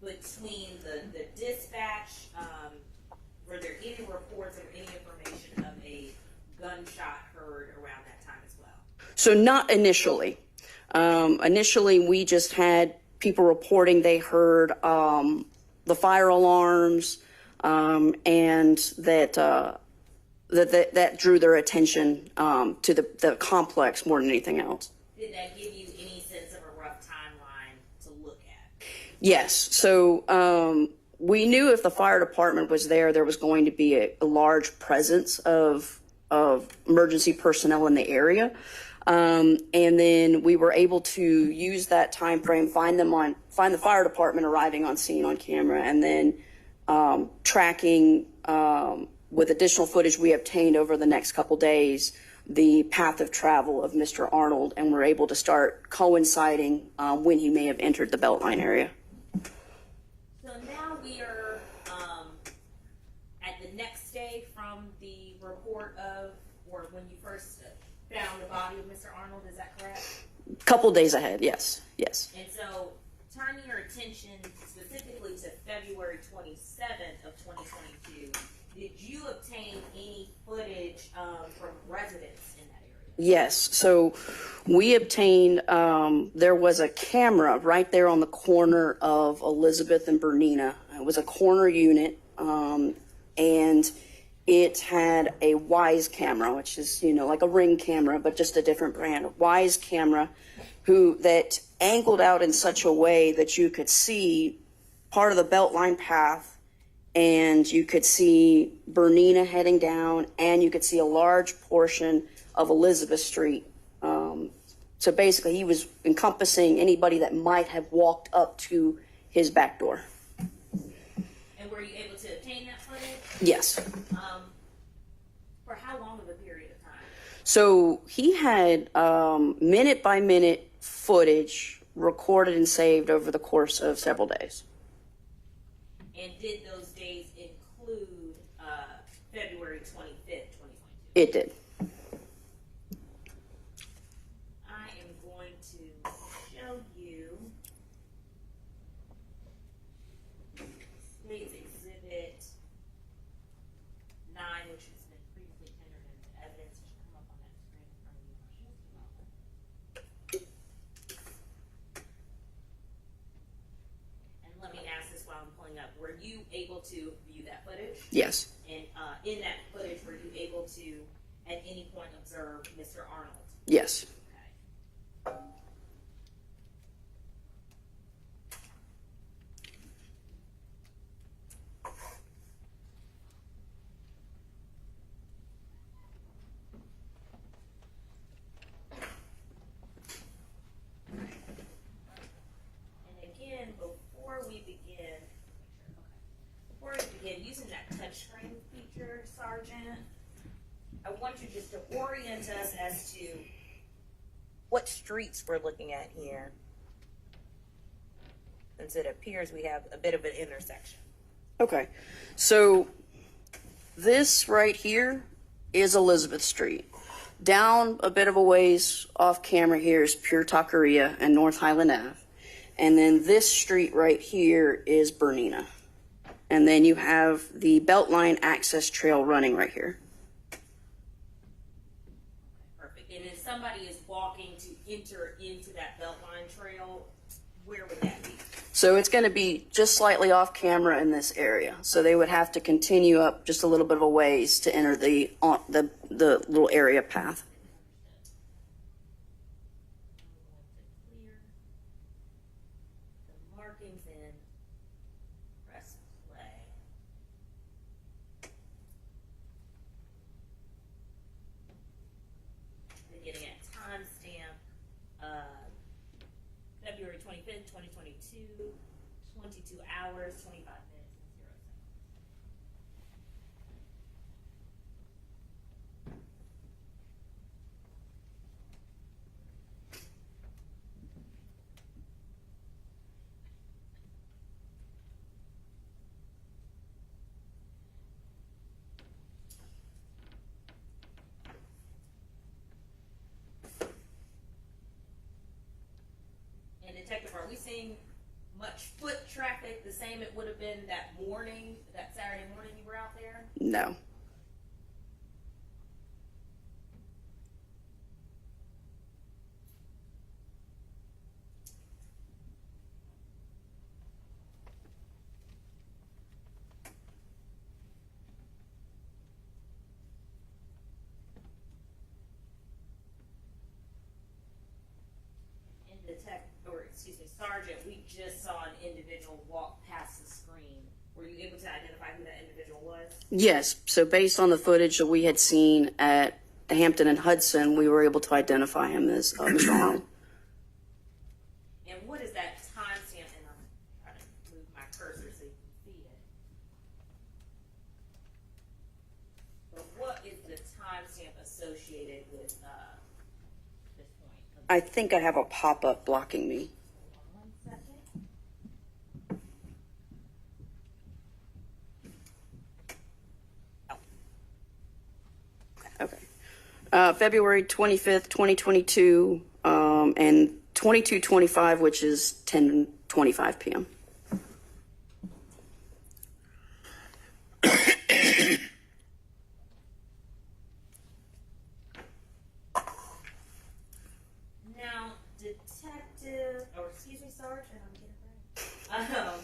between the dispatch, were there any reports or any information of a gunshot heard around that time as well? So not initially. Initially, we just had people reporting they heard the fire alarms, and that drew their attention to the complex more than anything else. Did that give you any sense of a rough timeline to look at? Yes. So we knew if the fire department was there, there was going to be a large presence of emergency personnel in the area. And then we were able to use that time frame, find the fire department arriving on scene on camera, and then tracking with additional footage we obtained over the next couple days the path of travel of Mr. Arnold, and we're able to start coinciding when he may have entered the BeltLine area. So now we are at the next day from the report of, or when you first found the body of Mr. Arnold, is that correct? Couple days ahead, yes, yes. And so turning your attention specifically to February 27th of 2022, did you obtain any footage from residents in that area? Yes, so we obtained, there was a camera right there on the corner of Elizabeth and Bernina. It was a corner unit, and it had a Wise camera, which is, you know, like a Ring camera, but just a different brand. A Wise camera that angled out in such a way that you could see part of the BeltLine path, and you could see Bernina heading down, and you could see a large portion of Elizabeth Street. So basically, he was encompassing anybody that might have walked up to his back door. And were you able to obtain that footage? Yes. For how long of a period of time? So he had minute by minute footage recorded and saved over the course of several days. And did those days include February 25th, 2022? It did. I am going to show you please exhibit 9, which has been previously tendered into evidence. It should come up on that screen in front of you. And let me ask this while I'm pulling up. Were you able to view that footage? Yes. And in that footage, were you able to, at any point, observe Mr. Arnold? Yes. And again, before we begin using that touchscreen feature, Sergeant, I want you just to orient us as to what streets we're looking at here, since it appears we have a bit of an intersection. Okay. So this right here is Elizabeth Street. Down a bit of a ways off camera here is Pure Taqueria and North Highland Ave. And then this street right here is Bernina. And then you have the BeltLine access trail running right here. Perfect. And if somebody is walking to enter into that BeltLine trail, where would that be? So it's going to be just slightly off camera in this area. So they would have to continue up just a little bit of a ways to enter the little area path. Clear the markings in. Press play. They're getting a timestamp. February 25th, 2022, 22 hours, 25 minutes, and 0 seconds. And Detective, are we seeing much foot traffic the same it would have been that morning, that Saturday morning you were out there? No. Sergeant, we just saw an individual walk past the screen. Were you able to identify who that individual was? Yes. So based on the footage that we had seen at Hampton and Hudson, we were able to identify him as Mr. Arnold. And what is that timestamp? And I'm trying to move my cursor so you can see it. But what is the timestamp associated with this point? I think I have a pop-up blocking me. Okay. February 25th, 2022, and 22:25, which is 10:25 p.m. Now, Detective, or excuse me, Sergeant, I'm getting it right.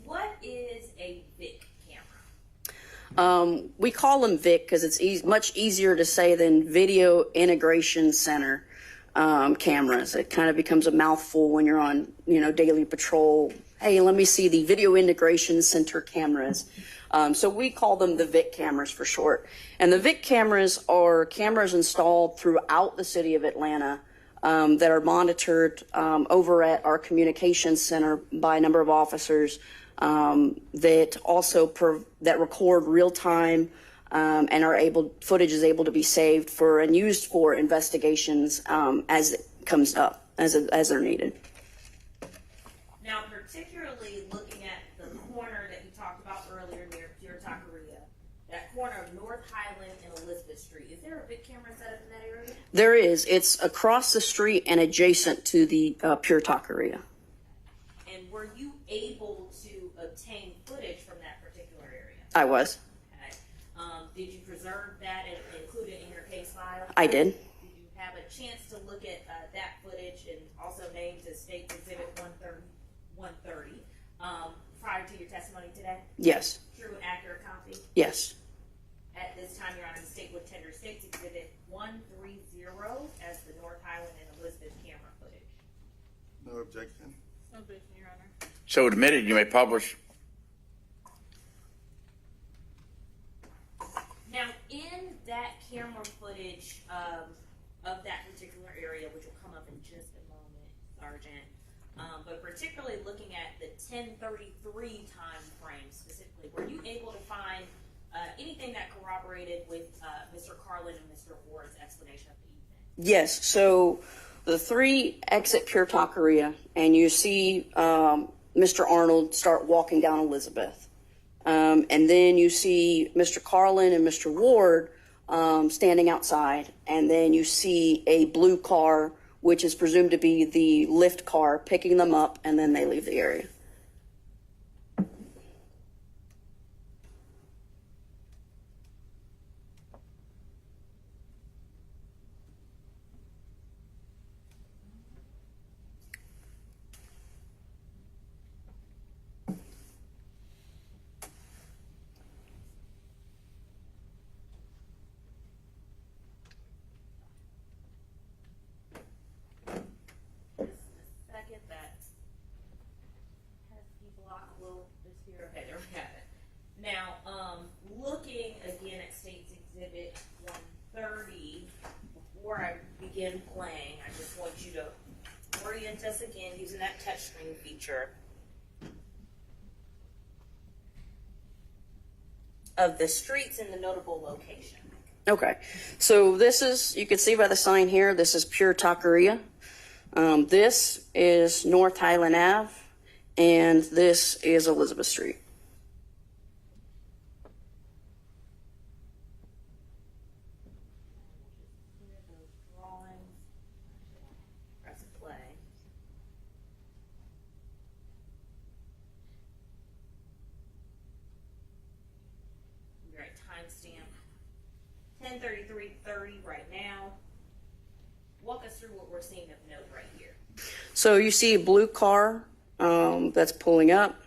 What is a VIC camera? We call them VIC because it's much easier to say than Video Integration Center cameras. It kind of becomes a mouthful when you're on, daily patrol. Hey, let me see the Video Integration Center cameras. So we call them the VIC cameras for short. And the VIC cameras are cameras installed throughout the city of Atlanta that are monitored over at our communications center by a number of officers that also that record real time and footage is able to be saved and used for investigations as it comes up, as they're needed. Now, particularly looking at the corner that you talked about earlier near Pure Taqueria, that corner of North Highland and Elizabeth Street, is there a big camera set up in that area? There is. It's across the street and adjacent to the Pure Taqueria. And were you able to obtain footage from that particular area? I was. Okay. Did you preserve that and include it in your case file? I did. Did you have a chance to look at that footage and also named to State Exhibit 130 prior to your testimony today? Yes. True and accurate copy? Yes. At this time, Your Honor, the state would tender State's Exhibit 130 as the North Highland and Elizabeth camera footage. No objection. No objection, Your Honor. So admitted, you may publish. Now, in that camera footage of that particular area, which will come up in just a moment, Sergeant, but particularly looking at the 10:33 time frame specifically, were you able to find anything that corroborated with Mr. Carlin and Mr. Ward's explanation of the event? Yes. So the 3 exit Pure Taqueria, and you see Mr. Arnold start walking down Elizabeth. And then you see Mr. Carlin and Mr. Ward standing outside. And then you see a blue car which is presumed to be the lift car picking them up, and then they leave the area. Second, that has people locked. We'll just hear. Okay, there we have it. Now, looking again at State's Exhibit 130, before I begin playing, I just want you to orient us again using that touchscreen feature of the streets in the notable location. Okay, so this is, you can see by the sign here, this is pure Taqueria. This is North Highland Ave, and this is Elizabeth Street. Press play. You're at timestamp 10:33:30 right now. Walk us through what we're seeing of note right here. So you see a blue car that's pulling up,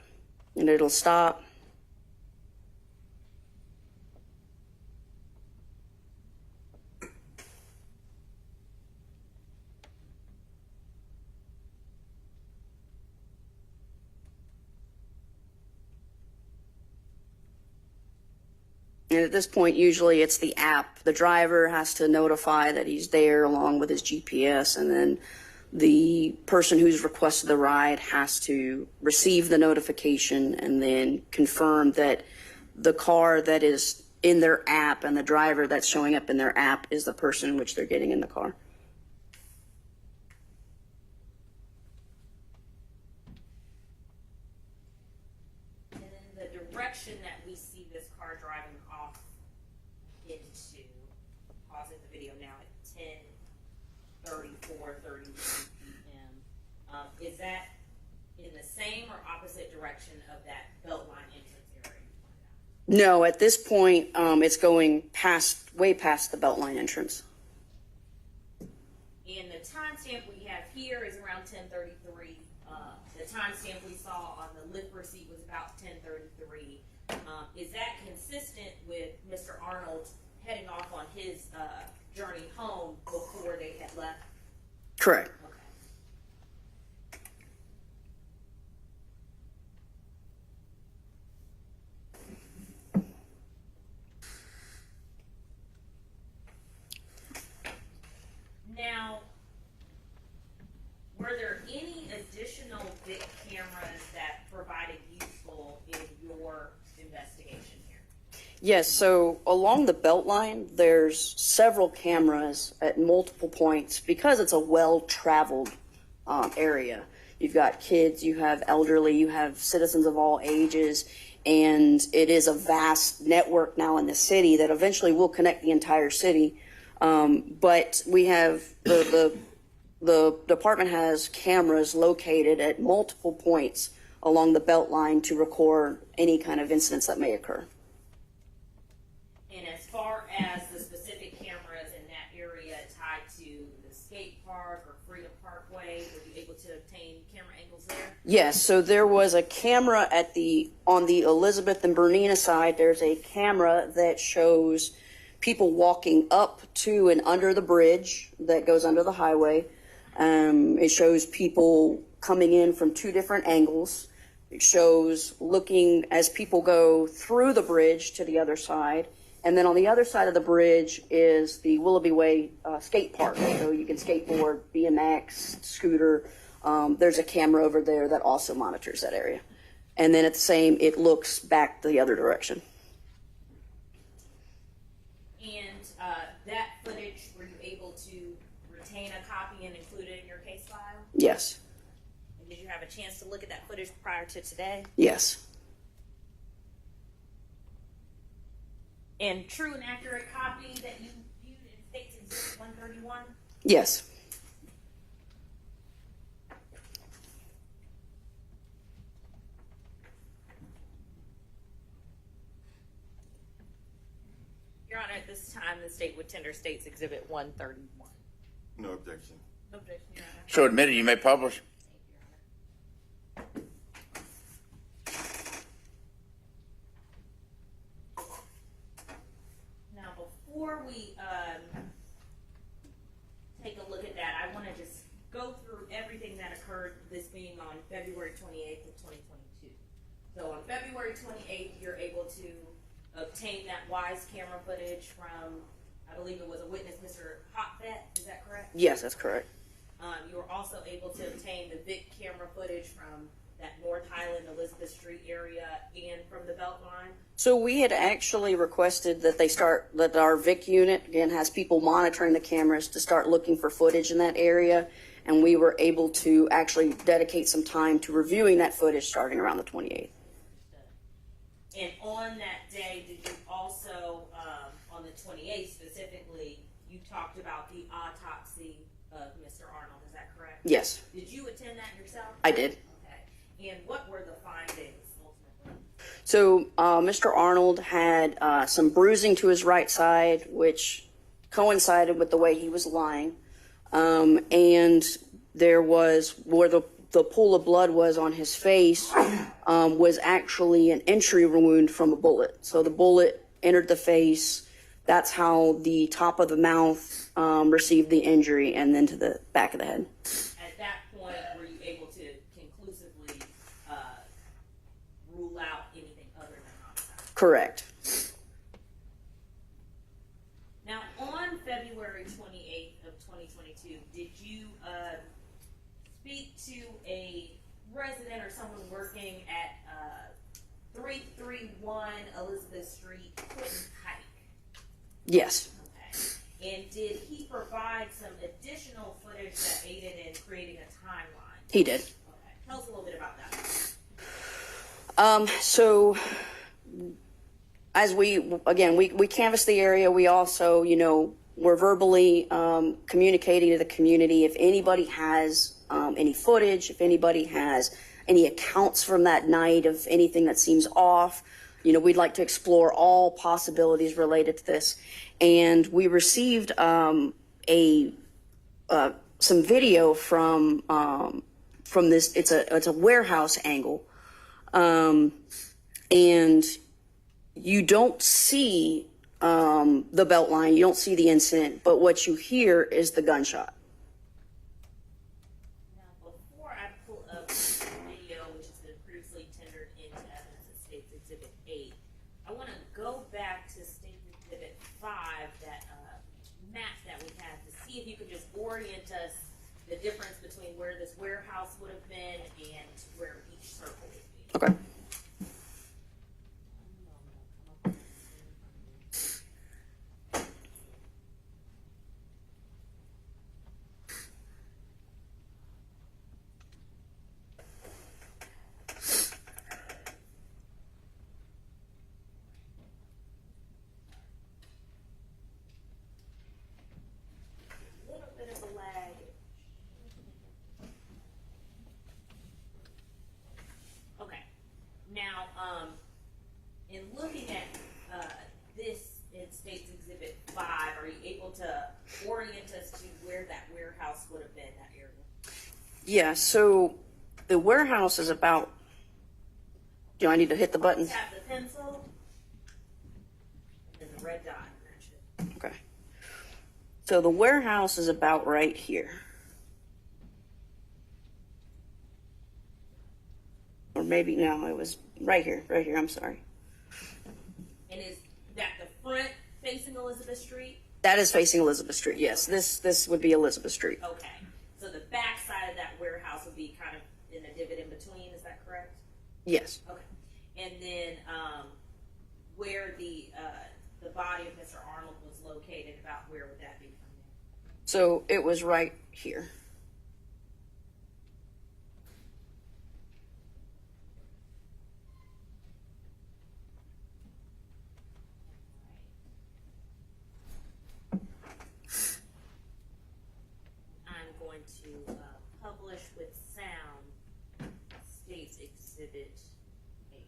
and it'll stop. And at this point, usually it's the app. The driver has to notify that he's there along with his GPS, and then the person who's requested the ride has to receive the notification and then confirm that the car that is in their app and the driver that's showing up in their app is the person in which they're getting in the car. And then the direction that we see this car driving off into, pausing the video now at 10:34:30 p.m. Is that in the same or opposite direction of that BeltLine entrance area? No, at this point, it's going way past the BeltLine entrance. And the timestamp we have here is around 10:33. The timestamp we saw on the lift receipt was about 10:33. Is that consistent with Mr. Arnold heading off on his journey home before they had left? Correct. Now, were there any additional big cameras that provided useful in your investigation here? Yes, so along the BeltLine, there's several cameras at multiple points because it's a well-traveled area. You've got kids, you have elderly, you have citizens of all ages, and it is a vast network now in the city that eventually will connect the entire city. But we have the department has cameras located at multiple points along the BeltLine to record any kind of incidents that may occur. And as far as the specific cameras in that area tied to the skate park or Freedom Parkway, were you able to obtain camera angles there? Yes, so there was a camera on the Elizabeth and Bernina side. There's a camera that shows people walking up to and under the bridge that goes under the highway. It shows people coming in from two different angles. It shows looking as people go through the bridge to the other side. And then on the other side of the bridge is the Willoughby Way skate park. So you can skateboard, BMX, scooter. There's a camera over there that also monitors that area. And then it looks back the other direction. And that footage, were you able to retain a copy and include it in your case file? Yes. And did you have a chance to look at that footage prior to today? Yes. And true and accurate copy that you viewed in State's Exhibit 131? Yes. state would tender State's Exhibit 131. No objection. Objection, Your Honor. So admitted, you may publish. Now, before we take a look at that, I want to just go through everything that occurred, this being on February 28th of 2022. So on February 28th, you're able to obtain that WISE camera footage from, I believe it was a witness, Mr. Hotvet, is that correct? Yes, that's correct. You were also able to obtain the VIC camera footage from that North Highland, Elizabeth Street area and from the BeltLine. So we had actually requested that our VIC unit, again, has people monitoring the cameras to start looking for footage in that area. And we were able to actually dedicate some time to reviewing that footage starting around the 28th. And on that day, did you also, on the 28th specifically, you talked about the autopsy of Mr. Arnold, is that correct? Yes. Did you attend that yourself? I did. Okay. And what were the findings ultimately? So Mr. Arnold had some bruising to his right side, which coincided with the way he was lying. And there was where the pool of blood was on his face was actually an entry wound from a bullet. So the bullet entered the face. That's how the top of the mouth received the injury, and then to the back of the head. At that point, were you able to conclusively rule out anything other than homicide? Correct. Now, on February 28th of 2022, did you speak to a resident or someone working at 331 Elizabeth Street, Clinton Pike? Yes. Okay. And did he provide some additional footage that aided in creating a timeline? He did. Okay. Tell us a little bit about that. So as we canvassed the area, we also, were verbally communicating to the community if anybody has any footage, if anybody has any accounts from that night of anything that seems off. We'd like to explore all possibilities related to this. And we received some video from this. It's a warehouse angle, and you don't see the BeltLine, you don't see the incident, but what you hear is the gunshot. Now, before I pull up the video, which has been previously tendered into evidence at State's Exhibit 8, I want to go back to State's Exhibit 5, that map that we have, to see if you could just orient us the difference between where this warehouse would have been and where each circle would be. Okay. In looking at this in State's Exhibit 5, are you able to orient us to where that warehouse would have been, that area? Yeah, so the warehouse is about, do I need to hit the button? Tap the pencil, and then the red dot. Okay. So the warehouse is about right here. Or maybe, no, it was right here, I'm sorry. And is that the front facing Elizabeth Street? That is facing Elizabeth Street, yes. This would be Elizabeth Street. Okay. So the back side of that warehouse would be kind of in a divot in between, is that correct? Yes. Okay. And then where the body of Mr. Arnold was located, about where would that be from there? So it was right here. I'm going to publish with sound State's Exhibit 8.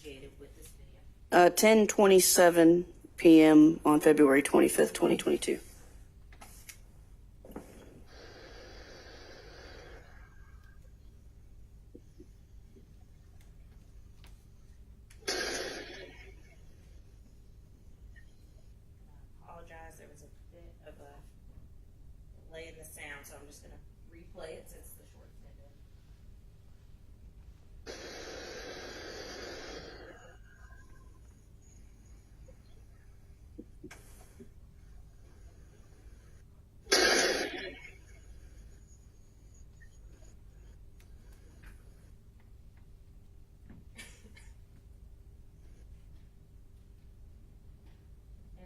associated with this video? 10:27 p.m. on February 25th, 2022. Apologize, there was a bit of a delay in the sound, so I'm just gonna replay it since the short's ended.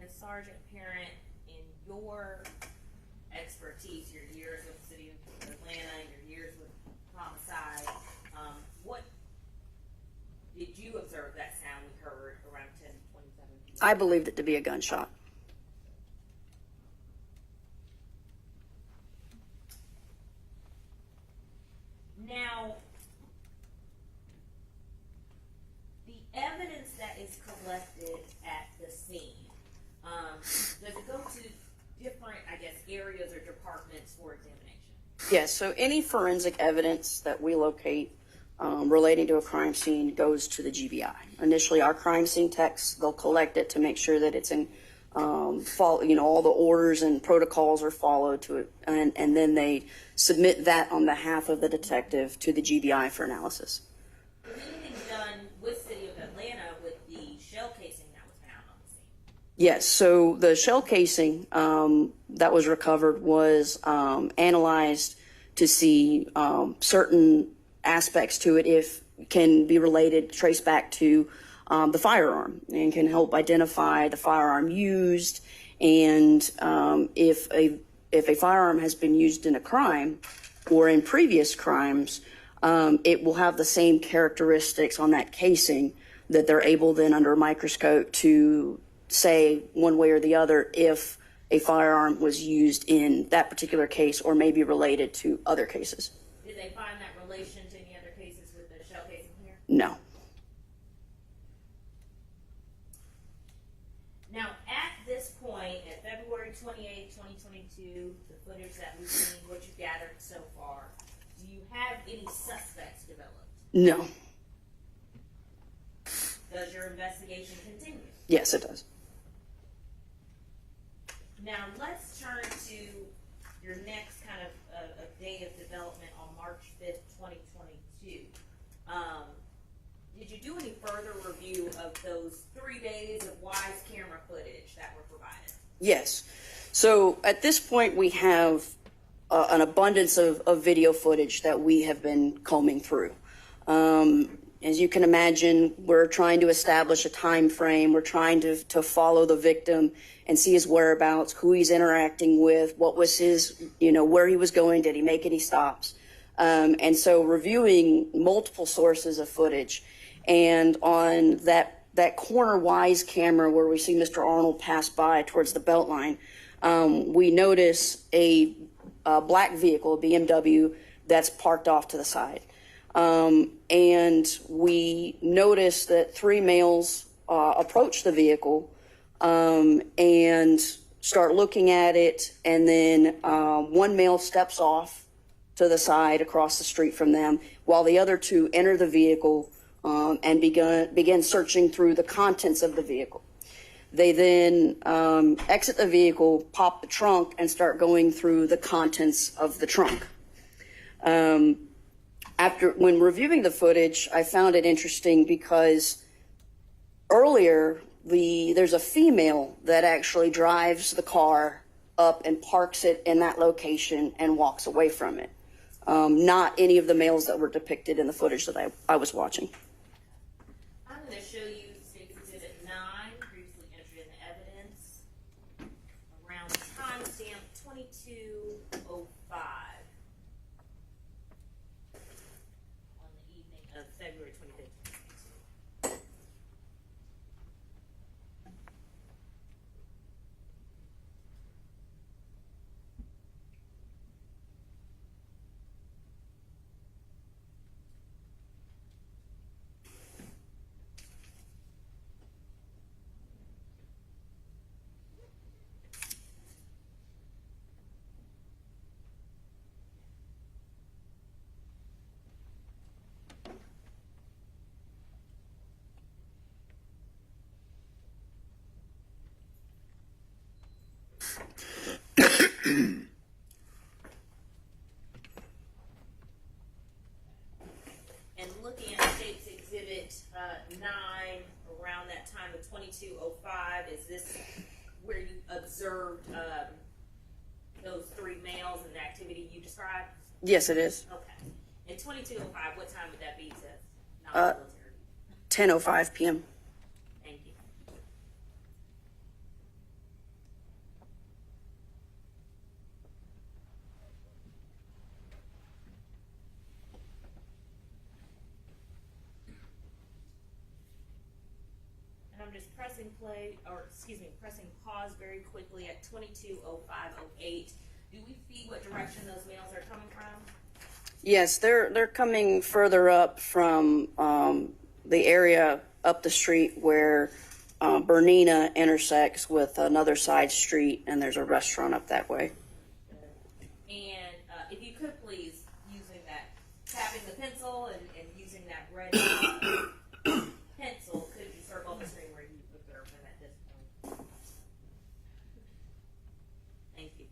And Sergeant Parent, in your expertise, your years with the city of Atlanta, your years with homicide, what did you observe that sound we heard around 10:27? I believed it to be a gunshot. Now, the evidence that is collected at the scene, does it go to different, I guess, areas or departments for examination? Yes, so any forensic evidence that we locate relating to a crime scene goes to the GBI. Initially, our crime scene techs, they'll collect it to make sure that it's in, all the orders and protocols are followed to it, and then they submit that on behalf of the detective to the GBI for analysis. Was anything done with City of Atlanta with the shell casing that was found on the scene? Yes, so the shell casing that was recovered was analyzed to see certain aspects to it if can be related, traced back to the firearm, and can help identify the firearm used, and if a firearm has been used in a crime or in previous crimes, it will have the same characteristics on that casing that they're able then under a microscope to say one way or the other if a firearm was used in that particular case or maybe related to other cases. Did they find that relation to any other cases with the shell casing here? No. Now, at this point, at February 28, 2022, the footage that we've seen, what you've gathered so far, do you have any suspects developed? No. Does your investigation continue? Yes, it does. Now, let's turn to your next kind of a day of development on March 5th, 2022. Did you do any further review of those 3 days of Wise camera footage that were provided? Yes. So at this point, we have an abundance of video footage that we have been combing through. As you can imagine, we're trying to establish a time frame. We're trying to follow the victim and see his whereabouts, who he's interacting with, what was his, where he was going, did he make any stops? And so reviewing multiple sources of footage, and on that corner Wise camera where we see Mr. Arnold pass by towards the BeltLine, we notice a black vehicle, a BMW, that's parked off to the side. And we notice that 3 males approach the vehicle and start looking at it, and then one male steps off to the side across the street from them, while the other 2 enter the vehicle and begin searching through the contents of the vehicle. They then exit the vehicle, pop the trunk, and start going through the contents of the trunk. When reviewing the footage, I found it interesting because earlier there's a female that actually drives the car up and parks it in that location and walks away from it. Not any of the males that were depicted in the footage that I was watching. I'm going to show you State Exhibit 9, previously entered into evidence, around timestamp 22:05 on the evening of February 25th. 9, around that time of 22:05, is this where you observed those 3 males and the activity you described? Yes, it is. Okay. In 22:05, what time would that be to non-military? 10:05 p.m. Thank you. And I'm just pressing pressing pause very quickly at 22:05:08. Do we see what direction those males are coming from? Yes, they're coming further up from the area up the street where Bernina intersects with another side street, and there's a restaurant up that way. And if you could please, using that, tapping the pencil and using that red pencil, could you circle the screen where you observed them at this point? Thank you.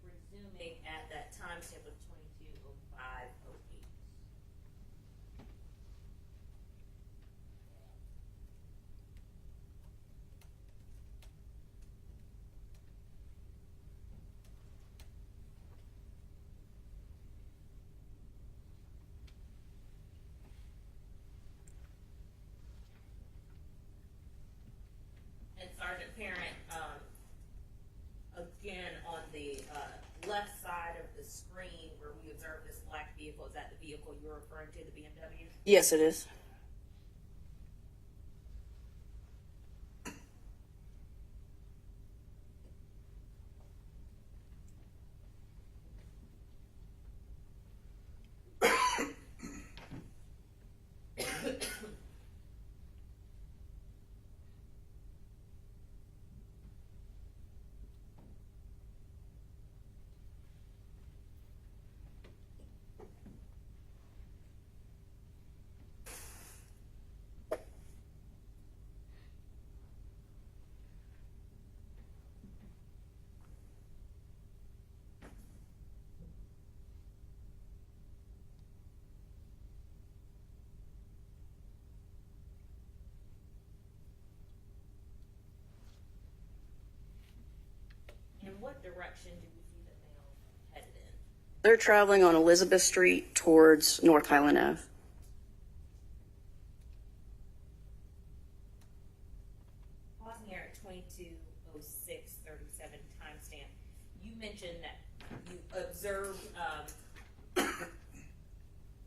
Resuming at that timestamp of 22:05:08. And Sergeant Parent, again, on the left side of the screen where we observed this black vehicle, is that the vehicle you're referring to, the BMW? Yes, it is. In what direction do we see the male headed in? They're traveling on Elizabeth Street towards North Highland Ave. Pausing here at 22:06:37 timestamp, you mentioned that you observed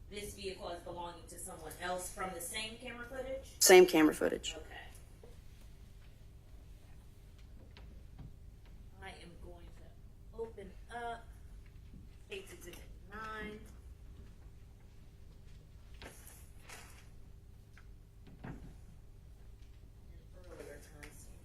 this vehicle as belonging to someone else from the same camera footage? Same camera footage. Okay. I am going to open up State's Exhibit 9. An earlier timestamp.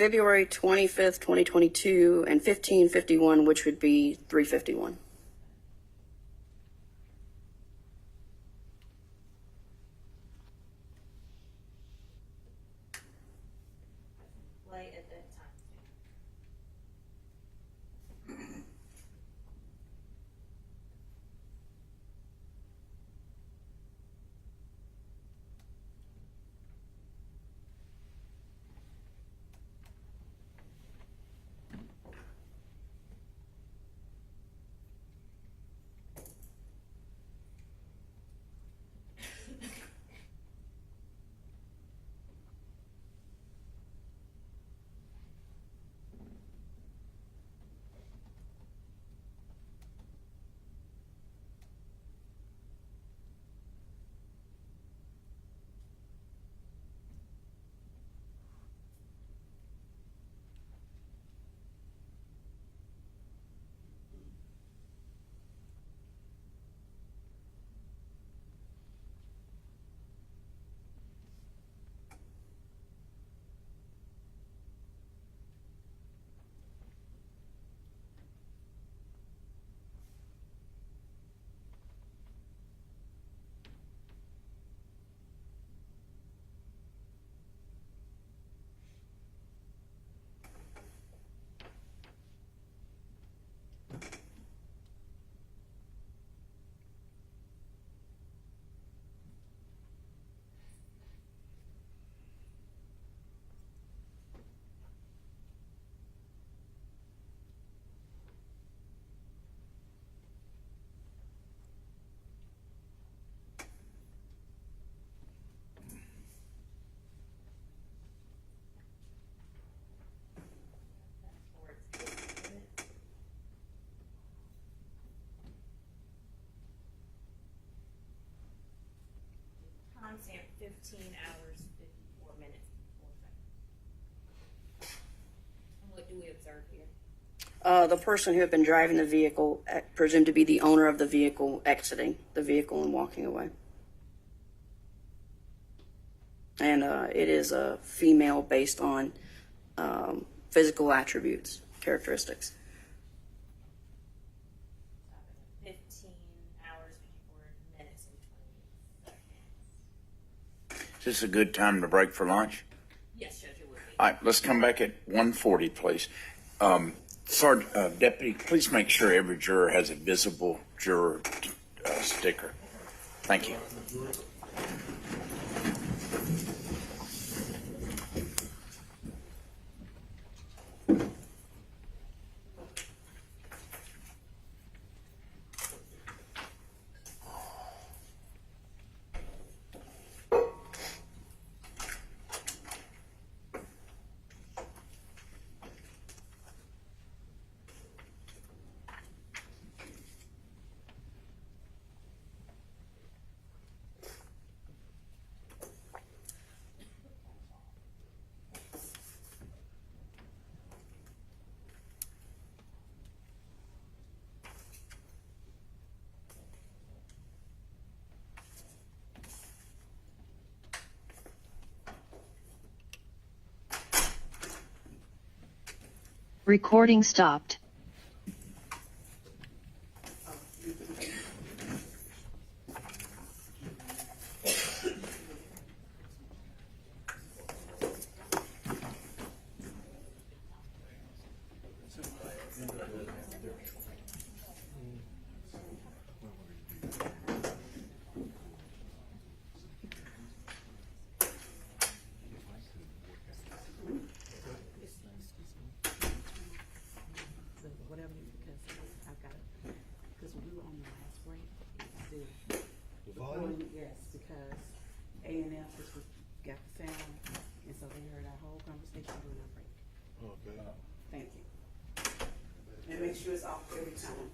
February 25th, 2022, and 1551, which would be 351. Play at that time. Timestamp 15 hours, 54 minutes, 4 seconds. And what do we observe here? The person who had been driving the vehicle, presumed to be the owner of the vehicle, exiting the vehicle and walking away. And it is a female based on physical attributes, characteristics. 15 hours, 54 minutes, and 20 seconds. Is this a good time to break for lunch? Yes, Judge, it would be. All right, let's come back at 1:40, please. Deputy, please make sure every juror has a visible juror sticker. Thank you. Recording stopped. Yes, because A&F just got the sound, and so they heard our whole conversation during our break. Okay. Thank you. And make sure it's off every time.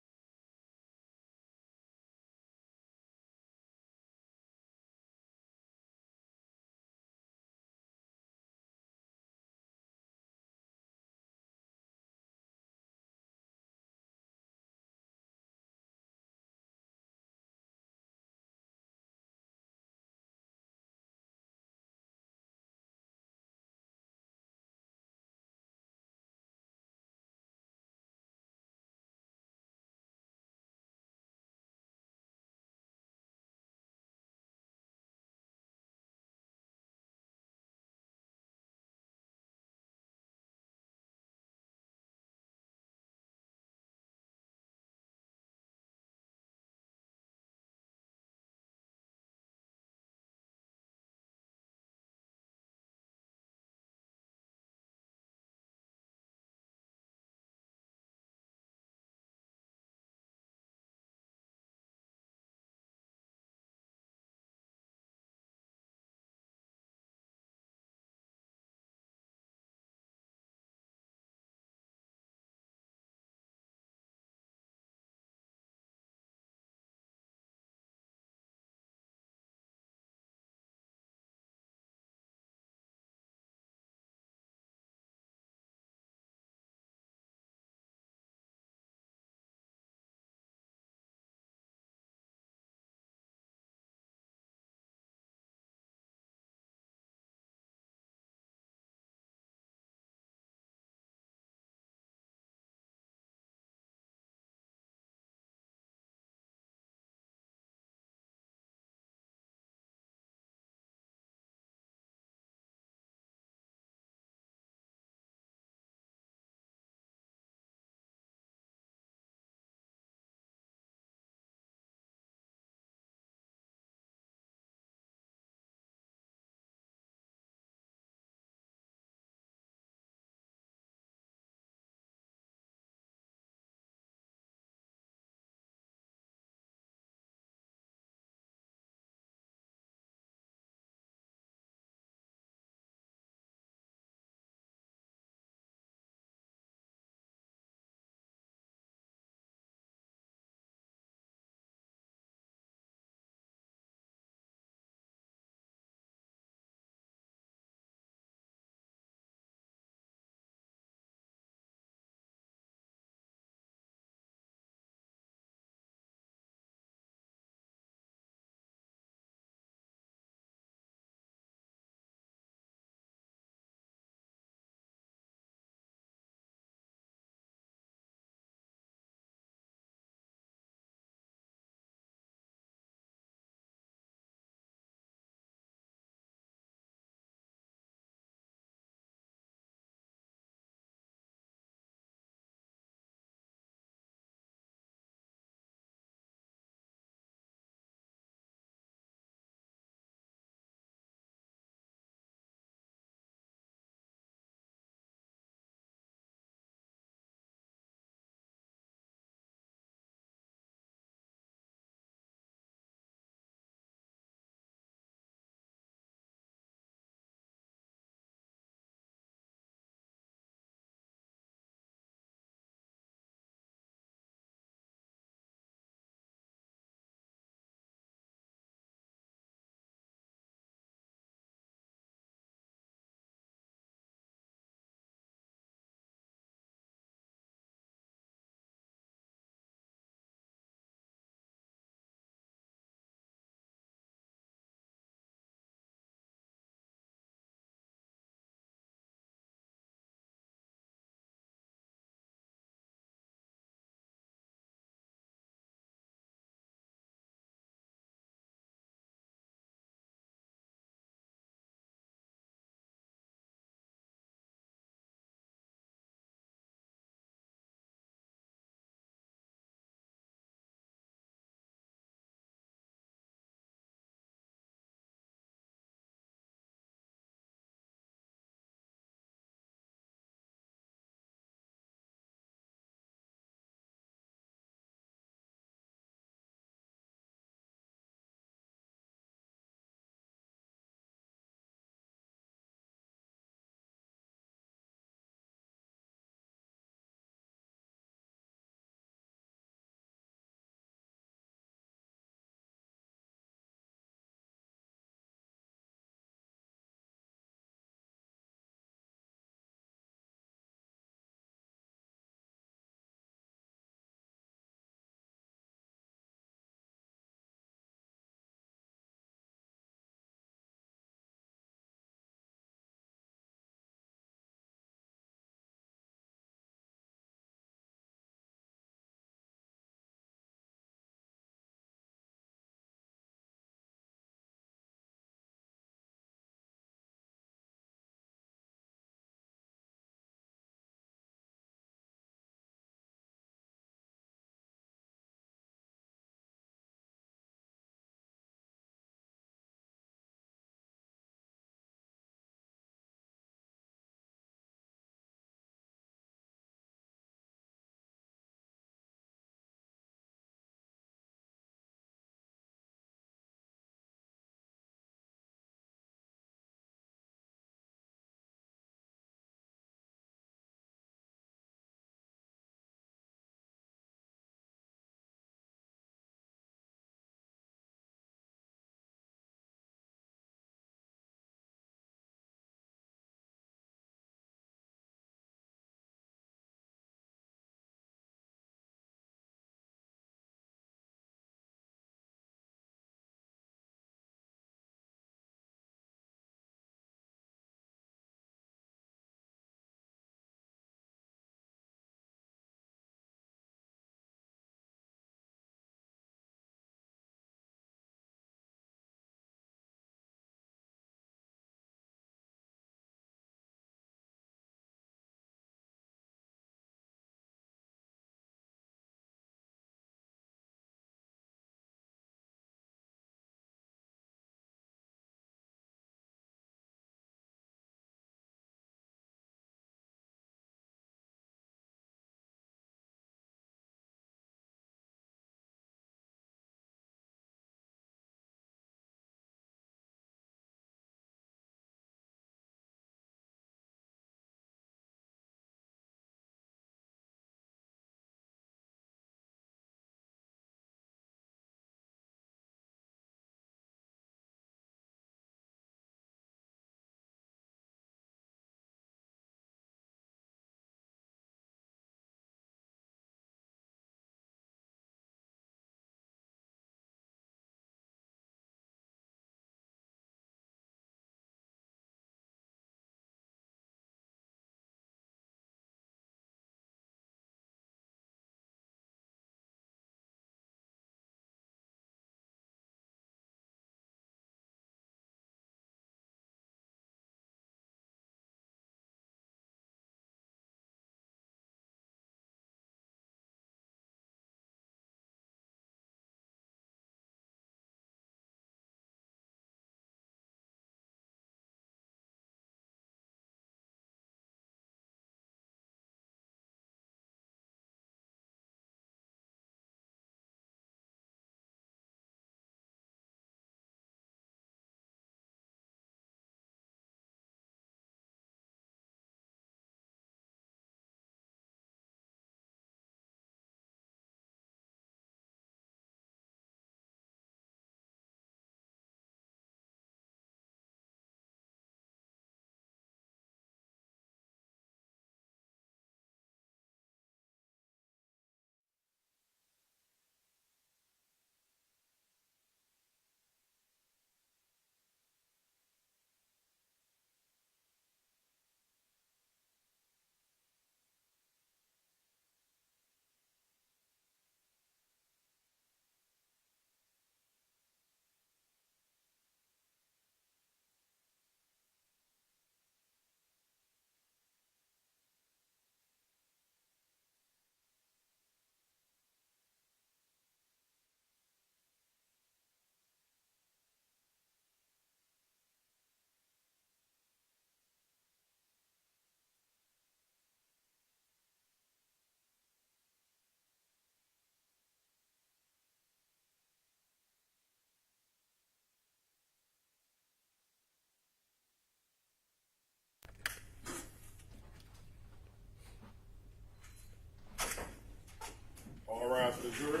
jury.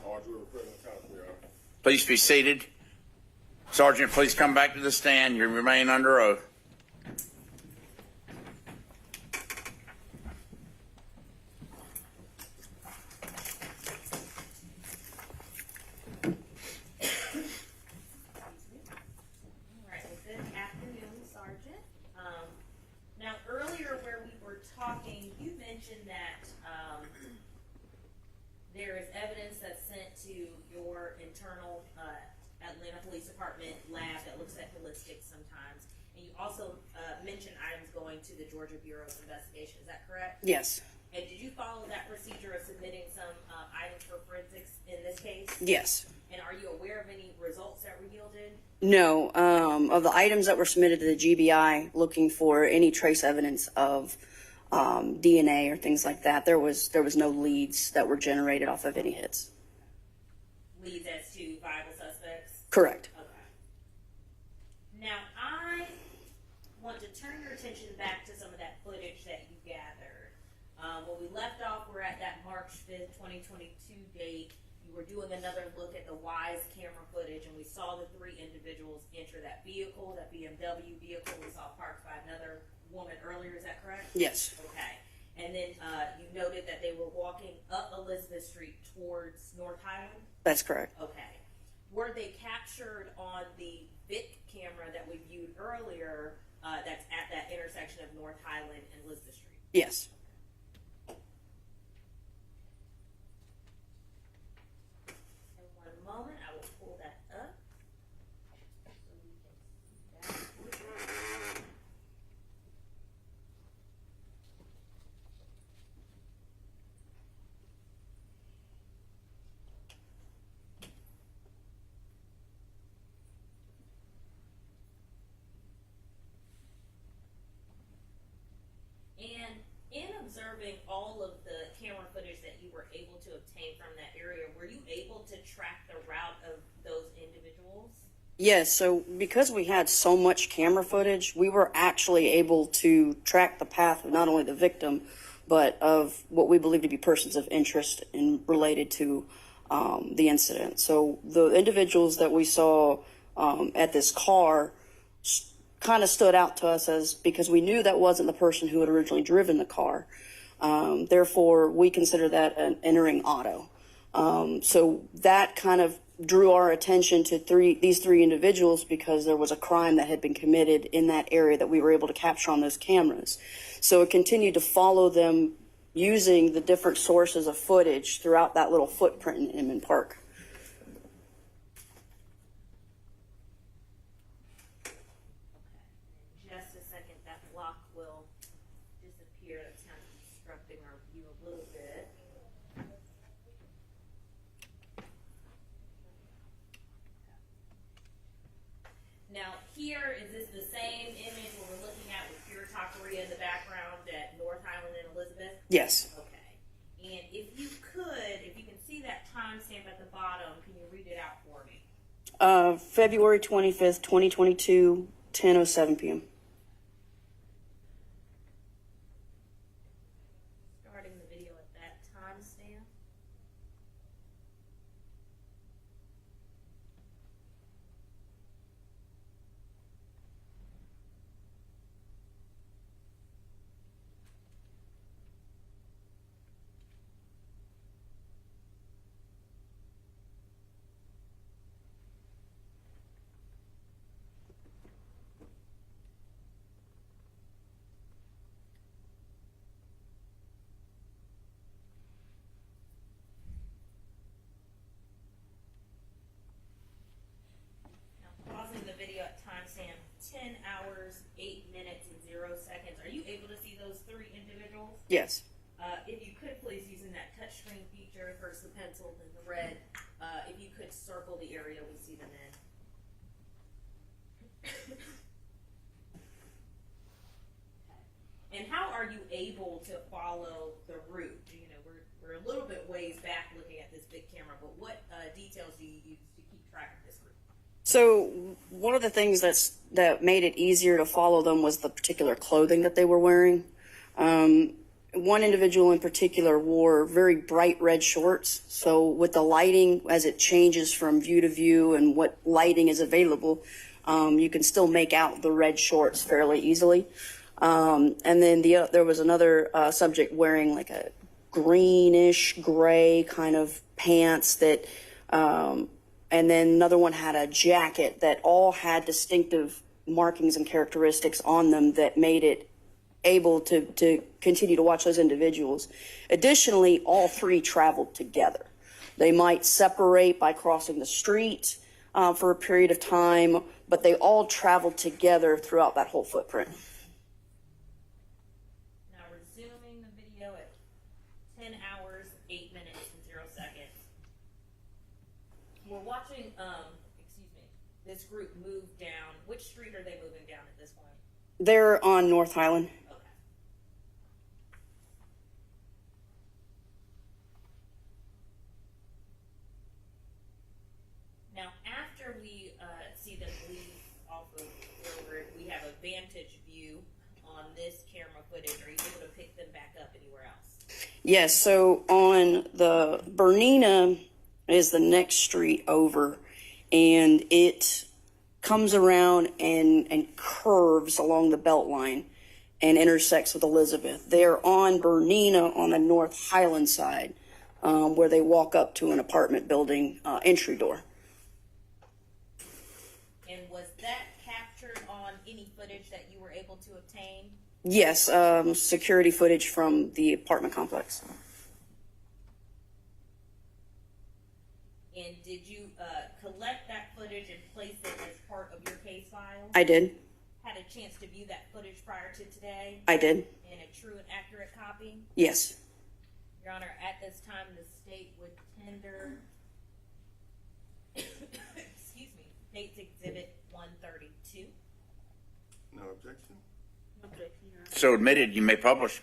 All jury present, count, Your Honor. Please be seated. Sergeant, please come back to the stand. You remain under oath. All right, well, good afternoon, Sergeant. Now, earlier where we were talking, you mentioned that there is evidence that's sent to your internal Atlanta Police Department lab that looks at ballistics sometimes. And you also mentioned items going to the Georgia Bureau of Investigation. Is that correct? Yes. And did you follow that procedure of submitting some items for forensics in this case? Yes. And are you aware of any results that were yielded? No. Of the items that were submitted to the GBI looking for any trace evidence of DNA or things like that, there was no leads that were generated off of any hits. Leads as to viable suspects? Correct. Okay. Now, I want to turn your attention back to some of that footage that you gathered. When we left off, we're at that March 5th, 2022 date. You were doing another look at the WISE camera footage, and we saw the three individuals enter that vehicle, that BMW vehicle we saw parked by another woman earlier. Is that correct? Yes. Okay. And then you noted that they were walking up Elizabeth Street towards North Highland? That's correct. Okay. Were they captured on the VIC camera that we viewed earlier that's at that intersection of North Highland and Elizabeth Street? Yes. In one moment, I will pull that up. So we can see that. And in observing all of the camera footage that you were able to obtain from that area, were you able to track the route of those individuals? Yes, so because we had so much camera footage, we were actually able to track the path of not only the victim, but of what we believe to be persons of interest in related to the incident. So the individuals that we saw at this car kind of stood out to us as because we knew that wasn't the person who had originally driven the car. Therefore, we consider that an entering auto. So that kind of drew our attention to these three individuals because there was a crime that had been committed in that area that we were able to capture on those cameras. So it continued to follow them using the different sources of footage throughout that little footprint in Inman Park. Just a second, that block will disappear. That's kind of obstructing our view a little bit. Now, here, is this the same image where we're looking at with Pure Taqueria in the background at North Highland and Elizabeth? Yes. Okay. And if you could, if you can see that timestamp at the bottom, can you read it out for me? February 25th, 2022, 10:07 p.m. Starting the video at that timestamp. Pausing the video at timestamp 10 hours, 8 minutes, and 0 seconds. Are you able to see those three individuals? Yes. If you could please, using that touchscreen feature, first the pencil, then the red, to follow the route? You know, we're a little bit ways back looking at this big camera, but what details do you use to keep track of this route? So one of the things that made it easier to follow them was the particular clothing that they were wearing. One individual in particular wore very bright red shorts. So with the lighting, as it changes from view to view and what lighting is available, you can still make out the red shorts fairly easily. And then there was another subject wearing like a greenish gray kind of pants that, and then another one had a jacket that all had distinctive markings and characteristics on them that made it able to continue to watch those individuals. Additionally, all three traveled together. They might separate by crossing the street for a period of time, but they all traveled together throughout that whole footprint. Now resuming the video at 10 hours, 8 minutes, and 0 seconds. We're watching, this group move down. Which street are they moving down at this point? They're on North Highland. Now, after we see them leave off of Railroad, we have a vantage view on this camera footage. Are you able to pick them back up anywhere else? Yes, so on the Bernina is the next street over, and it comes around and curves along the BeltLine and intersects with Elizabeth. They're on Bernina on the North Highland side, where they walk up to an apartment building entry door. And was that captured on any footage that you were able to obtain? Yes, security footage from the apartment complex. And did you collect that footage and place it as part of your case file? I did. Had a chance to view that footage prior to today? I did. And a true and accurate copy? Yes. Your Honor, at this time, the state would tender, excuse me, State's Exhibit 132. No objection? No objection, Your Honor. So admitted, you may publish.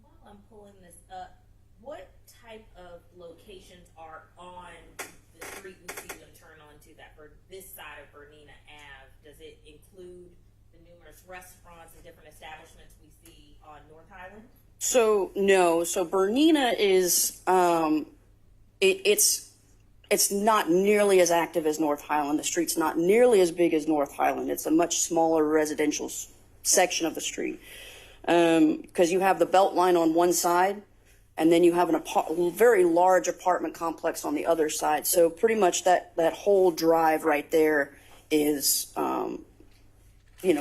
While I'm pulling this up, what type of locations are on the street we see them turn onto that for this side of Bernina Ave? Does it include the numerous restaurants and different establishments we see on North Highland? So no. So Bernina is it's not nearly as active as North Highland. The street's not nearly as big as North Highland. It's a much smaller residential section of the street because you have the BeltLine on one side, and then you have a very large apartment complex on the other side. So pretty much that whole drive right there is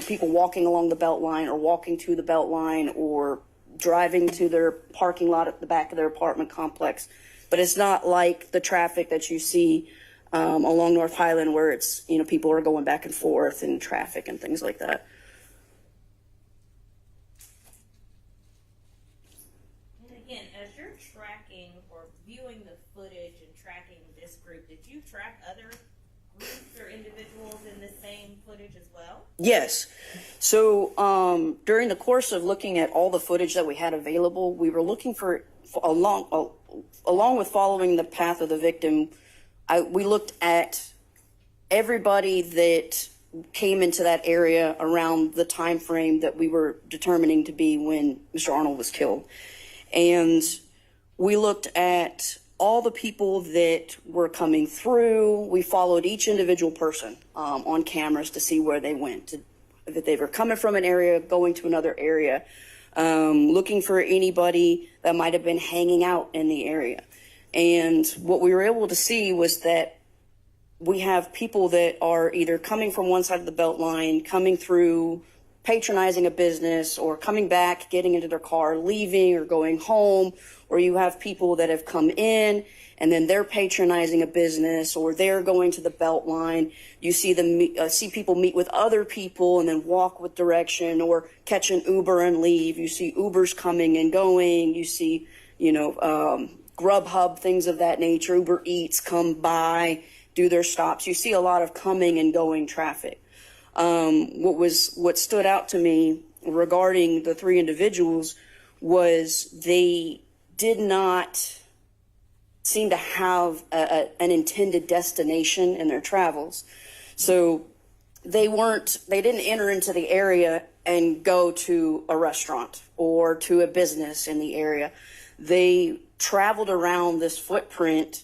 people walking along the BeltLine or walking to the BeltLine or driving to their parking lot at the back of their apartment complex. But it's not like the traffic that you see along North Highland where it's, people are going back and forth and traffic and things like that. And again, as you're tracking or viewing the footage and tracking this group, did you track other groups or individuals in the same footage as well? Yes. So during the course of looking at all the footage that we had available, we were looking for along with following the path of the victim, we looked at everybody that came into that area around the time frame that we were determining to be when Mr. Arnold was killed. And we looked at all the people that were coming through. We followed each individual person on cameras to see where they went, if they were coming from an area, going to another area, looking for anybody that might have been hanging out in the area. And what we were able to see was that we have people that are either coming from one side of the BeltLine, coming through patronizing a business or coming back, getting into their car, leaving or going home, or you have people that have come in and then they're patronizing a business or they're going to the BeltLine. You see them, see people meet with other people and then walk with direction or catch an Uber and leave. You see Ubers coming and going. You see, Grubhub, things of that nature. Uber Eats come by, do their stops. You see a lot of coming and going traffic. What stood out to me regarding the three individuals was they did not seem to have an intended destination in their travels. So they didn't enter into the area and go to a restaurant or to a business in the area. They traveled around this footprint,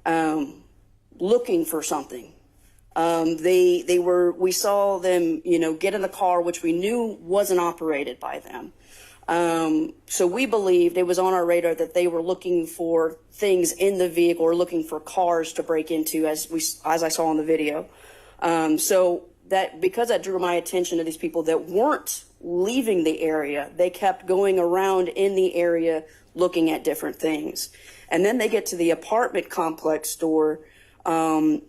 looking for something. We saw them, get in the car, which we knew wasn't operated by them. So we believed it was on our radar that they were looking for things in the vehicle or looking for cars to break into, as I saw in the video. So because that drew my attention to these people that weren't leaving the area, they kept going around in the area looking at different things. And then they get to the apartment complex door, and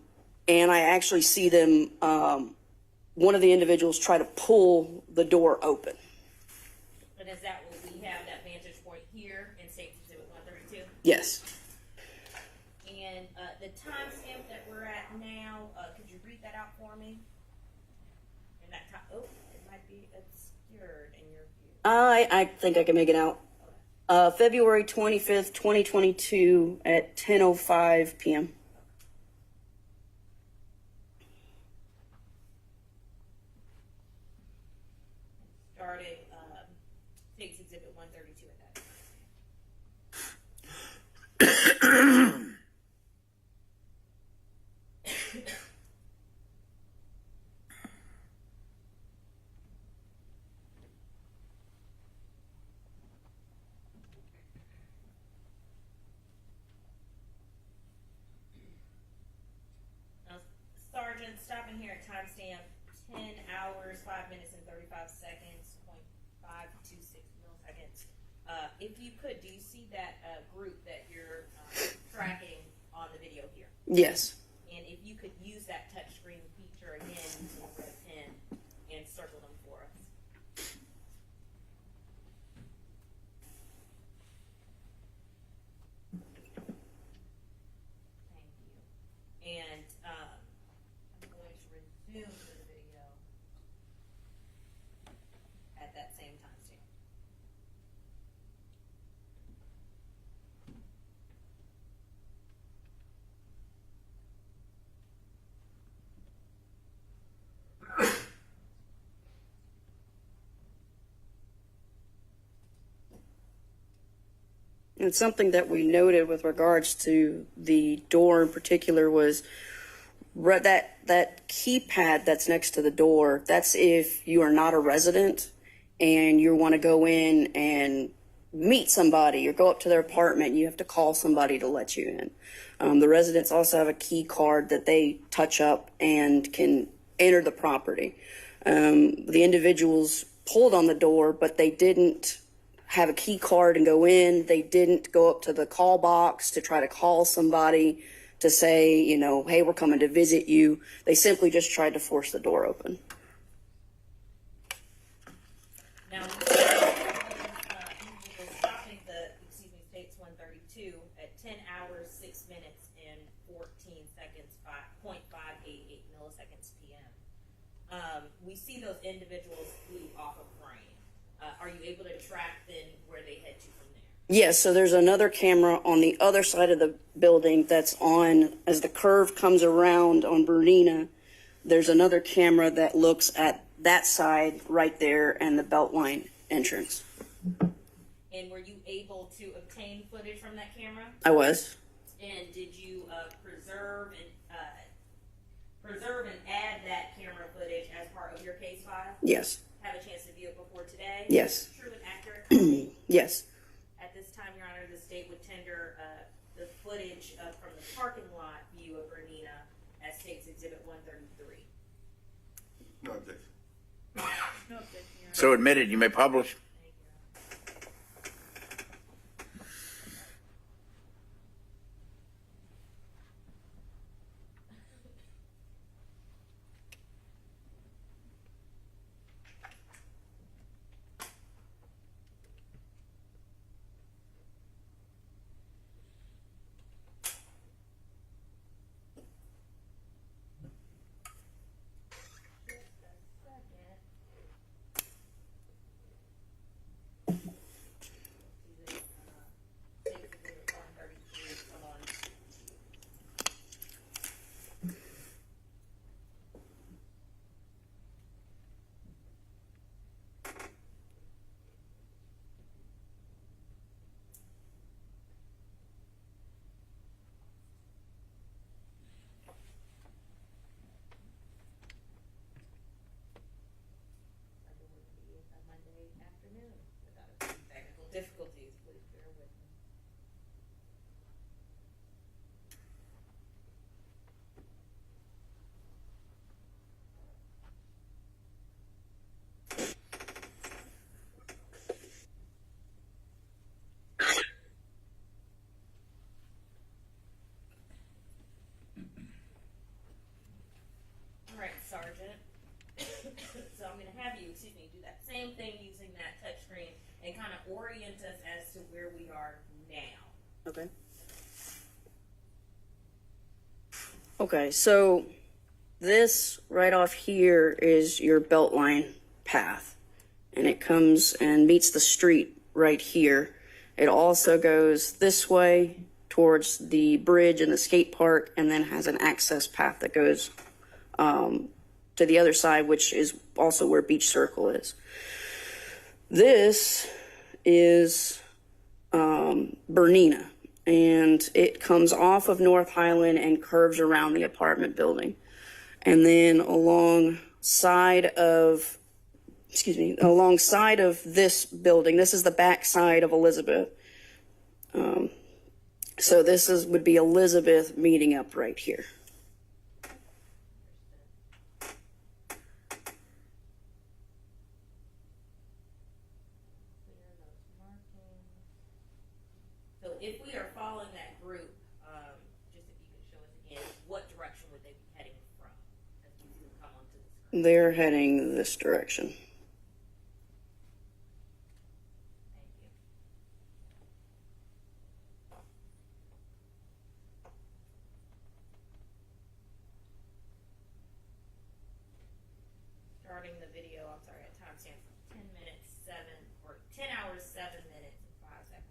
I actually see them, one of the individuals try to pull the door open. But is that what we have, that vantage point here in State Exhibit 132? Yes. And the timestamp that we're at now, could you read that out for me? And that time, it might be obscured in your view. I think I can make it out. February 25th, 2022 at 10:05 p.m. Starting State's Exhibit 132 at that time. Sergeant, stopping here at timestamp 10 hours, 5 minutes and 35 seconds, 0.526 milliseconds. If you could, do you see that group that you're tracking on the video here? Yes. And if you could use that touchscreen feature again using a red pen and circle them for us. Thank you. And I'm going to resume to the video at that same timestamp. And something that we noted with regards to the door in particular was that keypad that's next to the door. That's if you are not a resident and you want to go in and meet somebody or go up to their apartment. You have to call somebody to let you in. The residents also have a key card that they touch up and can enter the property. The individuals pulled on the door, but they didn't have a key card and go in. They didn't go up to the call box to try to call somebody to say, hey, we're coming to visit you. They simply just tried to force the door open. Now, stopping States 132 at 10 hours, 6 minutes, and 14 seconds, 0.588 milliseconds p.m. We see those individuals leave off of frame. Are you able to track then where they head to from there? Yes, so there's another camera on the other side of the building that's on, as the curve comes around on Bernina, there's another camera that looks at that side right there and the BeltLine entrance. And were you able to obtain footage from that camera? I was. And did you preserve and add that camera footage as part of your case file? Yes. Have a chance to view it before today? Yes. True and accurate? Yes. At this time, Your Honor, the state would tender the footage from the parking lot view of Bernina as State's Exhibit 133. No objection. No objection. So admitted, you may publish. Monday afternoon without a few technical difficulties. Please bear with me. All right, Sergeant. So I'm going to have you, excuse me, do that same thing using that touchscreen and kind of orient us as to where we are now. Okay. Okay, so this right off here is your BeltLine path, and it comes and meets the street right here. It also goes this way towards the bridge and the skate park, and then has an access path that goes to the other side, which is also where Beach Circle is. This is Bernina, and it comes off of North Highland and curves around the apartment building. And then alongside of this building, this is the back side of Elizabeth. So this would be Elizabeth meeting up right here. So if we are following that group, just if you could show us again, what direction would they be heading from as we see them come onto the screen? They're heading this direction. Starting the video, I'm sorry, at timestamp 10 hours, 7 minutes, and 5 seconds.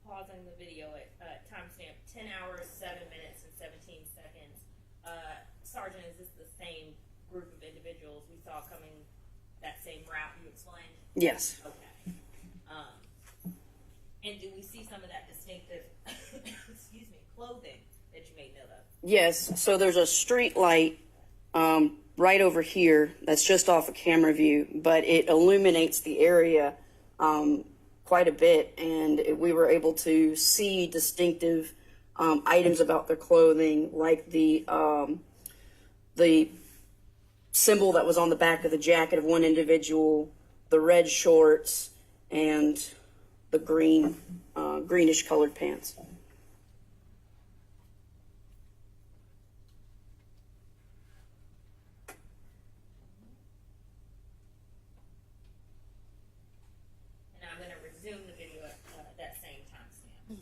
Pausing the video at timestamp 10 hours, 7 minutes, and 17 seconds. Sergeant, is this the same group of individuals we saw coming that same route you explained? Yes. Okay. And do we see some of that distinctive, excuse me, clothing that you made note of? Yes, so there's a street light right over here that's just off of camera view, but it illuminates the area quite a bit, and we were able to see distinctive items about their clothing, like the symbol that was on the back of the jacket of one individual, the red shorts, and the greenish colored pants. And I'm going to resume the video at that same timestamp.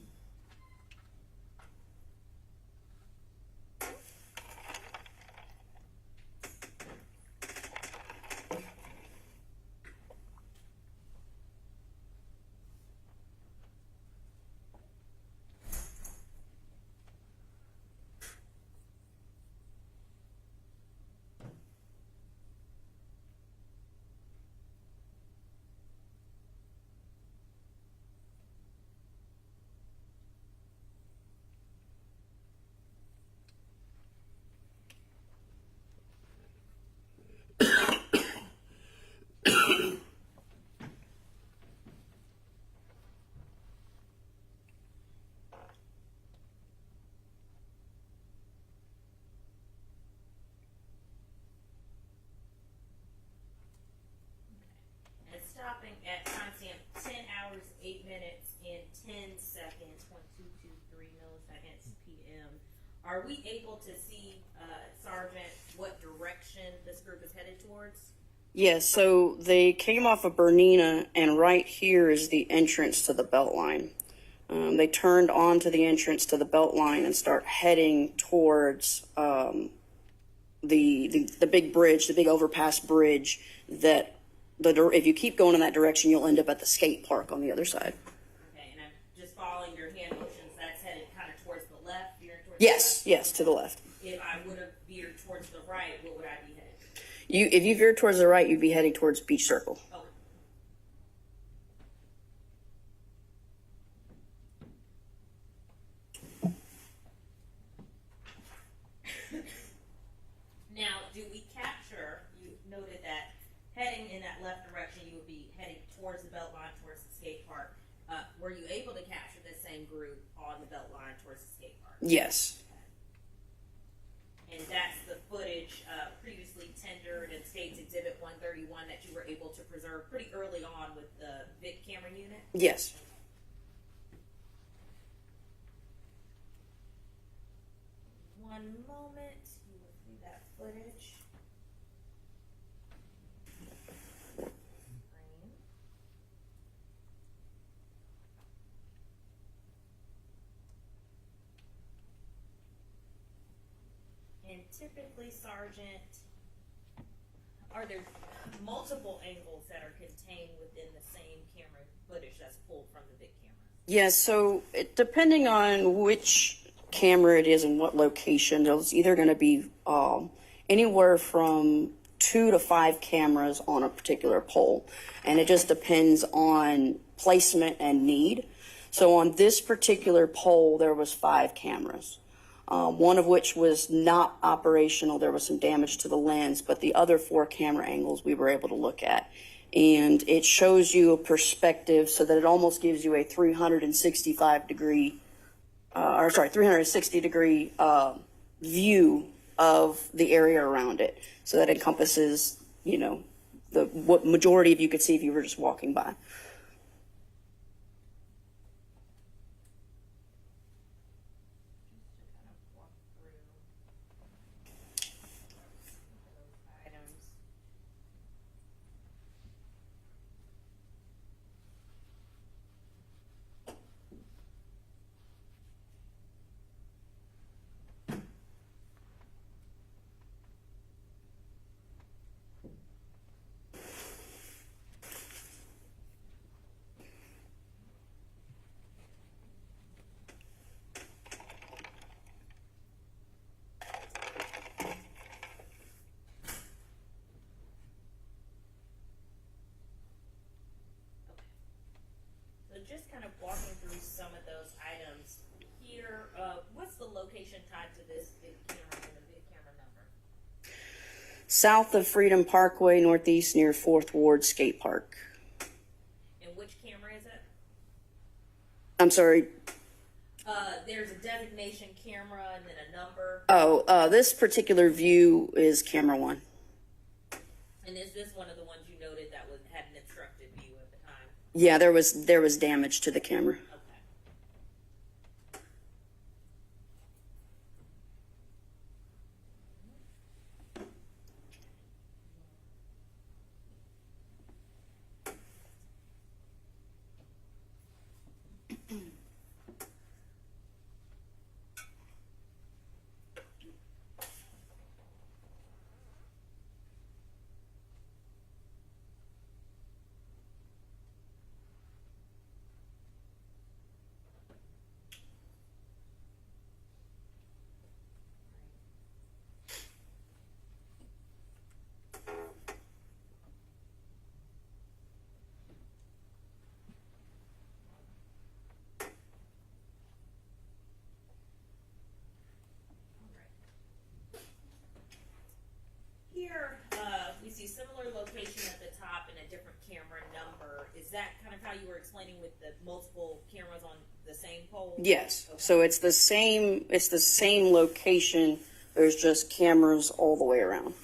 milliseconds p.m. Are we able to see, Sergeant, what direction this group is headed towards? Yes, so they came off of Bernina, and right here is the entrance to the BeltLine. They turned onto the entrance to the BeltLine and start heading towards the big bridge, the big overpass bridge. That if you keep going in that direction, you'll end up at the skate park on the other side. Okay, and I'm just following your hand motions. That's headed kind of towards the left. Veering towards Yes, the left? yes, to the left. If I would have veered towards the right, what would I be headed? If you veer towards the right, you'd be heading towards Beach Circle. Okay. Now, do we capture, you noted that heading in that left direction, you would be heading towards the BeltLine, towards the skate park. Were you able to capture the same group on the BeltLine towards the skate park? Yes. And that's the footage previously tendered in State's Exhibit 131 that you were able to preserve pretty early on with the VIC camera unit? Yes. One moment, you will see that footage. And typically, Sergeant, are there multiple angles that are contained within the same camera footage that's pulled from the big camera? Yes, so depending on which camera it is and what location, there's either going to be anywhere from 2 to 5 cameras on a particular pole. And it just depends on placement and need. So on this particular pole, there was 5 cameras. One of which was not operational. There was some damage to the lens, but the other 4 camera angles we were able to look at. And it shows you a perspective so that it almost gives you a 360 degree view of the area around it. So that encompasses, what majority of you could see if you were just walking by. Just kind of walking through some of those items here. What's the location tied to this big camera and the big camera number? South of Freedom Parkway, northeast near 4th Ward Skate Park. And which camera is it? I'm sorry. There's a designation camera and then a number. Oh, this particular view is camera 1. And is this one of the ones you noted that had an obstructed view at the time? Yeah, there was damage to the camera. Okay. Here, we see similar location at the top and a different camera number. Is that kind of how you were explaining with the multiple cameras on the same pole? Yes. Okay. So it's the same location. There's just cameras all the way around.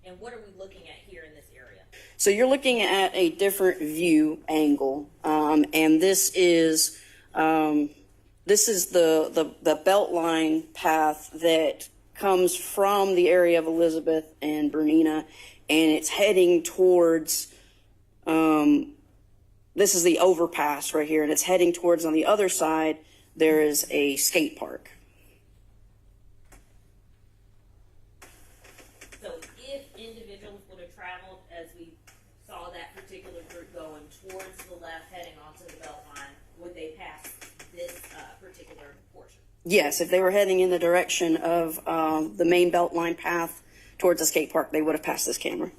And what are we looking at here in this area? So you're looking at a different view angle, and this is This is the BeltLine path that comes from the area of Elizabeth and Bernina, and it's heading towards, this is the overpass right here, and it's heading towards, on the other side, there is a skate park. So if individuals would have traveled as we saw that particular group going towards the left, heading onto the BeltLine, would they pass this particular portion? Yes, if they were heading in the direction of the main BeltLine path towards the skate park, they would have passed this camera.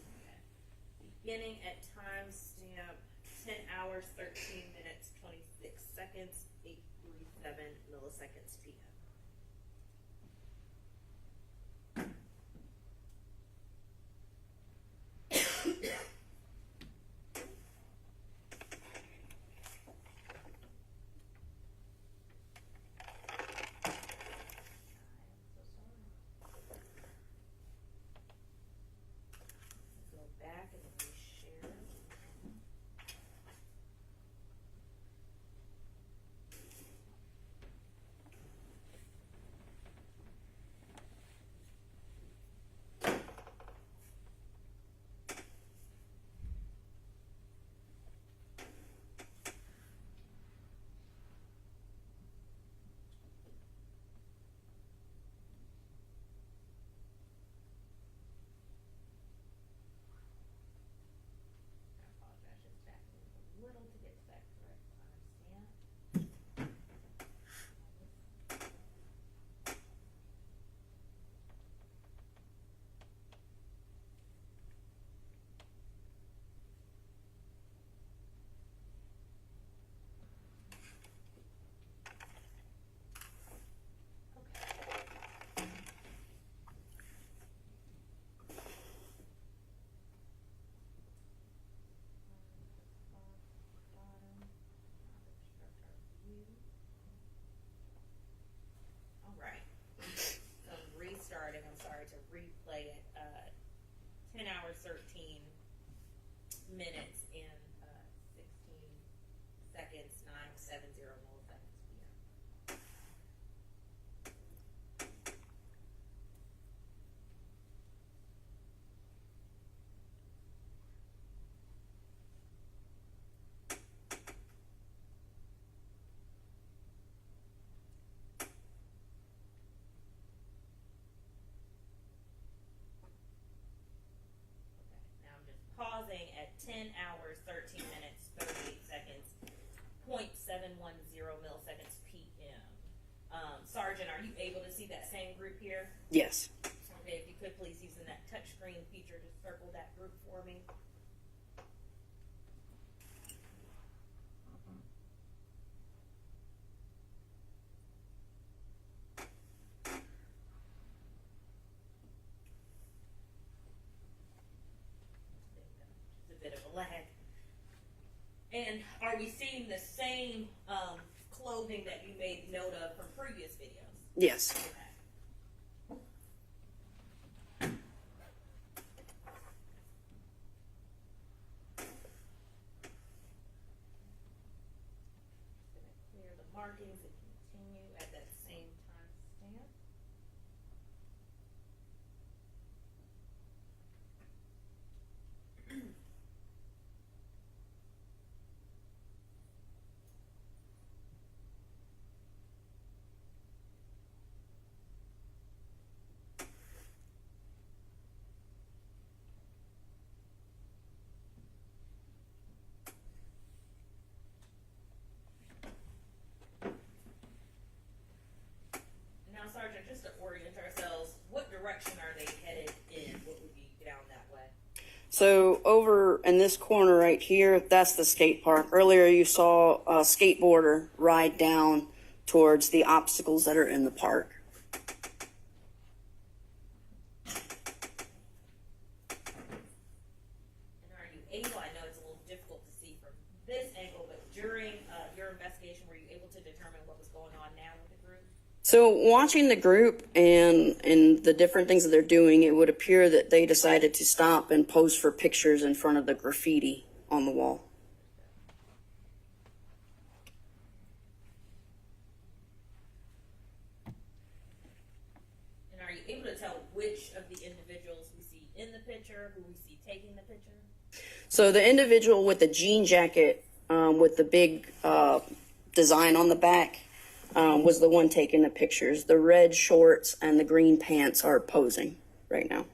Beginning at timestamp 10 hours, 13 minutes, 26 seconds, 837 milliseconds p.m. Go back and reshare. I apologize, just backing up a little to get to that correct timestamp. All right. So restarting, I'm sorry to replay it. 10 hours, 13 minutes, and 16 seconds, 970 milliseconds p.m. Now I'm just pausing at 10 hours, 13 minutes, 38 seconds, 0.710 milliseconds p.m. Sergeant, are you able to see that same group here? Yes. Okay, if you could please using that touchscreen feature to circle that group for me. Just a bit of a lag. And are we seeing the same clothing that you made note of from previous videos? Yes. Clear the markings and continue at that same time stamp. Now, Sergeant, just to orient ourselves, what direction are they headed in? What would be down that way? So over in this corner right here, that's the skate park. Earlier you saw a skateboarder ride down towards the obstacles that are in the park. And are you able, I know it's a little difficult to see from this angle, but during your investigation, were you able to determine what was going on now with the group? So watching the group and the different things that they're doing, it would appear that they decided to stop and pose for pictures in front of the graffiti on the wall. which of the individuals we see in the picture, who we see taking the picture? So the individual with the jean jacket with the big design on the back was the one taking the pictures. The red shorts and the green pants are posing right now.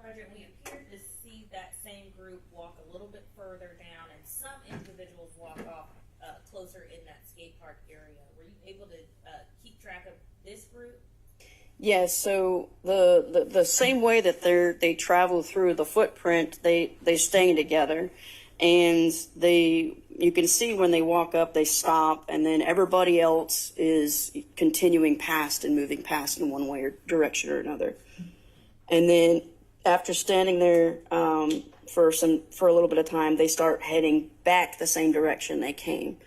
Sergeant, we appear to see that same group walk a little bit further down, and some individuals walk off closer in that skate park area. Were you able to keep track of this group? Yes, so the same way that they travel through the footprint, they stay together, and you can see when they walk up, they stop, and then everybody else is continuing past and moving past in one way or direction or another. And then after standing there for a little bit of time, they start heading back the same direction they came.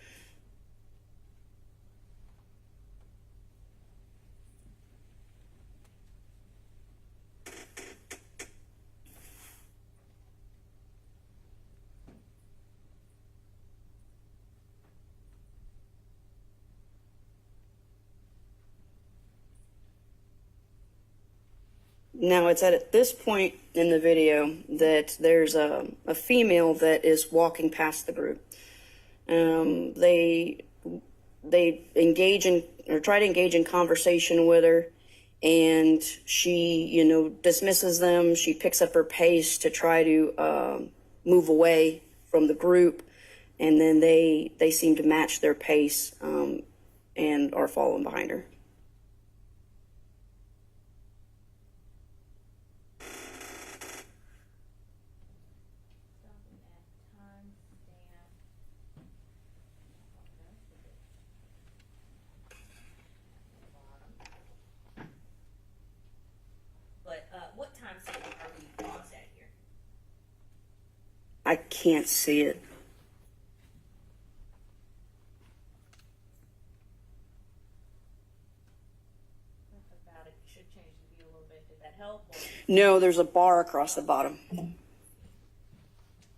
Now, it's at this point in the video that there's a female that is walking past the group. They engage in, or try to engage in conversation with her, and she, dismisses them. She picks up her pace to try to move away from the group, and then they seem to match their pace and are following behind her. What time stamp are we paused at here? I can't see it. About it should change the view a little bit. Did that help? Or? No, there's a bar across the bottom.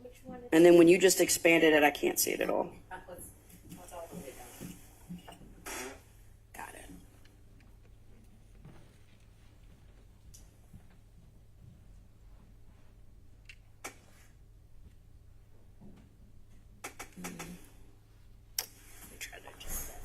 Which one? And then when you just expanded it, I can't see it at all. Let's all put it down. Got it. Try to adjust that.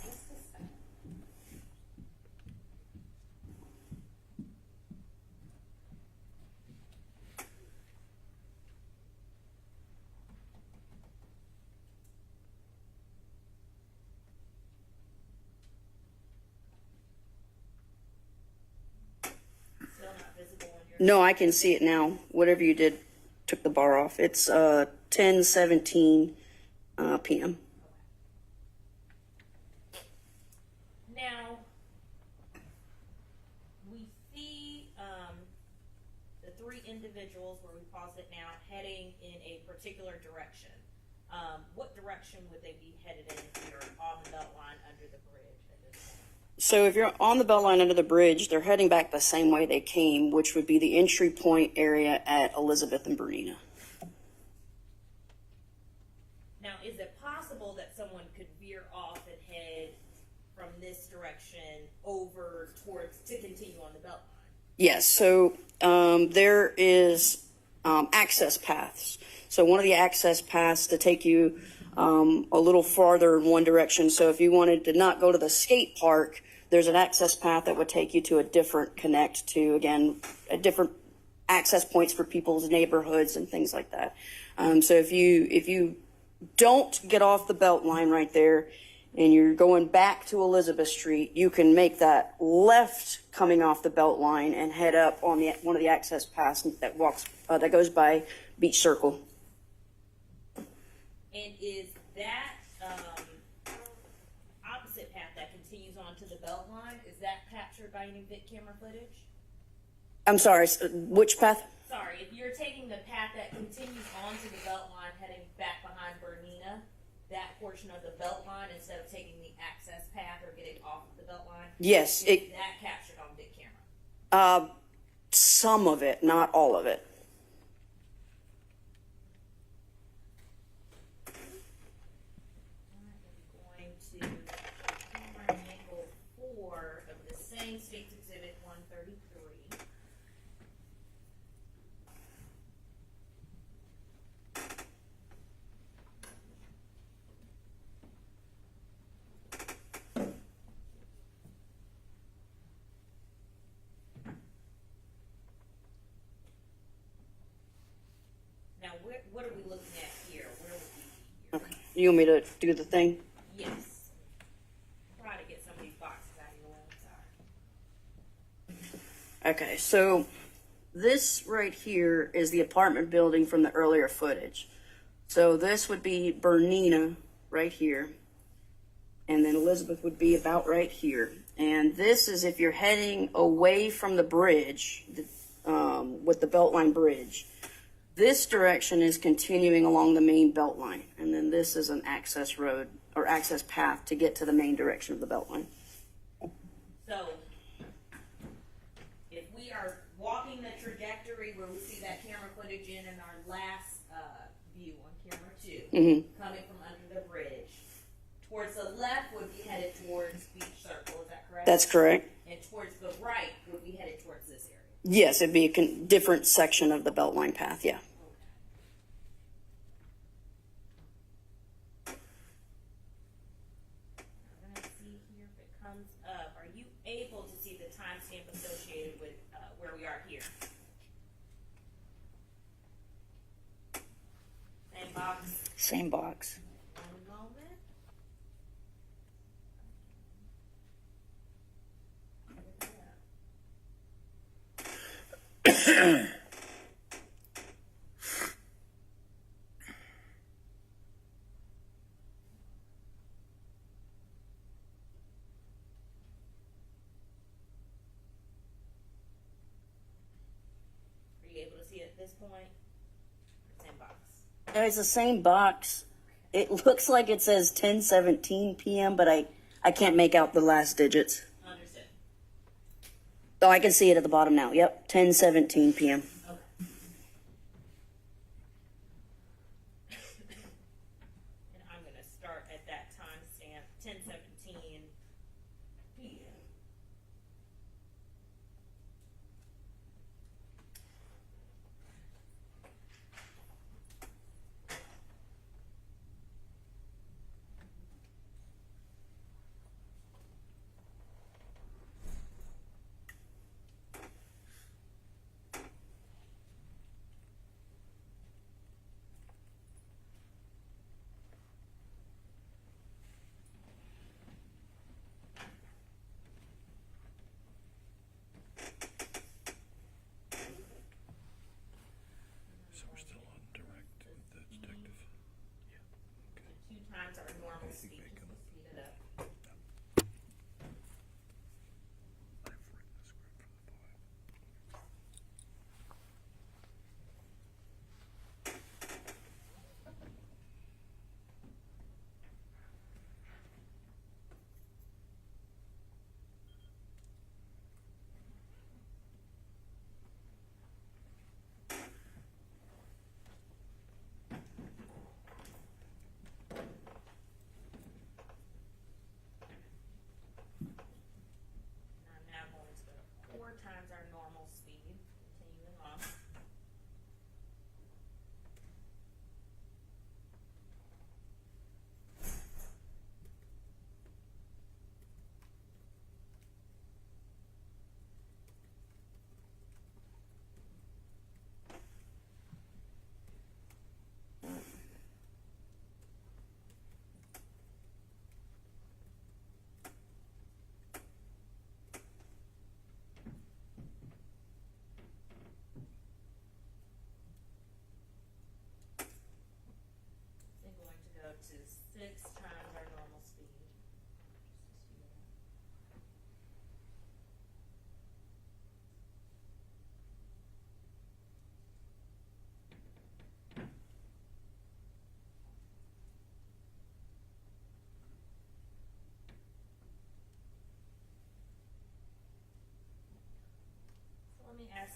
Still not visible on your. No, I can see it now. Whatever you did took the bar off. It's 10:17 p.m. Now, we see the three individuals where we paused it now heading in a particular direction. What direction would they be headed in if you're on the belt line under the bridge at this point? So if you're on the belt line under the bridge, they're heading back the same way they came, which would be the entry point area at Elizabeth and Bernina. Now, is it possible that someone could veer off and head from this direction over to continue on the belt line? Yes, so there is access paths. So one of the access paths to take you a little farther in one direction. So if you wanted to not go to the skate park, there's an access path that would take you to a different connect to, again, a different access points for people's neighborhoods and things like that. So if you don't get off the BeltLine right there and you're going back to Elizabeth Street, you can make that left coming off the BeltLine and head up on one of the access paths that goes by Beach Circle. And is that opposite path that continues on to the BeltLine, is that captured by any Vic camera footage? I'm sorry, which path? Sorry, if you're taking the path that continues on to the BeltLine heading back behind Bernina, that portion of the BeltLine, instead of taking the access path or getting off of the BeltLine, Yes. is that captured on Vic camera? Some of it, not all of it. Going to camera angle 4 of the same State's Exhibit 133. Now, what are we looking at here? Where would we be here? Okay. You want me to do the thing? Yes. Try to get some of these boxes out of your way. Sorry. Okay, so this right here is the apartment building from the earlier footage. So this would be Bernina right here. And then Elizabeth would be about right here. And this is if you're heading away from the bridge, with the BeltLine bridge. This direction is continuing along the main BeltLine. And then this is an access road or access path to get to the main direction of the BeltLine. So, if we are walking the trajectory where we see that camera footage in our last view on camera 2, coming from under the bridge, towards the left would be headed towards Beach Circle, is that correct? That's correct. And towards the right would be headed towards this area. Yes, it'd be a different section of the BeltLine path, yeah. I'm going to see here if it comes up. Are you able to see the timestamp associated with where we are here? Same box. Same box. One moment. Are you able to see it at this point? Same box. It's the same box. It looks like it says 10:17 p.m., but I can't make out the last digits. Understood. Oh, I can see it at the bottom now. Yep, 10:17 p.m. Okay. And I'm going to start at that timestamp, 10:17 p.m.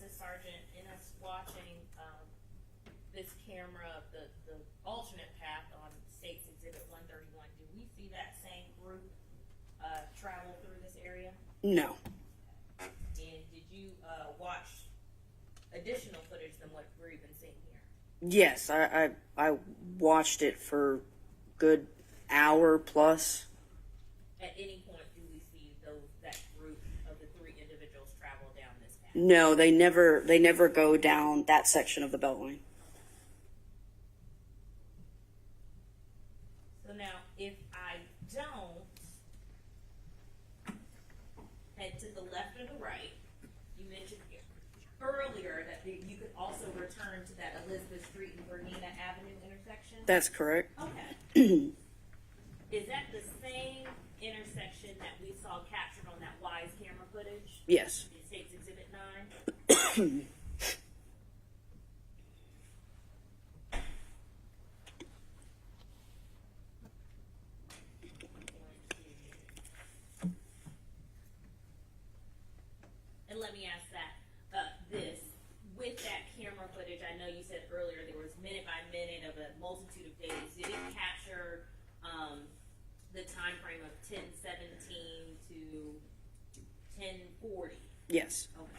Justice Sergeant, in us watching this camera, the alternate path on State's Exhibit 131, do we see that same group travel through this area? No. And did you watch additional footage than what we're even seeing here? Yes, I watched it for good hour plus. At any point, do we see that group of the three individuals travel down this path? No, they never go down that section of the BeltLine. So now, if I don't head to the left or the right, you mentioned earlier that you could also return to that Elizabeth Street and Bernina Avenue intersection? That's correct. Okay. Is that the same intersection that we saw captured on that WISE camera footage? Yes. In State's Exhibit 9? And let me ask this. With that camera footage, I know you said earlier there was minute by minute of a multitude of days. Did it capture the time frame of 10:17 to 10:40? Yes. Okay.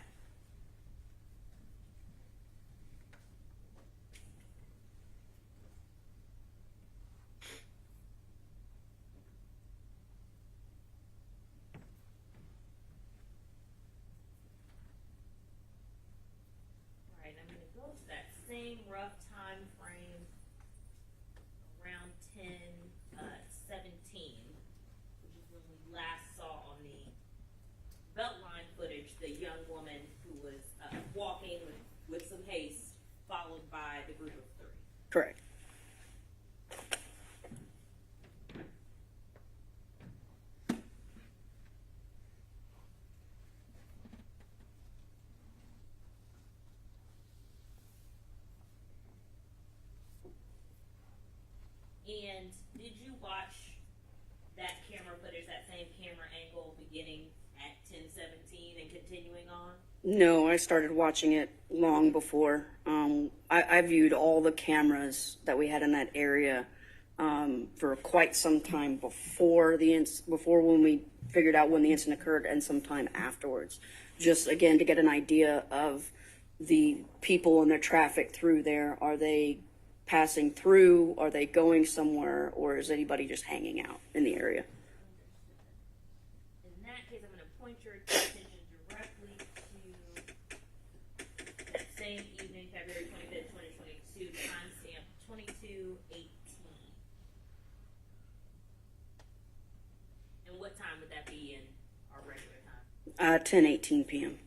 All right, I'm going to go to that same rough time frame around 10:17, which is when we last saw on the BeltLine footage the young woman who was walking with some haste, followed by the group of three. Correct. And did you watch that camera footage, that same camera angle, beginning at 10:17 and continuing on? No, I started watching it long before. I viewed all the cameras that we had in that area for quite some time before before when we figured out when the incident occurred, and some time afterwards. Just again to get an idea of the people and their traffic through there. Are they passing through? Are they going somewhere? Or is anybody just hanging out in the area? In that case, I'm going to point your attention directly to that same evening, February 25th, 2022, timestamp 22:18. And what time would that be in our regular time? 10:18 p.m.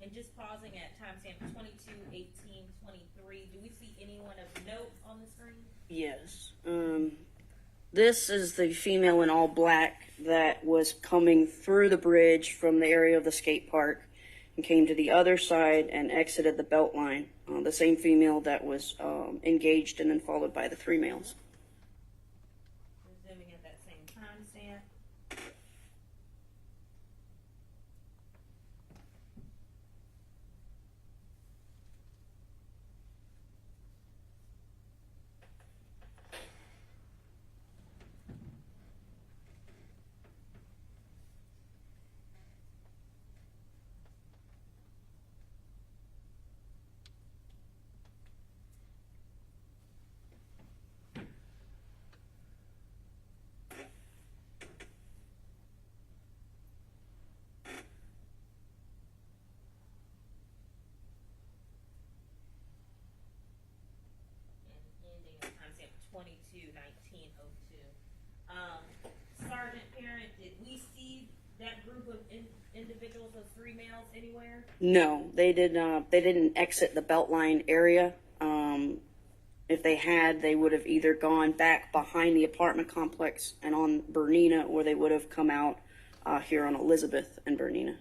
And just pausing at timestamp 22:18:23, do we see anyone of note on the screen? Yes. This is the female in all black that was coming through the bridge from the area of the skate park and came to the other side and exited the BeltLine. The same female that was engaged and then followed by the three males. Resuming at that same timestamp. Ending at timestamp 22:19:02. Sergeant Parent, did we see that group of individuals, those 3 males, anywhere? No, they did not. They didn't exit the BeltLine area. If they had, they would have either gone back behind the apartment complex and on Bernina, or they would have come out here on Elizabeth and Bernina.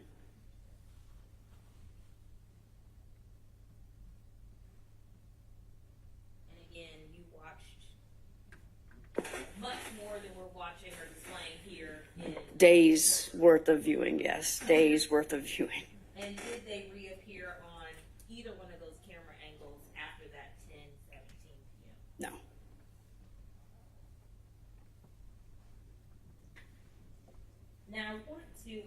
And again, you watched much more than we're watching or displaying here in. Days worth of viewing, yes. Days worth of viewing. And did they reappear on either one of those camera angles after that 10:17 p.m.? No. Now I want to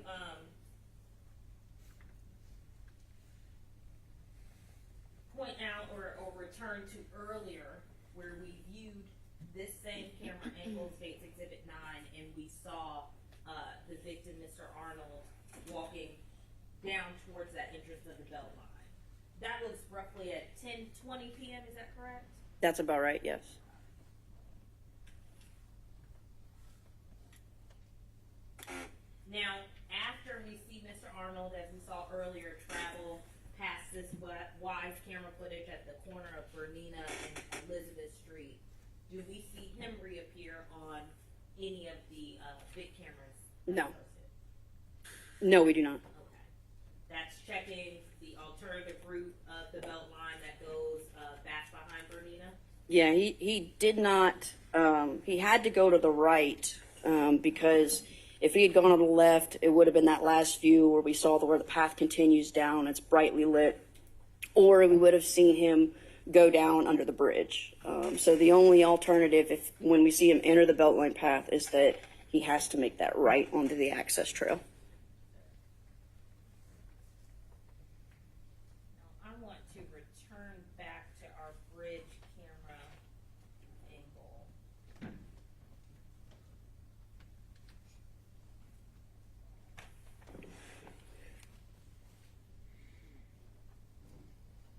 point out or return to earlier where we viewed this same camera angle, State's Exhibit 9, and we saw the victim, Mr. Arnold, walking down towards that entrance of the belt line. That was roughly at 10:20 p.m., is that correct? That's about right, yes. Now, after we see Mr. Arnold, as we saw earlier, travel past this wise camera footage at the corner of Bernina and Elizabeth Street, do we see him reappear on any of the big cameras? No. No, we do not. Okay. That's checking the alternative route of the belt line that goes back behind Bernina? Yeah, he did not, he had to go to the right because if he had gone on the left, it would have been that last view where we saw where the path continues down, it's brightly lit, or we would have seen him go down under the bridge. So the only alternative, when we see him enter the BeltLine path, is that he has to make that right onto the access trail. Now, I want to return back to our bridge camera angle.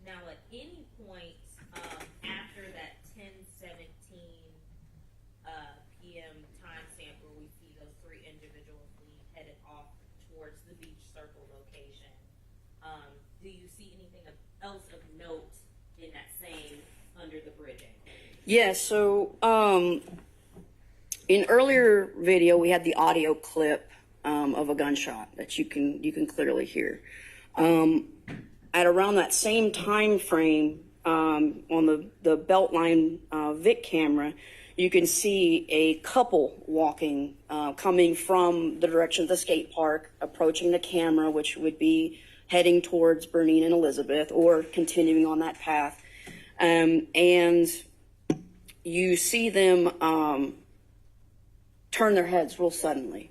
Now, at any point after that 10:17 p.m. timestamp where we see those 3 individuals leave headed off towards the beach circle location, do you see anything else of note in that same under the bridge angle? Yes, so in earlier video we had the audio clip of a gunshot that you can clearly hear. At around that same time frame on the BeltLine Vic camera, you can see a couple walking, coming from the direction of the skate park, approaching the camera, which would be heading towards Bernina and Elizabeth, or continuing on that path. And you see them turn their heads real suddenly.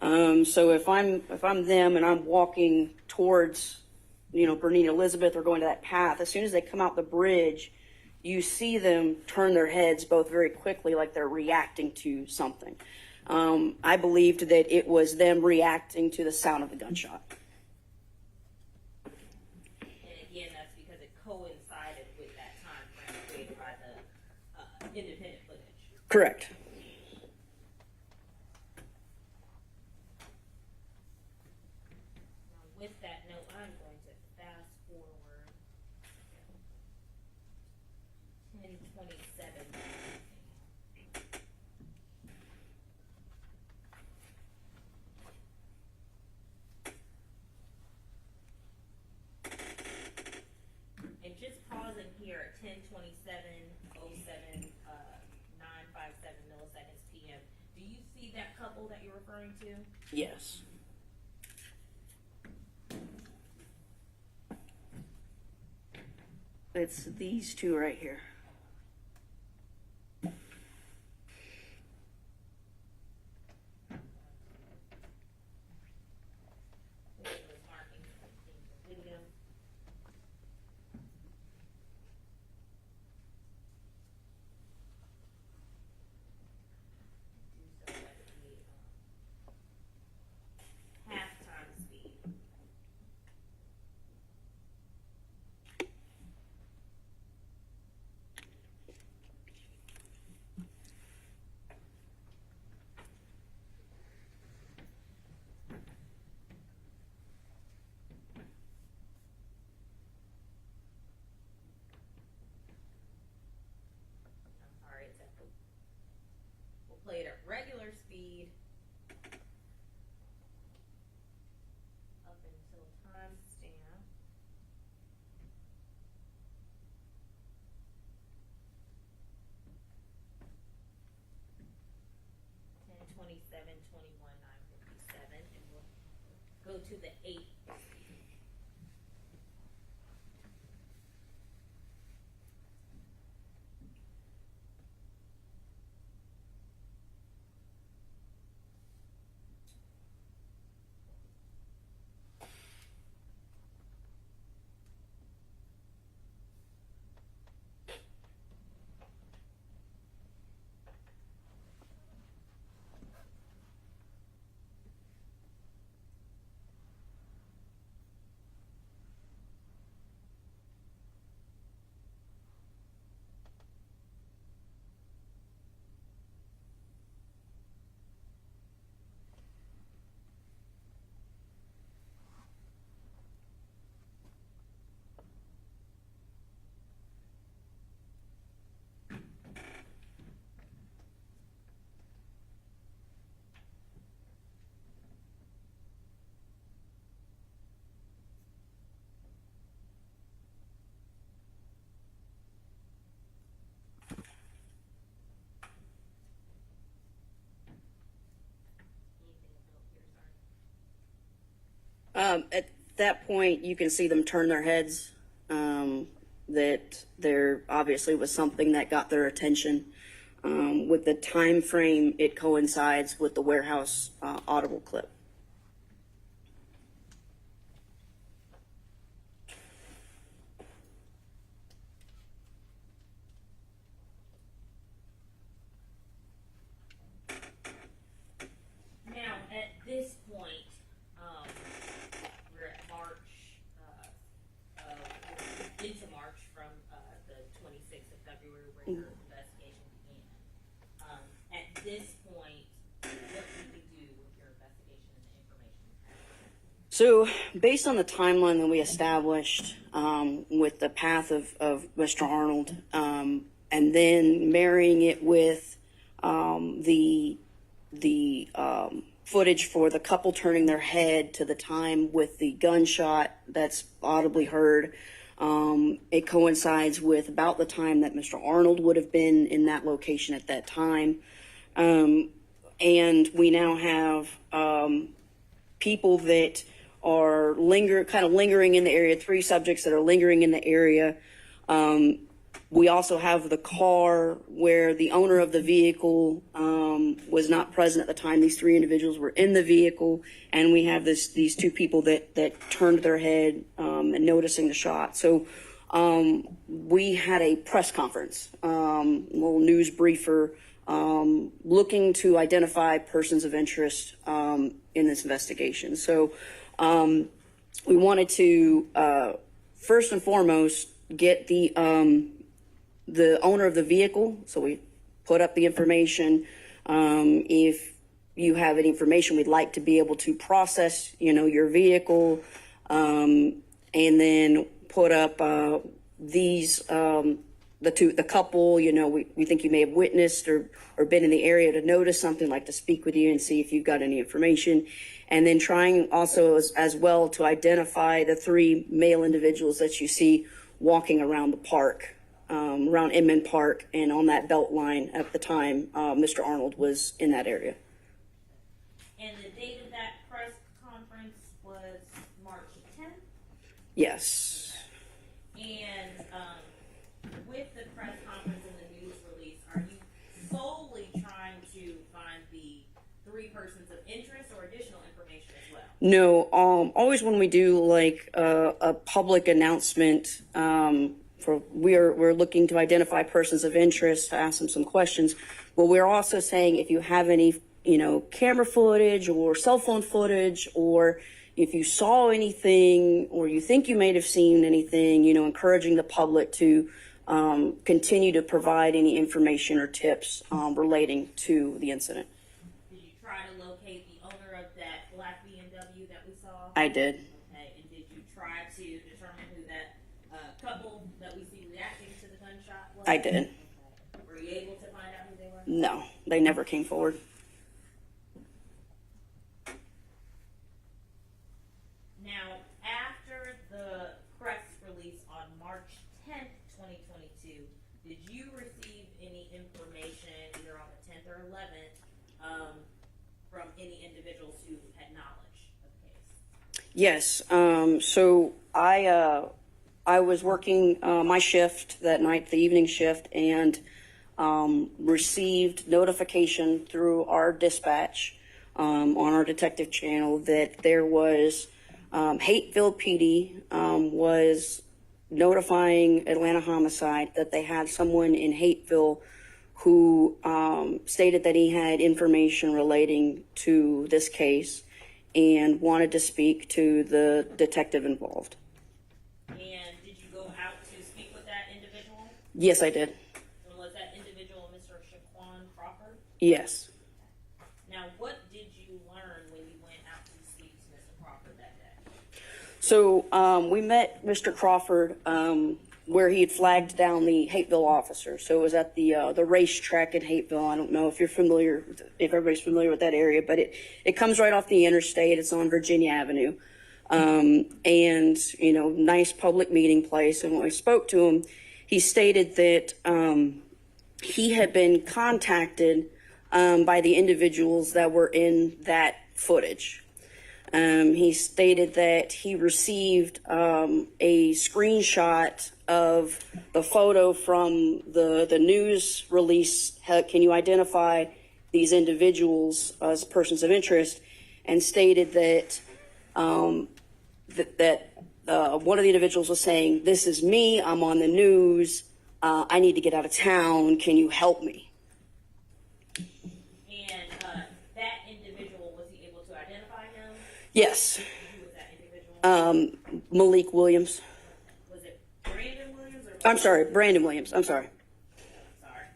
So if I'm them and I'm walking towards, Bernina, Elizabeth, or going to that path, as soon as they come out the bridge, you see them turn their heads both very quickly, like they're reacting to something. I believed that it was them reacting to the sound of the gunshot. And again, that's because it coincided with that time frame created by the independent footage. Correct. Now, with that note, I'm going to fast forward 10:27. And just pausing here at 10:27:07, 9:57 milliseconds p.m. Do you see that couple that you're referring to? Yes. It's these two right here. Halftime speed. We'll play it at regular speed up until timestamp. 10:27:21 9:57, and we'll go to the 8. At that point, you can see them turn their heads, that there obviously was something that got their attention. With the time frame, it coincides with the warehouse audible clip. Now, at this point, we're at March, into March from the 26th of February where your investigation began. At this point, what do you do with your investigation and the information you have? So, based on the timeline that we established with the path of Mr. Arnold, and then marrying it with the footage for the couple turning their head to the time with the gunshot that's audibly heard, it coincides with about the time that Mr. Arnold would have been in that location at that time. And we now have people that are lingering in the area, 3 subjects that are lingering in the area. We also have the car where the owner of the vehicle was not present at the time. These 3 individuals were in the vehicle, and we have these 2 people that turned their head and noticing the shot. So we had a press conference, little news briefer, looking to identify persons of interest in this investigation. So we wanted to first and foremost get the owner of the vehicle. So we put up the information. If you have any information, we'd like to be able to process, your vehicle, and then put up the couple. We think you may have witnessed or been in the area to notice something, like to speak with you and see if you've got any information. And then trying also as well to identify the 3 male individuals that you see walking around the park, around Inman Park, and on that BeltLine at the time Mr. Arnold was in that area. And the date of that press conference was March 10th? Yes. And with the press conference and the news release, are you solely trying to find the 3 persons of interest or additional information as well? No, always when we do like a public announcement, we're looking to identify persons of interest, to ask them some questions. But we're also saying if you have any, camera footage or cell phone footage, or if you saw anything or you think you may have seen anything, encouraging the public to continue to provide any information or tips relating to the incident. Did you try to locate the owner of that black BMW that we saw? I did. Okay, and did you try to determine who that couple that we see reacting to the gunshot was? I did. Okay. Were you able to find out who they were? No, they never came forward. Now, after the press release on March 10th, 2022, did you receive any information either on the 10th or 11th from any individuals who had knowledge of the case? Yes. So I was working my shift that night, the evening shift, and received notification through our dispatch on our detective channel that there was Hateville PD was notifying Atlanta Homicide that they had someone in Hateville who stated that he had information relating to this case and wanted to speak to the detective involved. And did you go out to speak with that individual? Yes, I did. And was that individual Mr. Shaquan Crawford? Yes. Now, what did you learn when you went out to speak to Mr. Crawford that day? So we met Mr. Crawford where he had flagged down the Hateville officer. So it was at the racetrack in Hateville. I don't know if you're familiar, if everybody's familiar with that area, but it comes right off the interstate. It's on Virginia Avenue. And, you know, nice public meeting place. And when I spoke to him, he stated that he had been contacted by the individuals that were in that footage. He stated that he received a screenshot of the photo from the news release. Can you identify these individuals as persons of interest? And stated that one of the individuals was saying, "This is me. I'm on the news. I need to get out of town. Can you help me?" And that individual, was he able to identify him? Yes. Who was that individual? Malik Williams. Was it Brandon Williams? Or I'm sorry, Brandon Williams. I'm sorry. Sorry.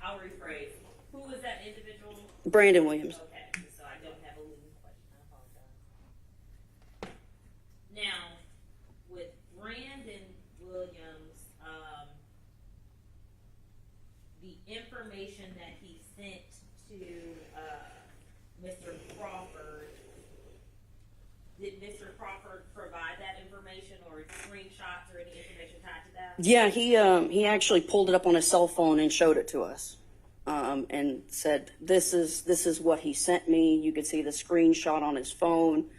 I'll rephrase. Who was that individual? Brandon Williams. Okay, so I don't have a leading question. I apologize. Now, with Brandon Williams, the information that he sent to Mr. Crawford, did Mr. Crawford provide that information or screenshots or any information tied to that? Yeah, he actually pulled it up on his cell phone and showed it to us, and said, "This is what he sent me." You could see the screenshot on his phone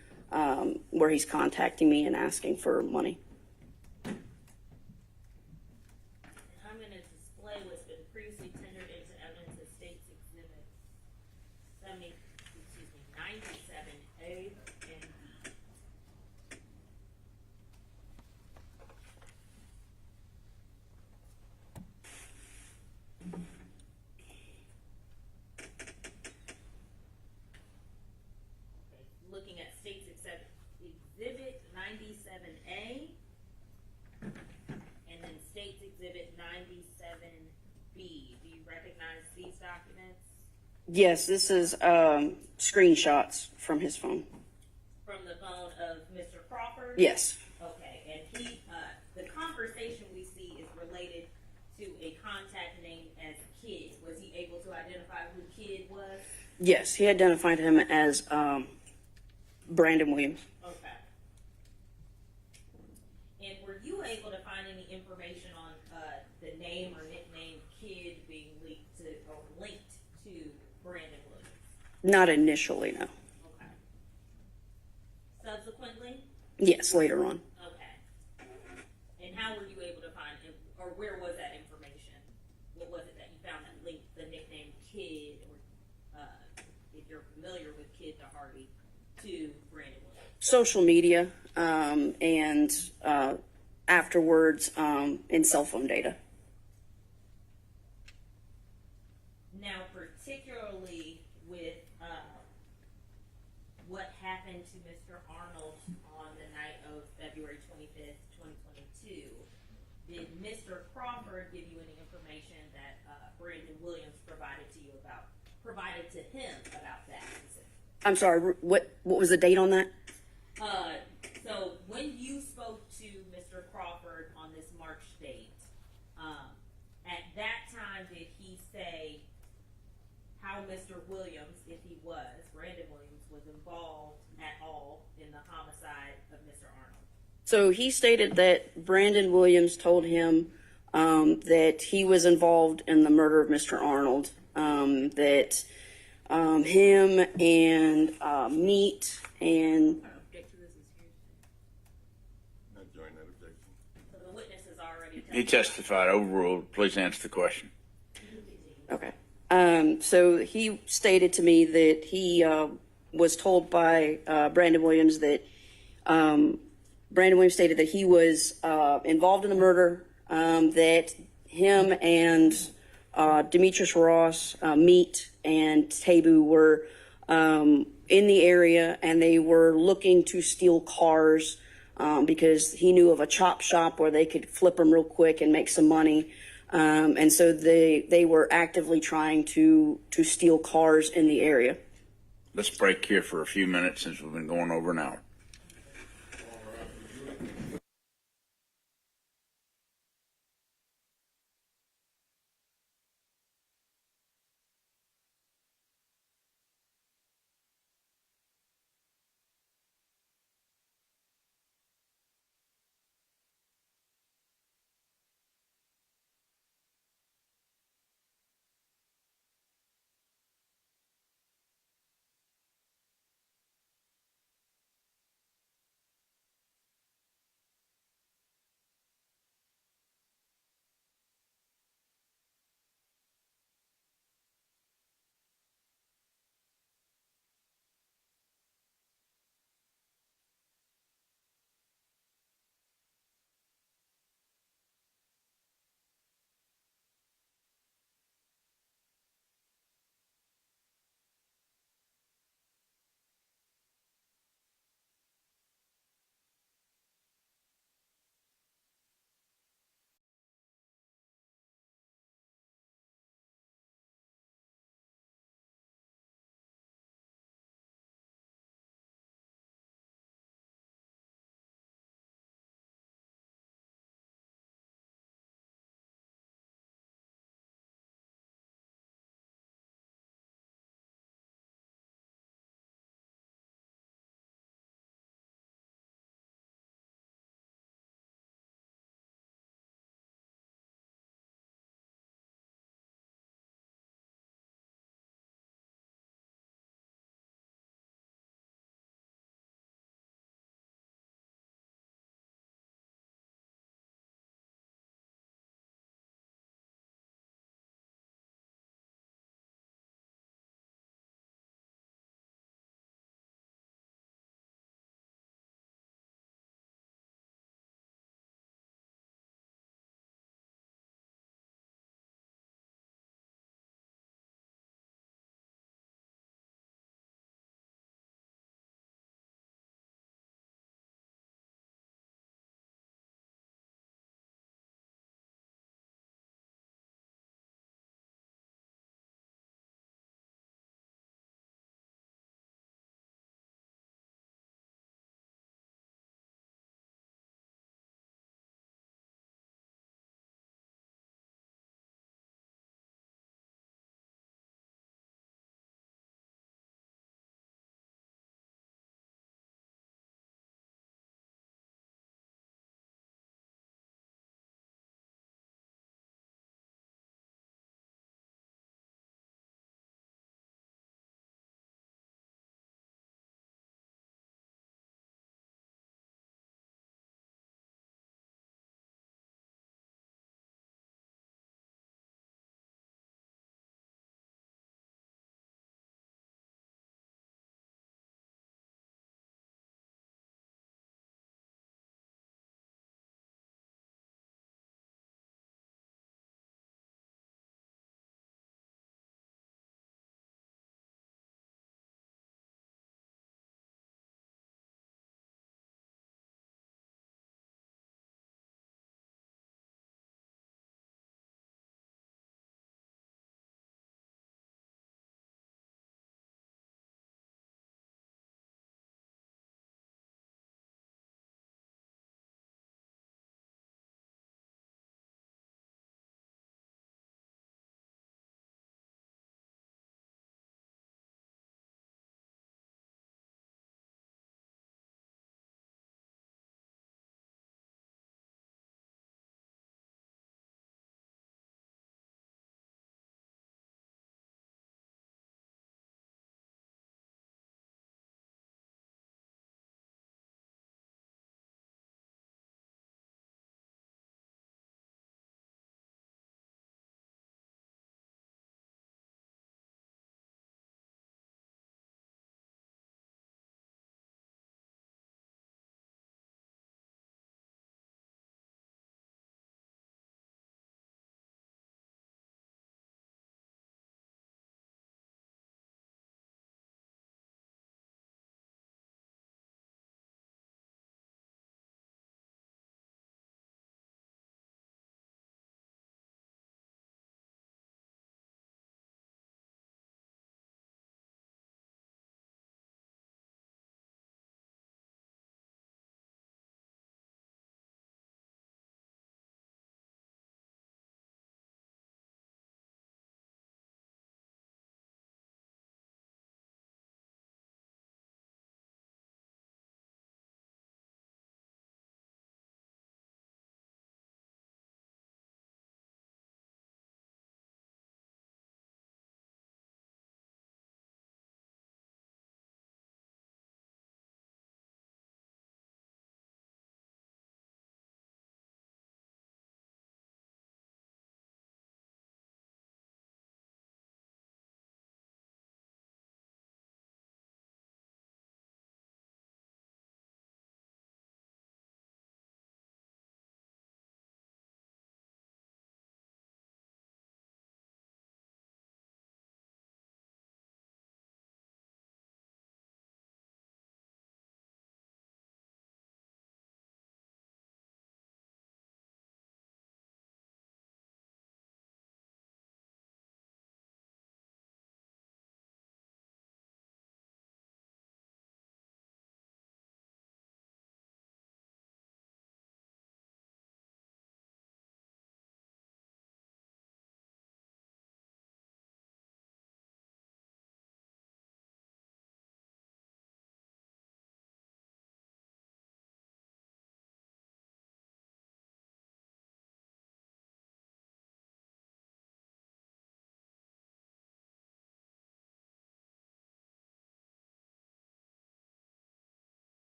where he's contacting me and asking for money. I'm going to display what's been previously tendered into evidence as States Exhibit 97A and B. Looking at States Exhibit 97A and then States Exhibit 97B. Do you recognize these documents? Yes, this is screenshots from his phone. From the phone of Mr. Crawford? Yes. Okay, and the conversation we see is related to a contact named as Kid. Was he able to identify who Kid was? Yes, he identified him as Brandon Williams. Okay. And were you able to find any information on the name or nickname Kid being linked to Brandon Williams? Not initially, no. Okay. Subsequently? Yes, later on. Okay. And how were you able to find him, or where was that information? What was it that you found that linked the nickname Kid, or if you're familiar with Kid DeHardy, to Brandon Williams? Social media, and afterwards in cell phone data. Now, particularly with what happened to Mr. Arnold on the night of February 25th, 2022, did Mr. Crawford give you any information that Brandon Williams provided to him about that incident? I'm sorry, what was the date on that? So when you spoke to Mr. Crawford on this March date, at that time did he say how Mr. Williams, if he was, Brandon Williams, was involved at all in the homicide of Mr. Arnold. So he stated that Brandon Williams told him that he was involved in the murder of Mr. Arnold, that him and Meat and Not join that objection. So the witness has already He testified. Overruled. Please answer the question. okay. So he stated to me that he was told by Brandon Williams that Brandon Williams stated that he was involved in the murder, that him and Demetrius Ross, Meat, and Tabu were in the area, and they were looking to steal cars because he knew of a chop shop where they could flip them real quick and make some money. And so they were actively trying to steal cars in the area. Let's break here for a few minutes since we've been going over an hour.